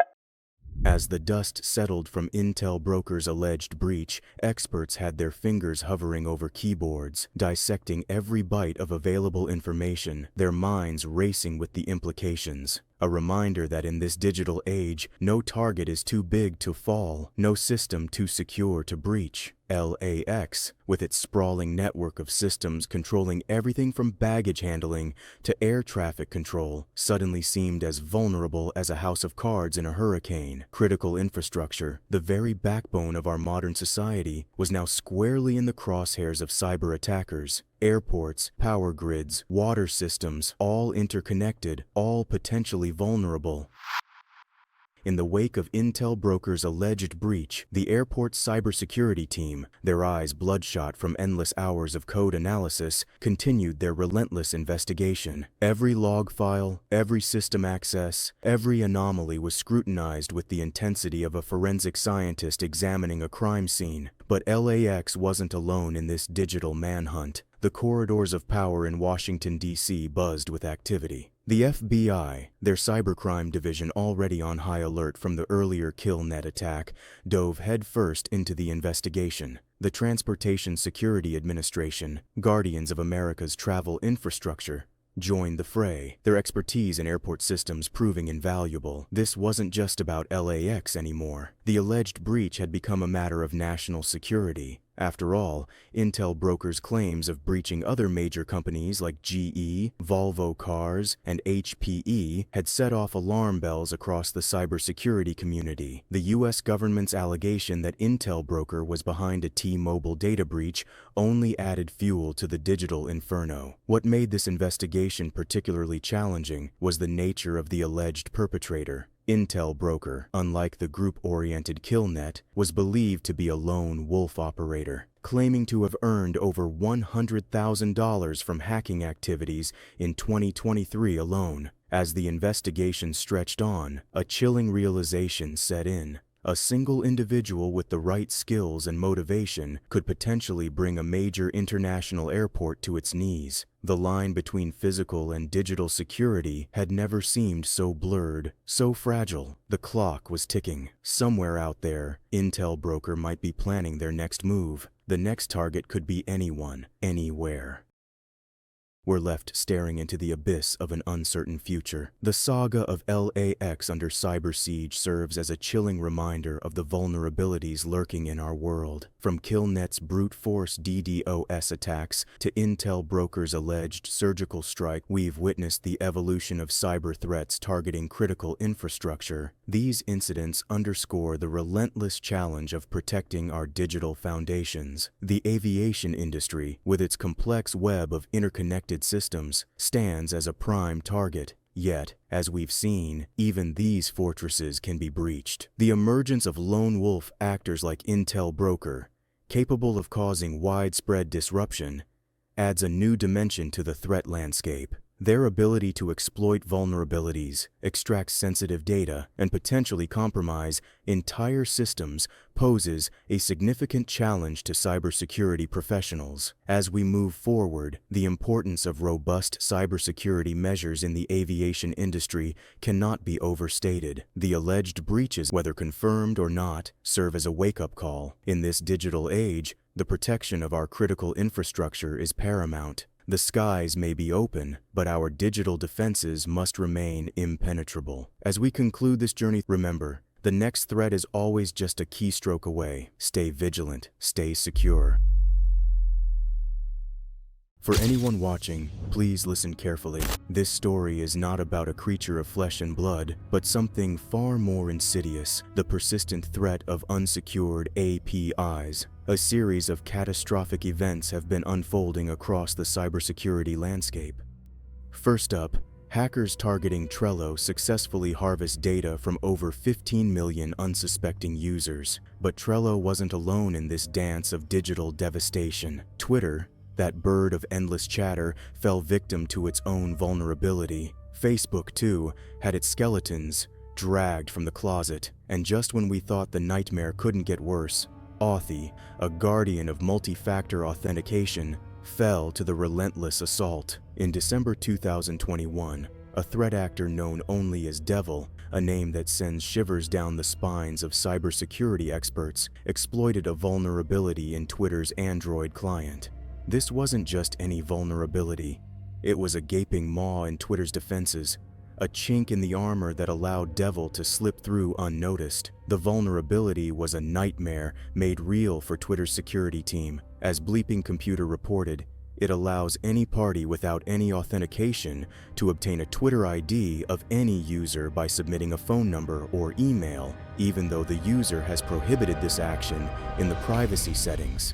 As the dust settled from Intel Broker's alleged breach, experts had their fingers hovering over keyboards, dissecting every byte of available information, their minds racing with the implications. A reminder that in this digital age, no target is too big to fall, no system too secure to breach. LAX, with its sprawling network of systems controlling everything from baggage handling to air traffic control, suddenly seemed as vulnerable as a house of cards in a hurricane. Critical infrastructure, the very backbone of our modern society, was now squarely in the crosshairs of cyber attackers. Airports, power grids, water systems, all interconnected, all potentially vulnerable. In the wake of Intel Broker's alleged breach, the airport's cybersecurity team, their eyes bloodshot from endless hours of code analysis, continued their relentless investigation. Every log file, every system access, every anomaly was scrutinized with the intensity of a forensic scientist examining a crime scene. But LAX wasn't alone in this digital manhunt. The corridors of power in Washington, D.C. buzzed with activity. The FBI, their cybercrime division already on high alert from the earlier KillNet attack, dove headfirst into the investigation. The Transportation Security Administration, guardians of America's travel infrastructure, joined the fray, their expertise in airport systems proving invaluable. This wasn't just about LAX anymore. The alleged breach had become a matter of national security. After all, Intel Broker's claims of breaching other major companies like GE, Volvo Cars, and HPE had set off alarm bells across the cybersecurity community. The U.S. government's allegation that Intel Broker was behind a T-Mobile data breach only added fuel to the digital inferno. What made this investigation particularly challenging was the nature of the alleged perpetrator. Intel Broker, unlike the group-oriented KillNet, was believed to be a lone wolf operator, claiming to have earned over $100,000 from hacking activities in 2023 alone. As the investigation stretched on, a chilling realization set in. A single individual with the right skills and motivation could potentially bring a major international airport to its knees. The line between physical and digital security had never seemed so blurred, so fragile. The clock was ticking. Somewhere out there, Intel Broker might be planning their next move. The next target could be anyone, anywhere. We're left staring into the abyss of an uncertain future. The saga of LAX under cyber siege serves as a chilling reminder of the vulnerabilities lurking in our world. From KillNet's brute force DDoS attacks to Intel Broker's alleged surgical strike, we've witnessed the evolution of cyber threats targeting critical infrastructure. These incidents underscore the relentless challenge of protecting our digital foundations. The aviation industry, with its complex web of interconnected systems, stands as a prime target. Yet, as we've seen, even these fortresses can be breached. The emergence of lone wolf actors like Intel Broker, capable of causing widespread disruption, adds a new dimension to the threat landscape. Their ability to exploit vulnerabilities, extract sensitive data, and potentially compromise entire systems poses a significant challenge to cybersecurity professionals. As we move forward, the importance of robust cybersecurity measures in the aviation industry cannot be overstated. The alleged breaches, whether confirmed or not, serve as a wake-up call. In this digital age, the protection of our critical infrastructure is paramount. The skies may be open, but our digital defenses must remain impenetrable. As we conclude this journey, remember, the next threat is always just a keystroke away. Stay vigilant, stay secure. For anyone watching, please listen carefully. This story is not about a creature of flesh and blood, but something far more insidious, the persistent threat of unsecured APIs. A series of catastrophic events have been unfolding across the cybersecurity landscape. First up, hackers targeting Trello successfully harvest data from over 15 million unsuspecting users. But Trello wasn't alone in this dance of digital devastation. Twitter, that bird of endless chatter, fell victim to its own vulnerability. Facebook, too, had its skeletons dragged from the closet. And just when we thought the nightmare couldn't get worse, Authy, a guardian of multi-factor authentication, fell to the relentless assault. In December 2021, a threat actor known only as Devil, a name that sends shivers down the spines of cybersecurity experts, exploited a vulnerability in Twitter's Android client. This wasn't just any vulnerability. It was a gaping maw in Twitter's defenses, a chink in the armor that allowed Devil to slip through unnoticed. The vulnerability was a nightmare made real for Twitter's security team. As Bleeping Computer reported, it allows any party without any authentication to obtain a Twitter ID of any user by submitting a phone number or email, even though the user has prohibited this action in the privacy settings.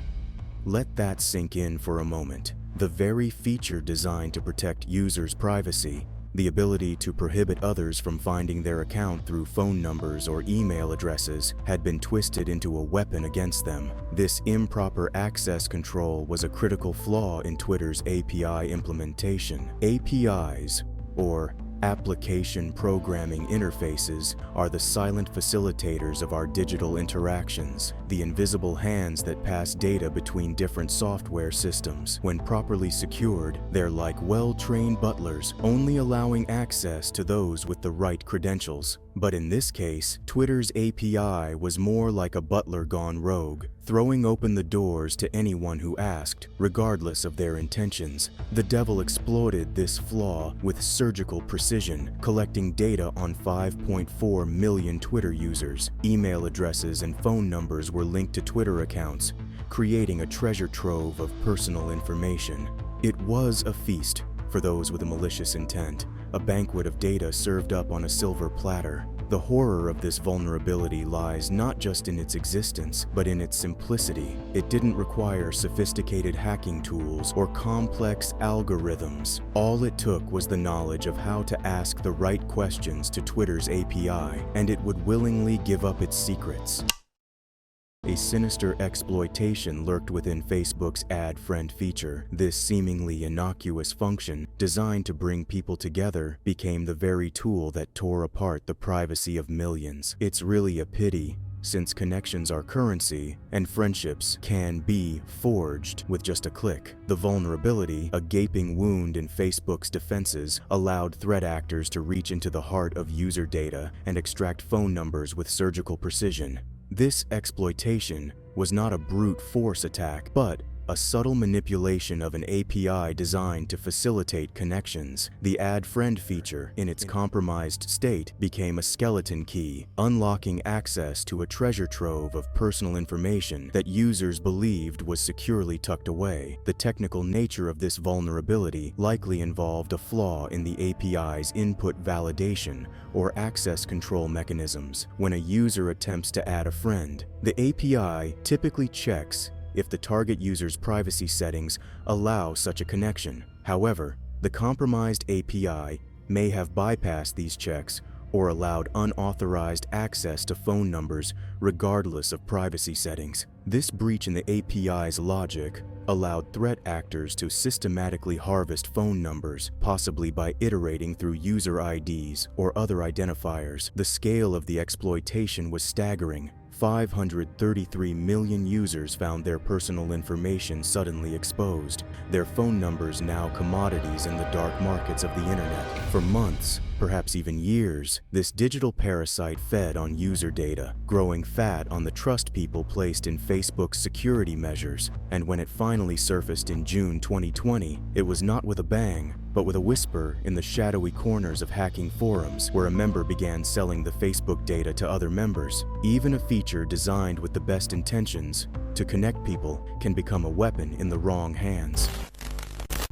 Let that sink in for a moment. The very feature designed to protect users' privacy, the ability to prohibit others from finding their account through phone numbers or email addresses, had been twisted into a weapon against them. This improper access control was a critical flaw in Twitter's API implementation. APIs, or Application Programming Interfaces, are the silent facilitators of our digital interactions, the invisible hands that pass data between different software systems. When properly secured, they're like well-trained butlers, only allowing access to those with the right credentials. But in this case, Twitter's API was more like a butler gone rogue, throwing open the doors to anyone who asked, regardless of their intentions. The Devil exploited this flaw with surgical precision, collecting data on 5.4 million Twitter users. Email addresses and phone numbers were linked to Twitter accounts, creating a treasure trove of personal information. It was a feast for those with a malicious intent, a banquet of data served up on a silver platter. The horror of this vulnerability lies not just in its existence, but in its simplicity. It didn't require sophisticated hacking tools or complex algorithms. All it took was the knowledge of how to ask the right questions to Twitter's API, and it would willingly give up its secrets. A sinister exploitation lurked within Facebook's Add Friend feature. This seemingly innocuous function, designed to bring people together, became the very tool that tore apart the privacy of millions. It's really a pity, since connections are currency, and friendships can be forged with just a click. The vulnerability, a gaping wound in Facebook's defenses, allowed threat actors to reach into the heart of user data and extract phone numbers with surgical precision. This exploitation was not a brute force attack, but a subtle manipulation of an API designed to facilitate connections. The Add Friend feature, in its compromised state, became a skeleton key, unlocking access to a treasure trove of personal information that users believed was securely tucked away. The technical nature of this vulnerability likely involved a flaw in the API's input validation or access control mechanisms. When a user attempts to add a friend, the API typically checks if the target user's privacy settings allow such a connection. However, the compromised API may have bypassed these checks or allowed unauthorized access to phone numbers regardless of privacy settings. This breach in the API's logic allowed threat actors to systematically harvest phone numbers, possibly by iterating through user IDs or other identifiers. The scale of the exploitation was staggering. 533 million users found their personal information suddenly exposed, their phone numbers now commodities in the dark markets of the internet. For months, perhaps even years, this digital parasite fed on user data, growing fat on the trust people placed in Facebook's security measures. And when it finally surfaced in June 2020, it was not with a bang, but with a whisper in the shadowy corners of hacking forums, where a member began selling the Facebook data to other members. Even a feature designed with the best intentions to connect people can become a weapon in the wrong hands.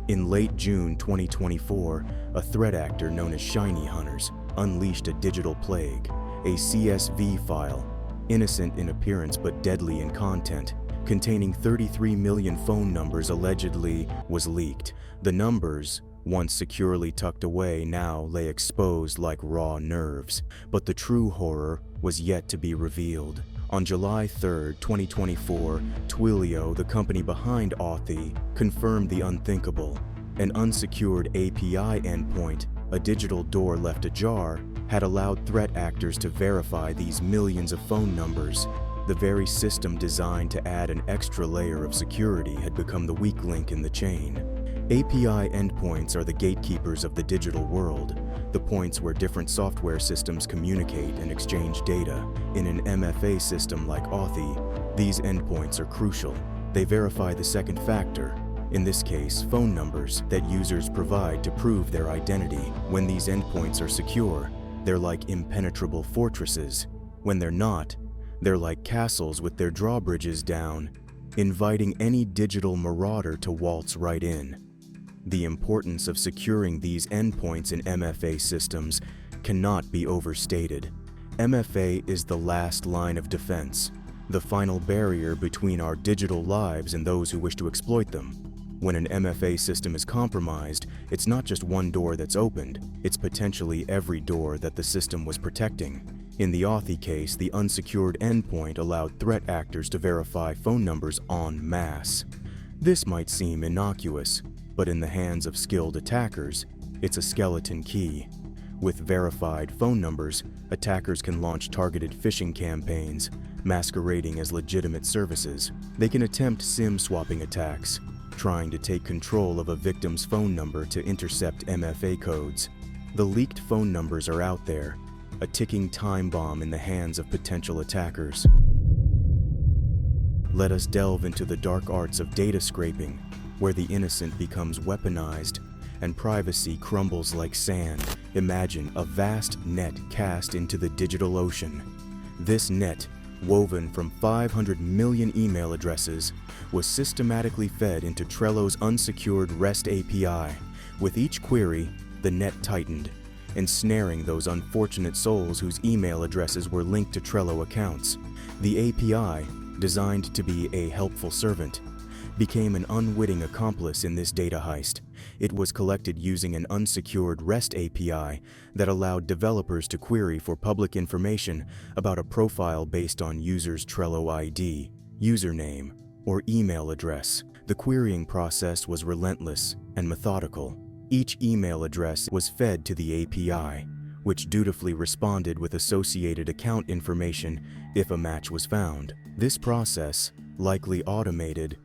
In late June 2024, a threat actor known as Shiny Hunters unleashed a digital plague, a CSV file, innocent in appearance but deadly in content, containing 33 million phone numbers allegedly was leaked. The numbers, once securely tucked away, now lay exposed like raw nerves. But the true horror was yet to be revealed. On July 3, 2024, Twilio, the company behind Authy, confirmed the unthinkable. An unsecured API endpoint, a digital door left ajar, had allowed threat actors to verify these millions of phone numbers. The very system designed to add an extra layer of security had become the weak link in the chain. API endpoints are the gatekeepers of the digital world, the points where different software systems communicate and exchange data. In an MFA system like Authy, these endpoints are crucial. They verify the second factor, In this case, phone numbers that users provide to prove their identity. When these endpoints are secure, they're like impenetrable fortresses. When they're not, they're like castles with their drawbridges down, inviting any digital marauder to waltz right in. The importance of securing these endpoints in MFA systems cannot be overstated. MFA is the last line of defense, the final barrier between our digital lives and those who wish to exploit them. When an MFA system is compromised, it's not just one door that's opened, it's potentially every door that the system was protecting. In the Authy case, the unsecured endpoint allowed threat actors to verify phone numbers en masse. This might seem innocuous, but in the hands of skilled attackers, it's a skeleton key. With verified phone numbers, attackers can launch targeted phishing campaigns, masquerading as legitimate services. They can attempt SIM swapping attacks, trying to take control of a victim's phone number to intercept MFA codes. The leaked phone numbers are out there, a ticking time bomb in the hands of potential attackers. Let us delve into the dark arts of data scraping, where the innocent becomes weaponized and privacy crumbles like sand. Imagine a vast net cast into the digital ocean. This net, woven from 500 million email addresses, was systematically fed into Trello's unsecured REST API. With each query, the net tightened, ensnaring those unfortunate souls whose email addresses were linked to Trello accounts. The API, designed to be a helpful servant, became an unwitting accomplice in this data heist. It was collected using an unsecured REST API that allowed developers to query for public information about a profile based on user's Trello ID, username, or email address. The querying process was relentless and methodical. Each email address was fed to the API, which dutifully responded with associated account information if a match was found. This process, likely automated,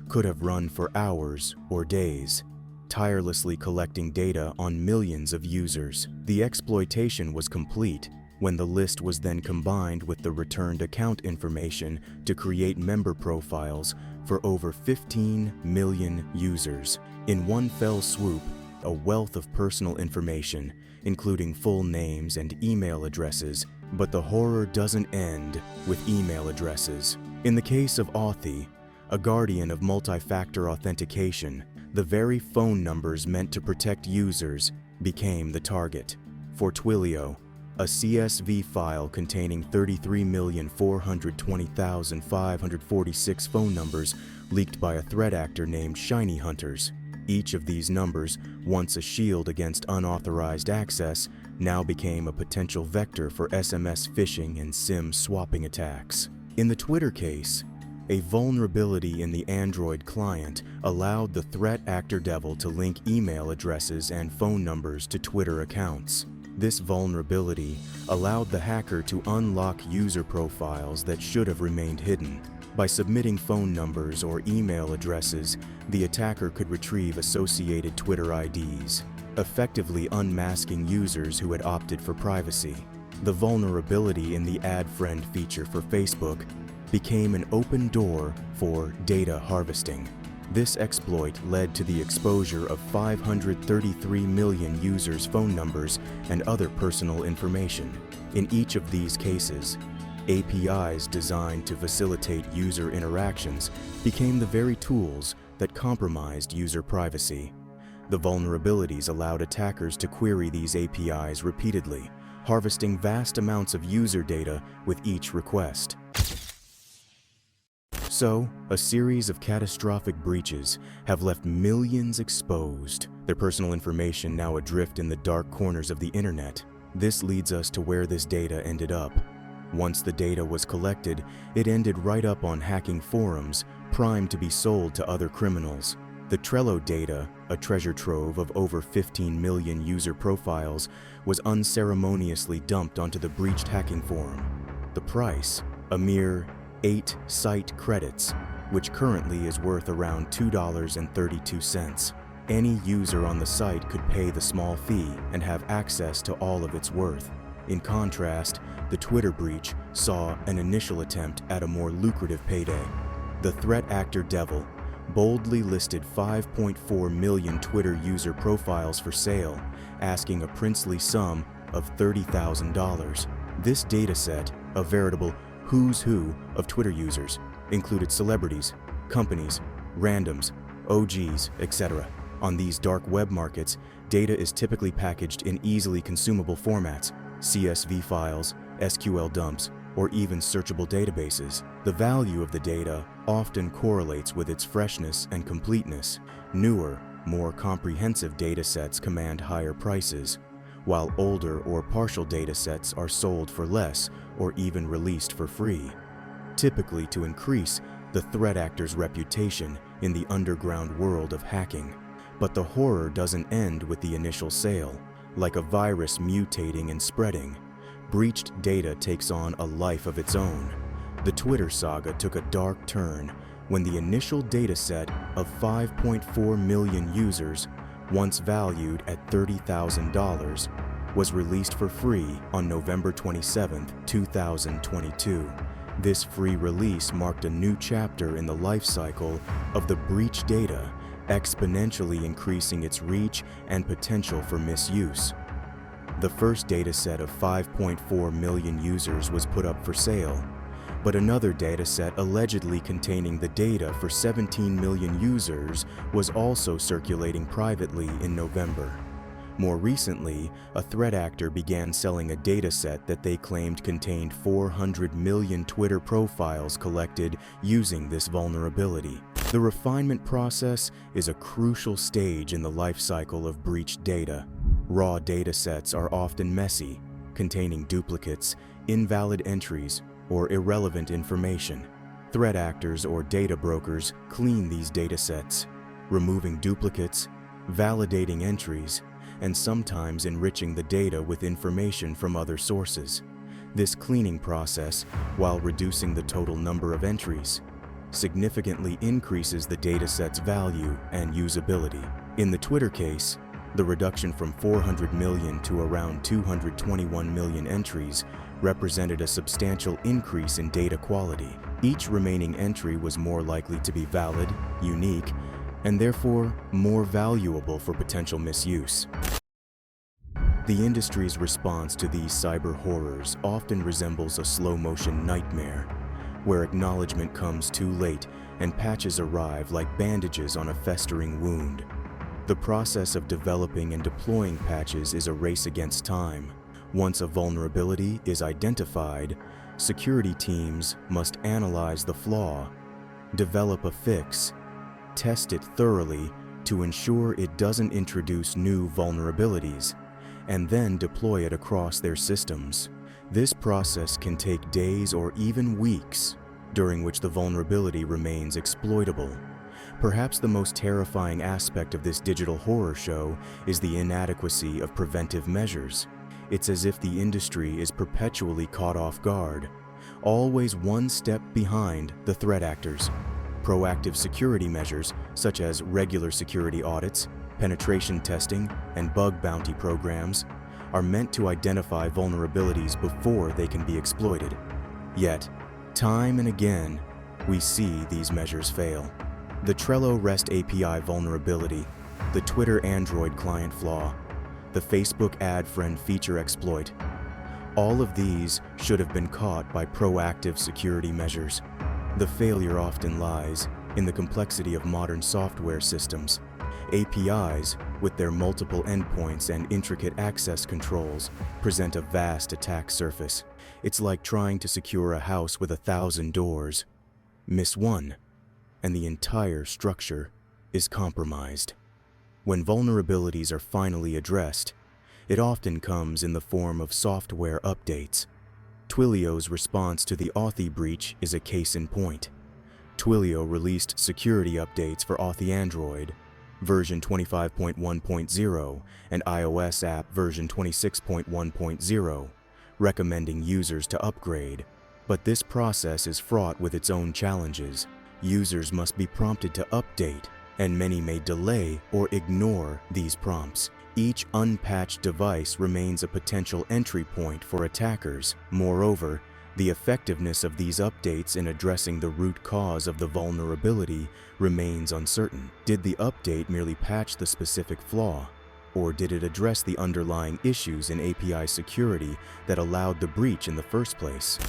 could have run for hours or days, tirelessly collecting data on millions of users. The exploitation was complete when the list was then combined with the returned account information to create member profiles for over 15 million users. In one fell swoop, a wealth of personal information, including full names and email addresses, but the horror doesn't end with email addresses. In the case of Authy, a guardian of multi-factor authentication, the very phone numbers meant to protect users became the target. For Twilio, a CSV file containing 33,420,546 phone numbers leaked by a threat actor named Shiny Hunters. Each of these numbers, once a shield against unauthorized access, now became a potential vector for SMS phishing and SIM swapping attacks. In the Twitter case, a vulnerability in the Android client allowed the threat actor devil to link email addresses and phone numbers to Twitter accounts. This vulnerability allowed the hacker to unlock user profiles that should have remained hidden. By submitting phone numbers or email addresses, the attacker could retrieve associated Twitter IDs, effectively unmasking users who had opted for privacy. The vulnerability in the Add Friend feature for Facebook became an open door for data harvesting. This exploit led to the exposure of 533 million users' phone numbers and other personal information. In each of these cases, APIs designed to facilitate user interactions became the very tools that compromised user privacy. The vulnerabilities allowed attackers to query these APIs repeatedly, harvesting vast amounts of user data with each request. So, a series of catastrophic breaches have left millions exposed, their personal information now adrift in the dark corners of the internet. This leads us to where this data ended up. Once the data was collected, it ended right up on hacking forums, primed to be sold to other criminals. The Trello data, a treasure trove of over 15 million user profiles, was unceremoniously dumped onto the breached hacking forum. The price, a mere 8 site credits, which currently is worth around $2.32. Any user on the site could pay the small fee and have access to all of its worth. In contrast, the Twitter breach saw an initial attempt at a more lucrative payday. The threat actor devil, boldly listed 5.4 million Twitter user profiles for sale, asking a princely sum of $30,000. This dataset, a veritable who's who of Twitter users, included celebrities, companies, randoms, OGs, etc. On these dark web markets, data is typically packaged in easily consumable formats, CSV files, SQL dumps, or even searchable databases. The value of the data often correlates with its freshness and completeness. Newer, more comprehensive datasets command higher prices, while older or partial datasets are sold for less or even released for free, typically to increase the threat actor's reputation in the underground world of hacking. But the horror doesn't end with the initial sale. Like a virus mutating and spreading, breached data takes on a life of its own. The Twitter saga took a dark turn when the initial dataset of 5.4 million users, once valued at $30,000, was released for free on November 27, 2022. This free release marked a new chapter in the life cycle of the breached data, exponentially increasing its reach and potential for misuse. The first dataset of 5.4 million users was put up for sale, but another dataset allegedly containing the data for 17 million users was also circulating privately in November. More recently, a threat actor began selling a dataset that they claimed contained 400 million Twitter profiles collected using this vulnerability. The refinement process is a crucial stage in the life cycle of breached data. Raw datasets are often messy, containing duplicates, invalid entries, or irrelevant information. Threat actors or data brokers clean these datasets, removing duplicates, validating entries, and sometimes enriching the data with information from other sources. This cleaning process, while reducing the total number of entries, significantly increases the dataset's value and usability. In the Twitter case, the reduction from 400 million to around 221 million entries represented a substantial increase in data quality. Each remaining entry was more likely to be valid, unique, and therefore more valuable for potential misuse. The industry's response to these cyber horrors often resembles a slow-motion nightmare, where acknowledgement comes too late and patches arrive like bandages on a festering wound. The process of developing and deploying patches is a race against time. Once a vulnerability is identified, security teams must analyze the flaw, develop a fix, test it thoroughly to ensure it doesn't introduce new vulnerabilities, and then deploy it across their systems. This process can take days or even weeks, during which the vulnerability remains exploitable. Perhaps the most terrifying aspect of this digital horror show is the inadequacy of preventive measures. It's as if the industry is perpetually caught off guard, always one step behind the threat actors. Proactive security measures, such as regular security audits, penetration testing, and bug bounty programs, are meant to identify vulnerabilities before they can be exploited. Yet, time and again, we see these measures fail. The Trello REST API vulnerability, the Twitter Android client flaw, the Facebook ad friend feature exploit. All of these should have been caught by proactive security measures. The failure often lies in the complexity of modern software systems. APIs, with their multiple endpoints and intricate access controls, present a vast attack surface. It's like trying to secure a house with 1,000 doors. Miss one, and the entire structure is compromised. When vulnerabilities are finally addressed, it often comes in the form of software updates. Twilio's response to the Authy breach is a case in point. Twilio released security updates for Authy Android, version 25.1.0, and iOS app version 26.1.0, recommending users to upgrade. But this process is fraught with its own challenges. Users must be prompted to update, and many may delay or ignore these prompts. Each unpatched device remains a potential entry point for attackers. Moreover, The effectiveness of these updates in addressing the root cause of the vulnerability remains uncertain. Did the update merely patch the specific flaw, or did it address the underlying issues in API security that allowed the breach in the first place?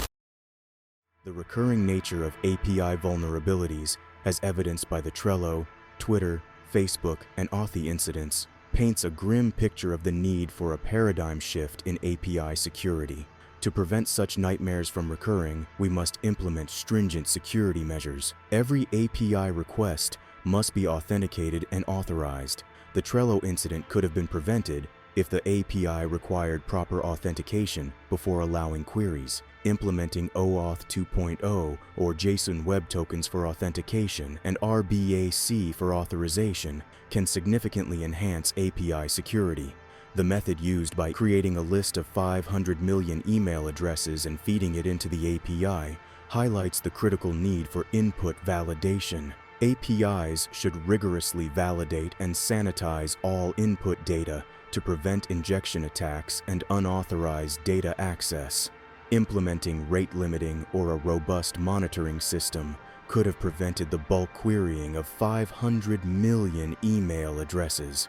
The recurring nature of API vulnerabilities, as evidenced by the Trello, Twitter, Facebook, and Authy incidents, paints a grim picture of the need for a paradigm shift in API security. To prevent such nightmares from recurring, we must implement stringent security measures. Every API request must be authenticated and authorized. The Trello incident could have been prevented if the API required proper authentication before allowing queries. Implementing OAuth 2.0 or JSON Web Tokens for authentication and RBAC for authorization can significantly enhance API security. The method used by creating a list of 500 million email addresses and feeding it into the API highlights the critical need for input validation. APIs should rigorously validate and sanitize all input data to prevent injection attacks and unauthorized data access. Implementing rate limiting or a robust monitoring system could have prevented the bulk querying of 500 million email addresses.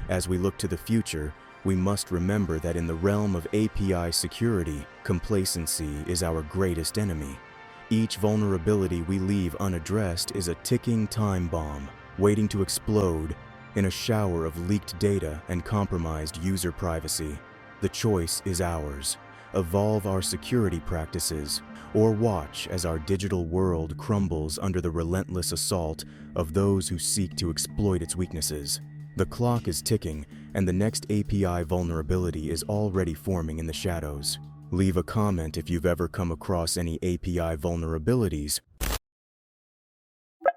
As we look to the future, we must remember that in the realm of API security, complacency is our greatest enemy. Each vulnerability we leave unaddressed is a ticking time bomb, waiting to explode in a shower of leaked data and compromised user privacy. The choice is ours. Evolve our security practices, or watch as our digital world crumbles under the relentless assault of those who seek to exploit its weaknesses. The clock is ticking, and the next API vulnerability is already forming in the shadows. Leave a comment if you've ever come across any API vulnerabilities.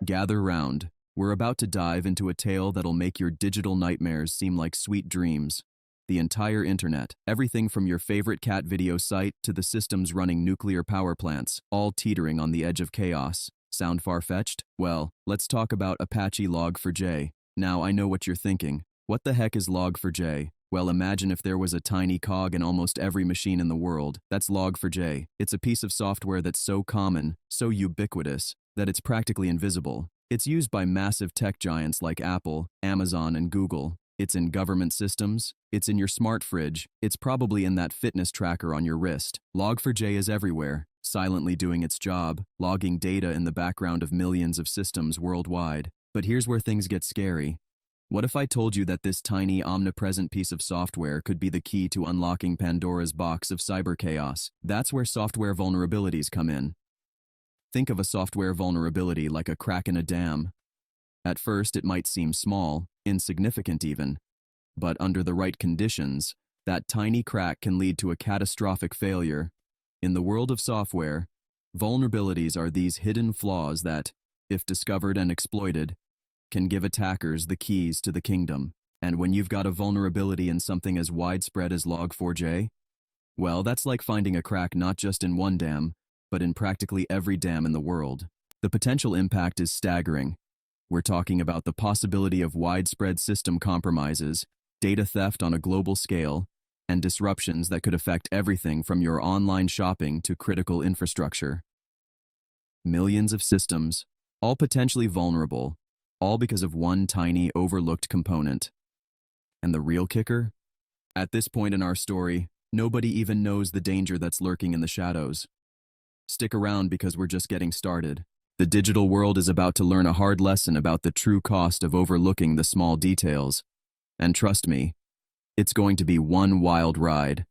Gather round. We're about to dive into a tale that'll make your digital nightmares seem like sweet dreams. The entire internet, everything from your favorite cat video site to the systems running nuclear power plants, all teetering on the edge of chaos. Sound far-fetched? Well, let's talk about Apache Log4j. Now, I know what you're thinking. What the heck is Log4j? Well, imagine if there was a tiny cog in almost every machine in the world. That's Log4j. It's a piece of software that's so common, so ubiquitous, that it's practically invisible. It's used by massive tech giants like Apple, Amazon, and Google. It's in government systems. It's in your smart fridge. It's probably in that fitness tracker on your wrist. Log4j is everywhere, silently doing its job, logging data in the background of millions of systems worldwide. But here's where things get scary. What if I told you that this tiny, omnipresent piece of software could be the key to unlocking Pandora's box of cyber chaos? That's where software vulnerabilities come in. Think of a software vulnerability like a crack in a dam. At first, it might seem small, insignificant even. But under the right conditions, that tiny crack can lead to a catastrophic failure. In the world of software, vulnerabilities are these hidden flaws that, if discovered and exploited, can give attackers the keys to the kingdom. And when you've got a vulnerability in something as widespread as Log4j, well, that's like finding a crack not just in one dam, but in practically every dam in the world. The potential impact is staggering. We're talking about the possibility of widespread system compromises, data theft on a global scale, and disruptions that could affect everything from your online shopping to critical infrastructure. Millions of systems, all potentially vulnerable, all because of one tiny, overlooked component. And the real kicker? At this point in our story, nobody even knows the danger that's lurking in the shadows. Stick around because we're just getting started. The digital world is about to learn a hard lesson about the true cost of overlooking the small details. And trust me, it's going to be one wild ride.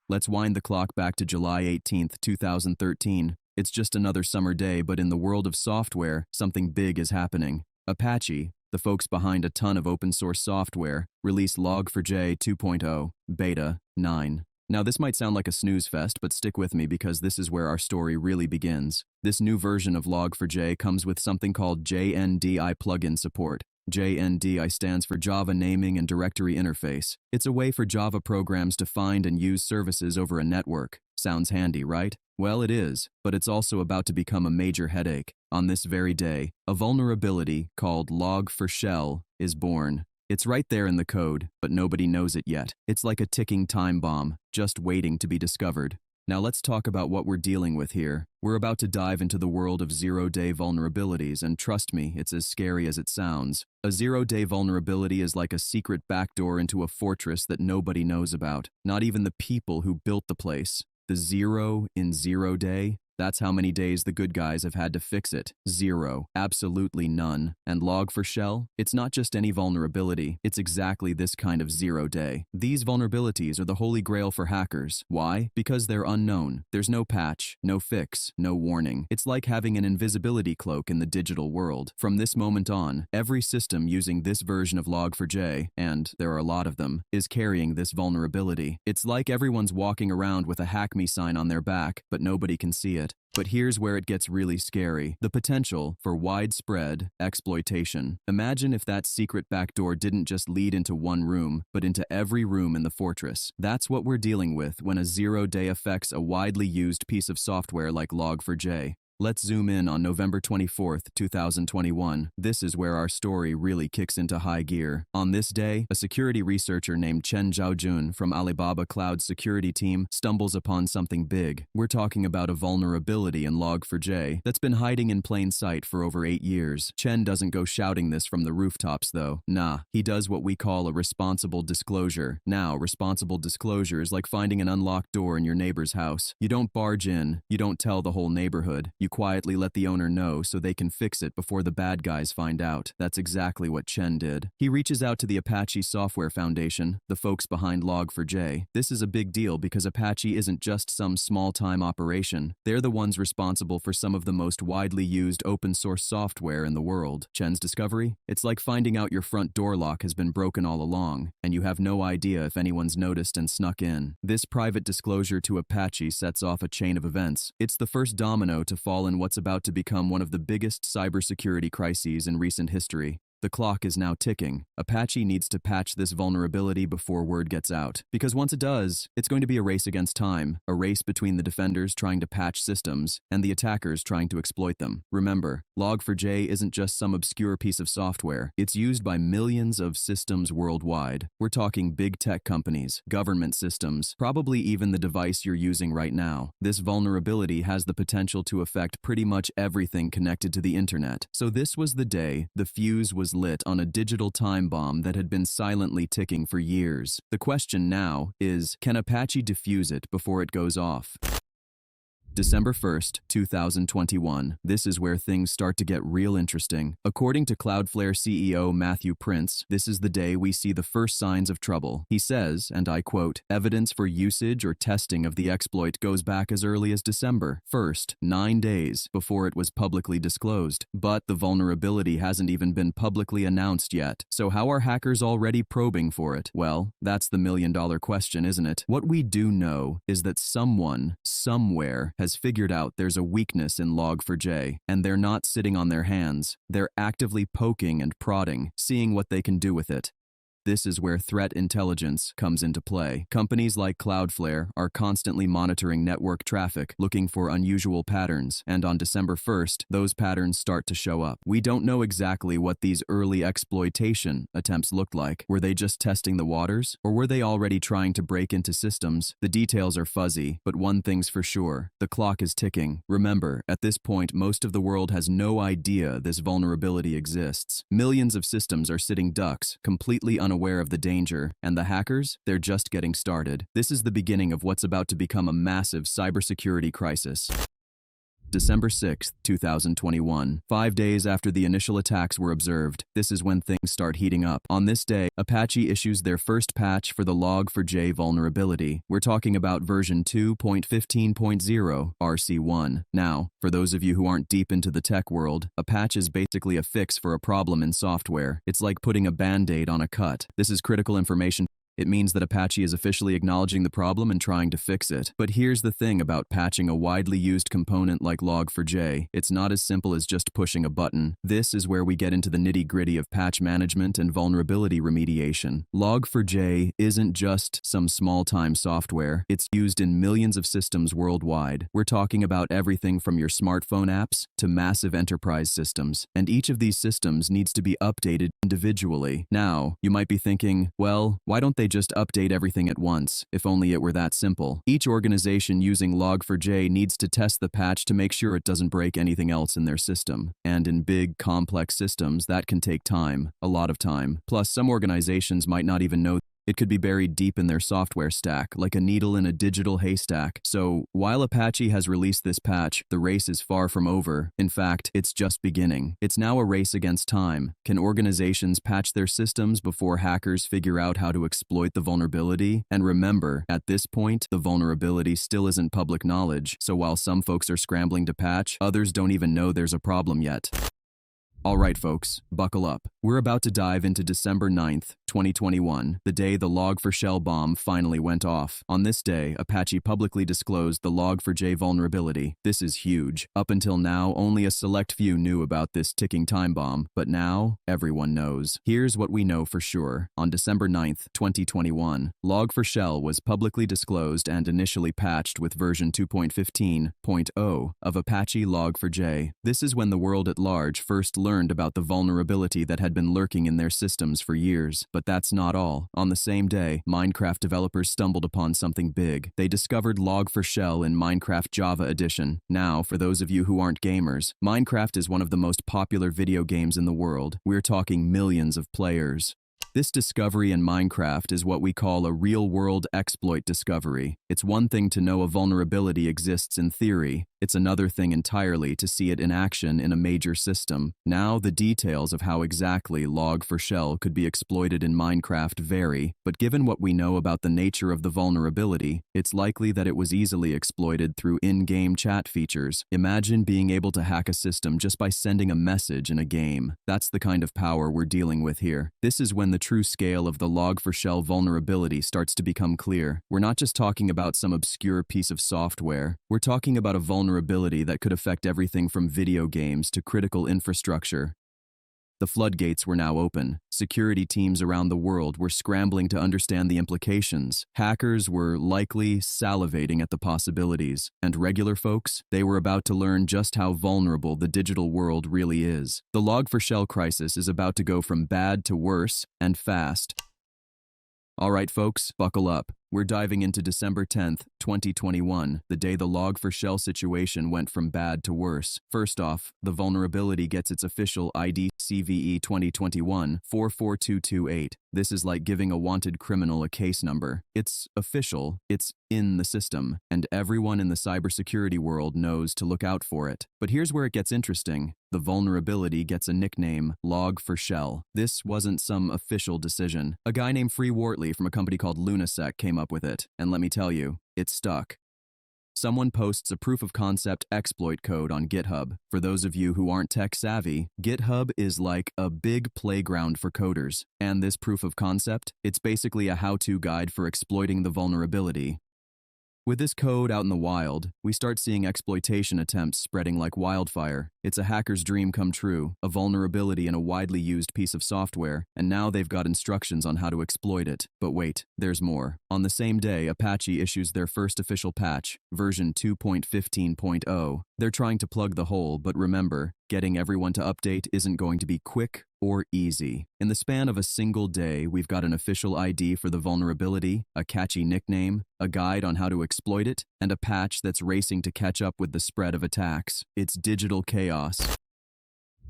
Let's wind the clock back to July 18th, 2013. It's just another summer day, but in the world of software, something big is happening. Apache, the folks behind a ton of open source software, released Log4j 2.0, Beta 9. Now this might sound like a snooze fest, but stick with me because this is where our story really begins. This new version of Log4j comes with something called JNDI plugin support. JNDI stands for Java Naming and Directory Interface. It's a way for Java programs to find and use services over a network. Sounds handy, right? Well, it is, but it's also about to become a major headache. On this very day, a vulnerability called Log4Shell is born. It's right there in the code, but nobody knows it yet. It's like a ticking time bomb, just waiting to be discovered. Now let's talk about what we're dealing with here. We're about to dive into the world of zero-day vulnerabilities, and trust me, it's as scary as it sounds. A zero-day vulnerability is like a secret backdoor into a fortress that nobody knows about, not even the people who built the place. The 0 in 0 day? That's how many days the good guys have had to fix it. 0. Absolutely none. And Log4Shell? It's not just any vulnerability, it's exactly this kind of 0 day. These vulnerabilities are the holy grail for hackers. Why? Because they're unknown. There's no patch, no fix, no warning. It's like having an invisibility cloak in the digital world. From this moment on, every system using this version of Log4j, and there are a lot of them, is carrying this vulnerability. It's like everyone's walking around with a hack me sign on their back, but nobody can see it. But here's where it gets really scary. The potential for widespread exploitation. Imagine if that secret backdoor didn't just lead into one room, but into every room in the fortress. That's what we're dealing with when a 0 day affects a widely used piece of software like Log4j. Let's zoom in on November 24th, 2021. This is where our story really kicks into high gear. On this day, a security researcher named Chen Zhaojun from Alibaba Cloud's security team stumbles upon something big. We're talking about a vulnerability in Log4j that's been hiding in plain sight for over 8 years. Chen doesn't go shouting this from the rooftops though. Nah, he does what we call a responsible disclosure. Now, responsible disclosure is like finding an unlocked door in your neighbor's house. You don't barge in, you don't tell the whole neighborhood. You quietly let the owner know so they can fix it before the bad guys find out. That's exactly what Chen did. He reaches out to the Apache Software Foundation, the folks behind Log4j. This is a big deal because Apache isn't just some small-time operation. They're the ones responsible for some of the most widely used open-source software in the world. Chen's discovery? It's like finding out your front door lock has been broken all along, and you have no idea if anyone's noticed and snuck in. This private disclosure to Apache sets off a chain of events. It's the first domino to fall in what's about to become one of the biggest cybersecurity crises in recent history. The clock is now ticking. Apache needs to patch this vulnerability before word gets out. Because once it does, it's going to be a race against time, a race between the defenders trying to patch systems and the attackers trying to exploit them. Remember, Log4j isn't just some obscure piece of software. It's used by millions of systems worldwide. We're talking big tech companies, government systems, probably even the device you're using right now. This vulnerability has the potential to affect pretty much everything connected to the internet. So this was the day the fuse was lit on a digital time bomb that had been silently ticking for years. The question now is, can Apache defuse it before it goes off? December 1st, 2021. This is where things start to get real interesting. According to Cloudflare CEO Matthew Prince, this is the day we see the first signs of trouble. He says, and I quote, "Evidence for usage or testing of the exploit goes back as early as December 1st, 9 days before it was publicly disclosed. But the vulnerability hasn't even been publicly announced yet. So how are hackers already probing for it? Well, that's the million-dollar question, isn't it? What we do know is that someone, somewhere, has figured out there's a weakness in Log4j, and they're not sitting on their hands. They're actively poking and prodding, seeing what they can do with it. This is where threat intelligence comes into play. Companies like Cloudflare are constantly monitoring network traffic, looking for unusual patterns, and on December 1st, those patterns start to show up. We don't know exactly what these early exploitation attempts looked like. Were they just testing the waters, or were they already trying to break into systems? The details are fuzzy, but one thing's for sure. The clock is ticking. Remember, at this point, most of the world has no idea this vulnerability exists. Millions of systems are sitting ducks, completely unaware of the danger, and the hackers, they're just getting started. This is the beginning of what's about to become a massive cybersecurity crisis. December 6th, 2021. 5 days after the initial attacks were observed, this is when things start heating up. On this day, Apache issues their first patch for the Log4j vulnerability. We're talking about version 2.15.0, RC1. Now, for those of you who aren't deep into the tech world, a patch is basically a fix for a problem in software. It's like putting a band-aid on a cut. This is critical information It means that Apache is officially acknowledging the problem and trying to fix it. But here's the thing about patching a widely used component like Log4j. It's not as simple as just pushing a button. This is where we get into the nitty-gritty of patch management and vulnerability remediation. Log4j isn't just some small-time software. It's used in millions of systems worldwide. We're talking about everything from your smartphone apps to massive enterprise systems. And each of these systems needs to be updated individually. Now, you might be thinking, well, why don't they just update everything at once? If only it were that simple. Each organization using Log4j needs to test the patch to make sure it doesn't break anything else in their system. And in big, complex systems, that can take time, a lot of time. Plus, some organizations might not even know it could be buried deep in their software stack, like a needle in a digital haystack. So, while Apache has released this patch, the race is far from over. In fact, it's just beginning. It's now a race against time. Can organizations patch their systems before hackers figure out how to exploit the vulnerability? And remember, at this point, the vulnerability still isn't public knowledge, so while some folks are scrambling to patch, others don't even know there's a problem yet. Alright folks, buckle up. We're about to dive into December 9th, 2021, the day the Log4Shell bomb finally went off. On this day, Apache publicly disclosed the Log4j vulnerability. This is huge. Up until now, only a select few knew about this ticking time bomb, but now, everyone knows. Here's what we know for sure. On December 9th, 2021, Log4Shell was publicly disclosed and initially patched with version 2.15.0 of Apache Log4j. This is when the world at large first learned about the vulnerability that had been lurking in their systems for years. But that's not all. On the same day, Minecraft developers stumbled upon something big. They discovered Log4Shell in Minecraft Java Edition. Now, for those of you who aren't gamers, Minecraft is one of the most popular video games in the world. We're talking millions of players. This discovery in Minecraft is what we call a real-world exploit discovery. It's one thing to know a vulnerability exists in theory. It's another thing entirely to see it in action in a major system. Now, the details of how exactly Log4Shell could be exploited in Minecraft vary, but given what we know about the nature of the vulnerability, it's likely that it was easily exploited through in-game chat features. Imagine being able to hack a system just by sending a message in a game. That's the kind of power we're dealing with here. This is when the true scale of the Log4Shell vulnerability starts to become clear. We're not just talking about some obscure piece of software. We're talking about a vulnerability that could affect everything from video games to critical infrastructure. The floodgates were now open. Security teams around the world were scrambling to understand the implications. Hackers were likely salivating at the possibilities. And regular folks, they were about to learn just how vulnerable the digital world really is. The Log4Shell crisis is about to go from bad to worse, and fast. Alright folks, buckle up. We're diving into December 10th, 2021, the day the Log4Shell situation went from bad to worse. First off, the vulnerability gets its official ID CVE 2021-44228. This is like giving a wanted criminal a case number. It's official, it's in the system, and everyone in the cybersecurity world knows to look out for it. But here's where it gets interesting. The vulnerability gets a nickname, Log4Shell. This wasn't some official decision. A guy named Free Wortley from a company called Lunasec came up with it, and let me tell you, it stuck. Someone posts a proof-of-concept exploit code on GitHub. For those of you who aren't tech-savvy, GitHub is like a big playground for coders. And this proof-of-concept, it's basically a how-to guide for exploiting the vulnerability. With this code out in the wild, we start seeing exploitation attempts spreading like wildfire. It's a hacker's dream come true, a vulnerability in a widely used piece of software, and now they've got instructions on how to exploit it. But wait, there's more. On the same day, Apache issues their first official patch, version 2.15.0. They're trying to plug the hole, but remember, getting everyone to update isn't going to be quick or easy. In the span of a single day, we've got an official ID for the vulnerability, a catchy nickname, a guide on how to exploit it, and a patch that's racing to catch up with the spread of attacks. It's digital chaos.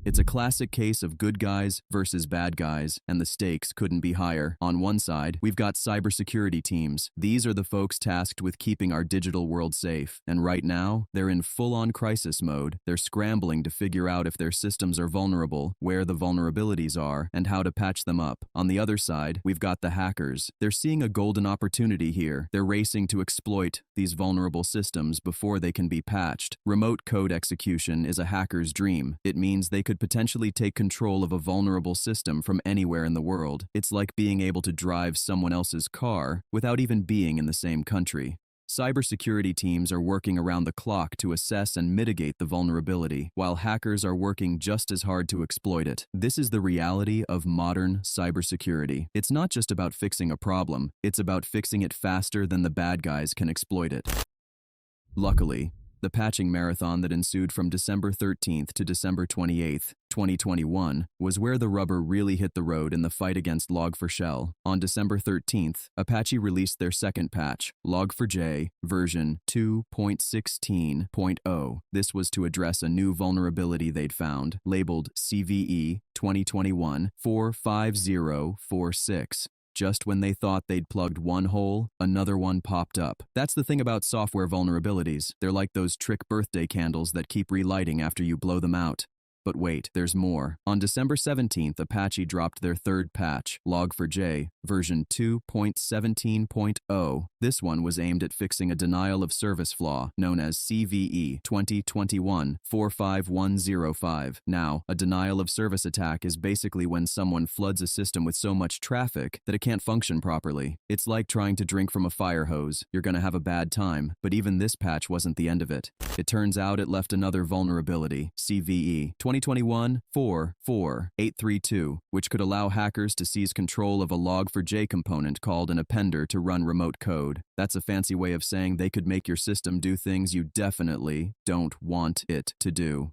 It's a classic case of good guys versus bad guys, and the stakes couldn't be higher. On one side, we've got cybersecurity teams. These are the folks tasked with keeping our digital world safe. And right now, they're in full-on crisis mode. They're scrambling to figure out if their systems are vulnerable, where the vulnerabilities are, and how to patch them up. On the other side, we've got the hackers. They're seeing a golden opportunity here. They're racing to exploit these vulnerable systems before they can be patched. Remote code execution is a hacker's dream. It means they could potentially take control of a vulnerable system from anywhere in the world. It's like being able to drive someone else's car without even being in the same country. Cybersecurity teams are working around the clock to assess and mitigate the vulnerability, while hackers are working just as hard to exploit it. This is the reality of modern cybersecurity. It's not just about fixing a problem, it's about fixing it faster than the bad guys can exploit it. Luckily, the patching marathon that ensued from December 13th to December 28th, 2021, was where the rubber really hit the road in the fight against Log4Shell. On December 13th, Apache released their second patch, Log4j version 2.16.0. This was to address a new vulnerability they'd found, labeled CVE 2021-45046. Just when they thought they'd plugged one hole, another one popped up. That's the thing about software vulnerabilities. They're like those trick birthday candles that keep relighting after you blow them out. But wait, there's more. On December 17th, Apache dropped their third patch, Log4j, version 2.17.0. This one was aimed at fixing a denial of service flaw known as CVE 2021-45105. Now, a denial of service attack is basically when someone floods a system with so much traffic that it can't function properly. It's like trying to drink from a fire hose. You're gonna have a bad time, but even this patch wasn't the end of it. It turns out it left another vulnerability, CVE 2021-44832, which could allow hackers to seize control of a Log4j component called an appender to run remote code. That's a fancy way of saying they could make your system do things you definitely don't want it to do.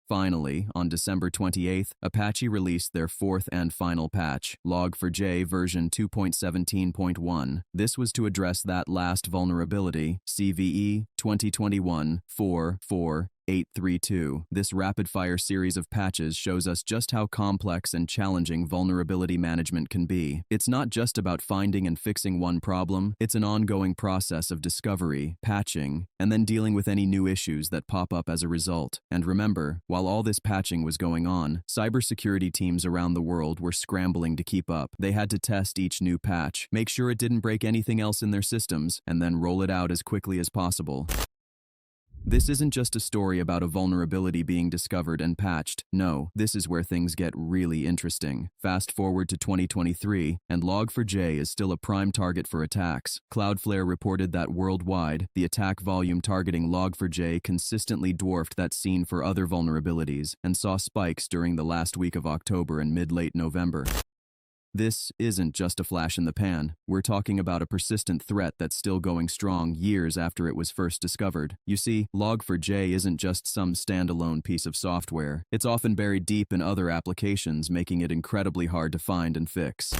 Finally, on December 28th, Apache released their fourth and final patch, Log4j version 2.17.1. This was to address that last vulnerability, CVE 2021-44832. This rapid-fire series of patches shows us just how complex and challenging vulnerability management can be. It's not just about finding and fixing one problem, it's an ongoing process of discovery, patching, and then dealing with any new issues that pop up as a result. And remember, while all this patching was going on, cybersecurity teams around the world were scrambling to keep up. They had to test each new patch, make sure it didn't break anything else in their systems, and then roll it out as quickly as possible. This isn't just a story about a vulnerability being discovered and patched. No, this is where things get really interesting. Fast forward to 2023, and Log4j is still a prime target for attacks. Cloudflare reported that worldwide, the attack volume targeting Log4j consistently dwarfed that seen for other vulnerabilities, and saw spikes during the last week of October and mid-late November. This isn't just a flash in the pan. We're talking about a persistent threat that's still going strong years after it was first discovered. You see, Log4j isn't just some standalone piece of software. It's often buried deep in other applications, making it incredibly hard to find and fix.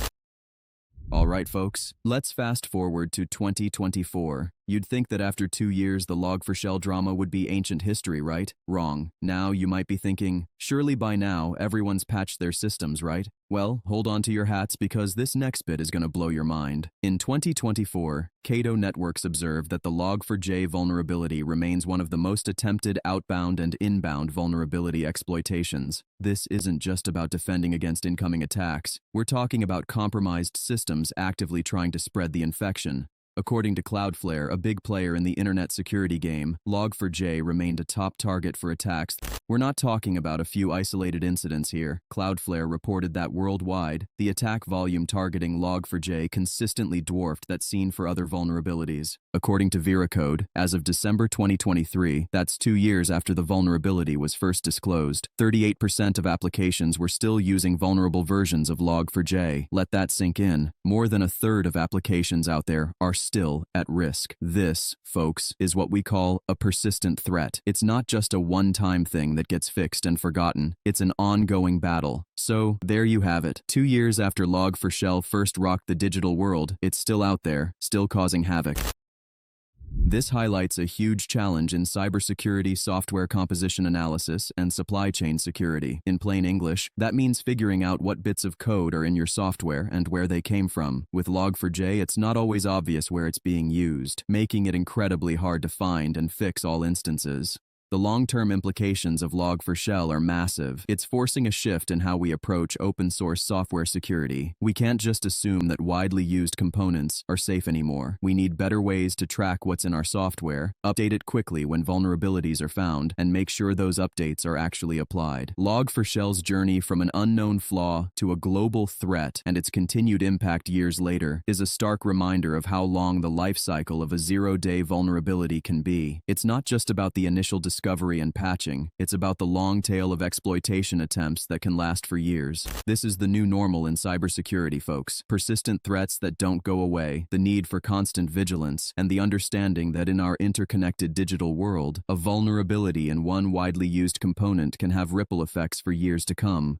Alright folks, let's fast forward to 2024. You'd think that after 2 years the Log4Shell drama would be ancient history, right? Wrong. Now you might be thinking, surely by now everyone's patched their systems, right? Well, hold on to your hats because this next bit is going to blow your mind. In 2024, Cato Networks observed that the Log4j vulnerability remains one of the most attempted outbound and inbound vulnerability exploitations. This isn't just about defending against incoming attacks. We're talking about compromised systems actively trying to spread the infection. According to Cloudflare, a big player in the internet security game, Log4j remained a top target for attacks. We're not talking about a few isolated incidents here. Cloudflare reported that worldwide, the attack volume targeting Log4j consistently dwarfed that seen for other vulnerabilities. According to VeraCode, as of December 2023, that's 2 years after the vulnerability was first disclosed, 38% of applications were still using vulnerable versions of Log4j. Let that sink in. More than a third of applications out there are still at risk. This, folks, is what we call a persistent threat. It's not just a one-time thing that gets fixed and forgotten. It's an ongoing battle. So, there you have it. 2 years after Log4Shell first rocked the digital world, it's still out there, still causing havoc. This highlights a huge challenge in cybersecurity software composition analysis and supply chain security. In plain English, that means figuring out what bits of code are in your software and where they came from. With Log4j, it's not always obvious where it's being used, making it incredibly hard to find and fix all instances. The long-term implications of Log4Shell are massive. It's forcing a shift in how we approach open-source software security. We can't just assume that widely used components are safe anymore. We need better ways to track what's in our software, update it quickly when vulnerabilities are found, and make sure those updates are actually applied. Log4Shell's journey from an unknown flaw to a global threat and its continued impact years later is a stark reminder of how long the life cycle of a zero-day vulnerability can be. It's not just about the initial discovery and patching, it's about the long tail of exploitation attempts that can last for years. This is the new normal in cybersecurity, folks. Persistent threats that don't go away, the need for constant vigilance, and the understanding that in our interconnected digital world, a vulnerability in one widely used component can have ripple effects for years to come.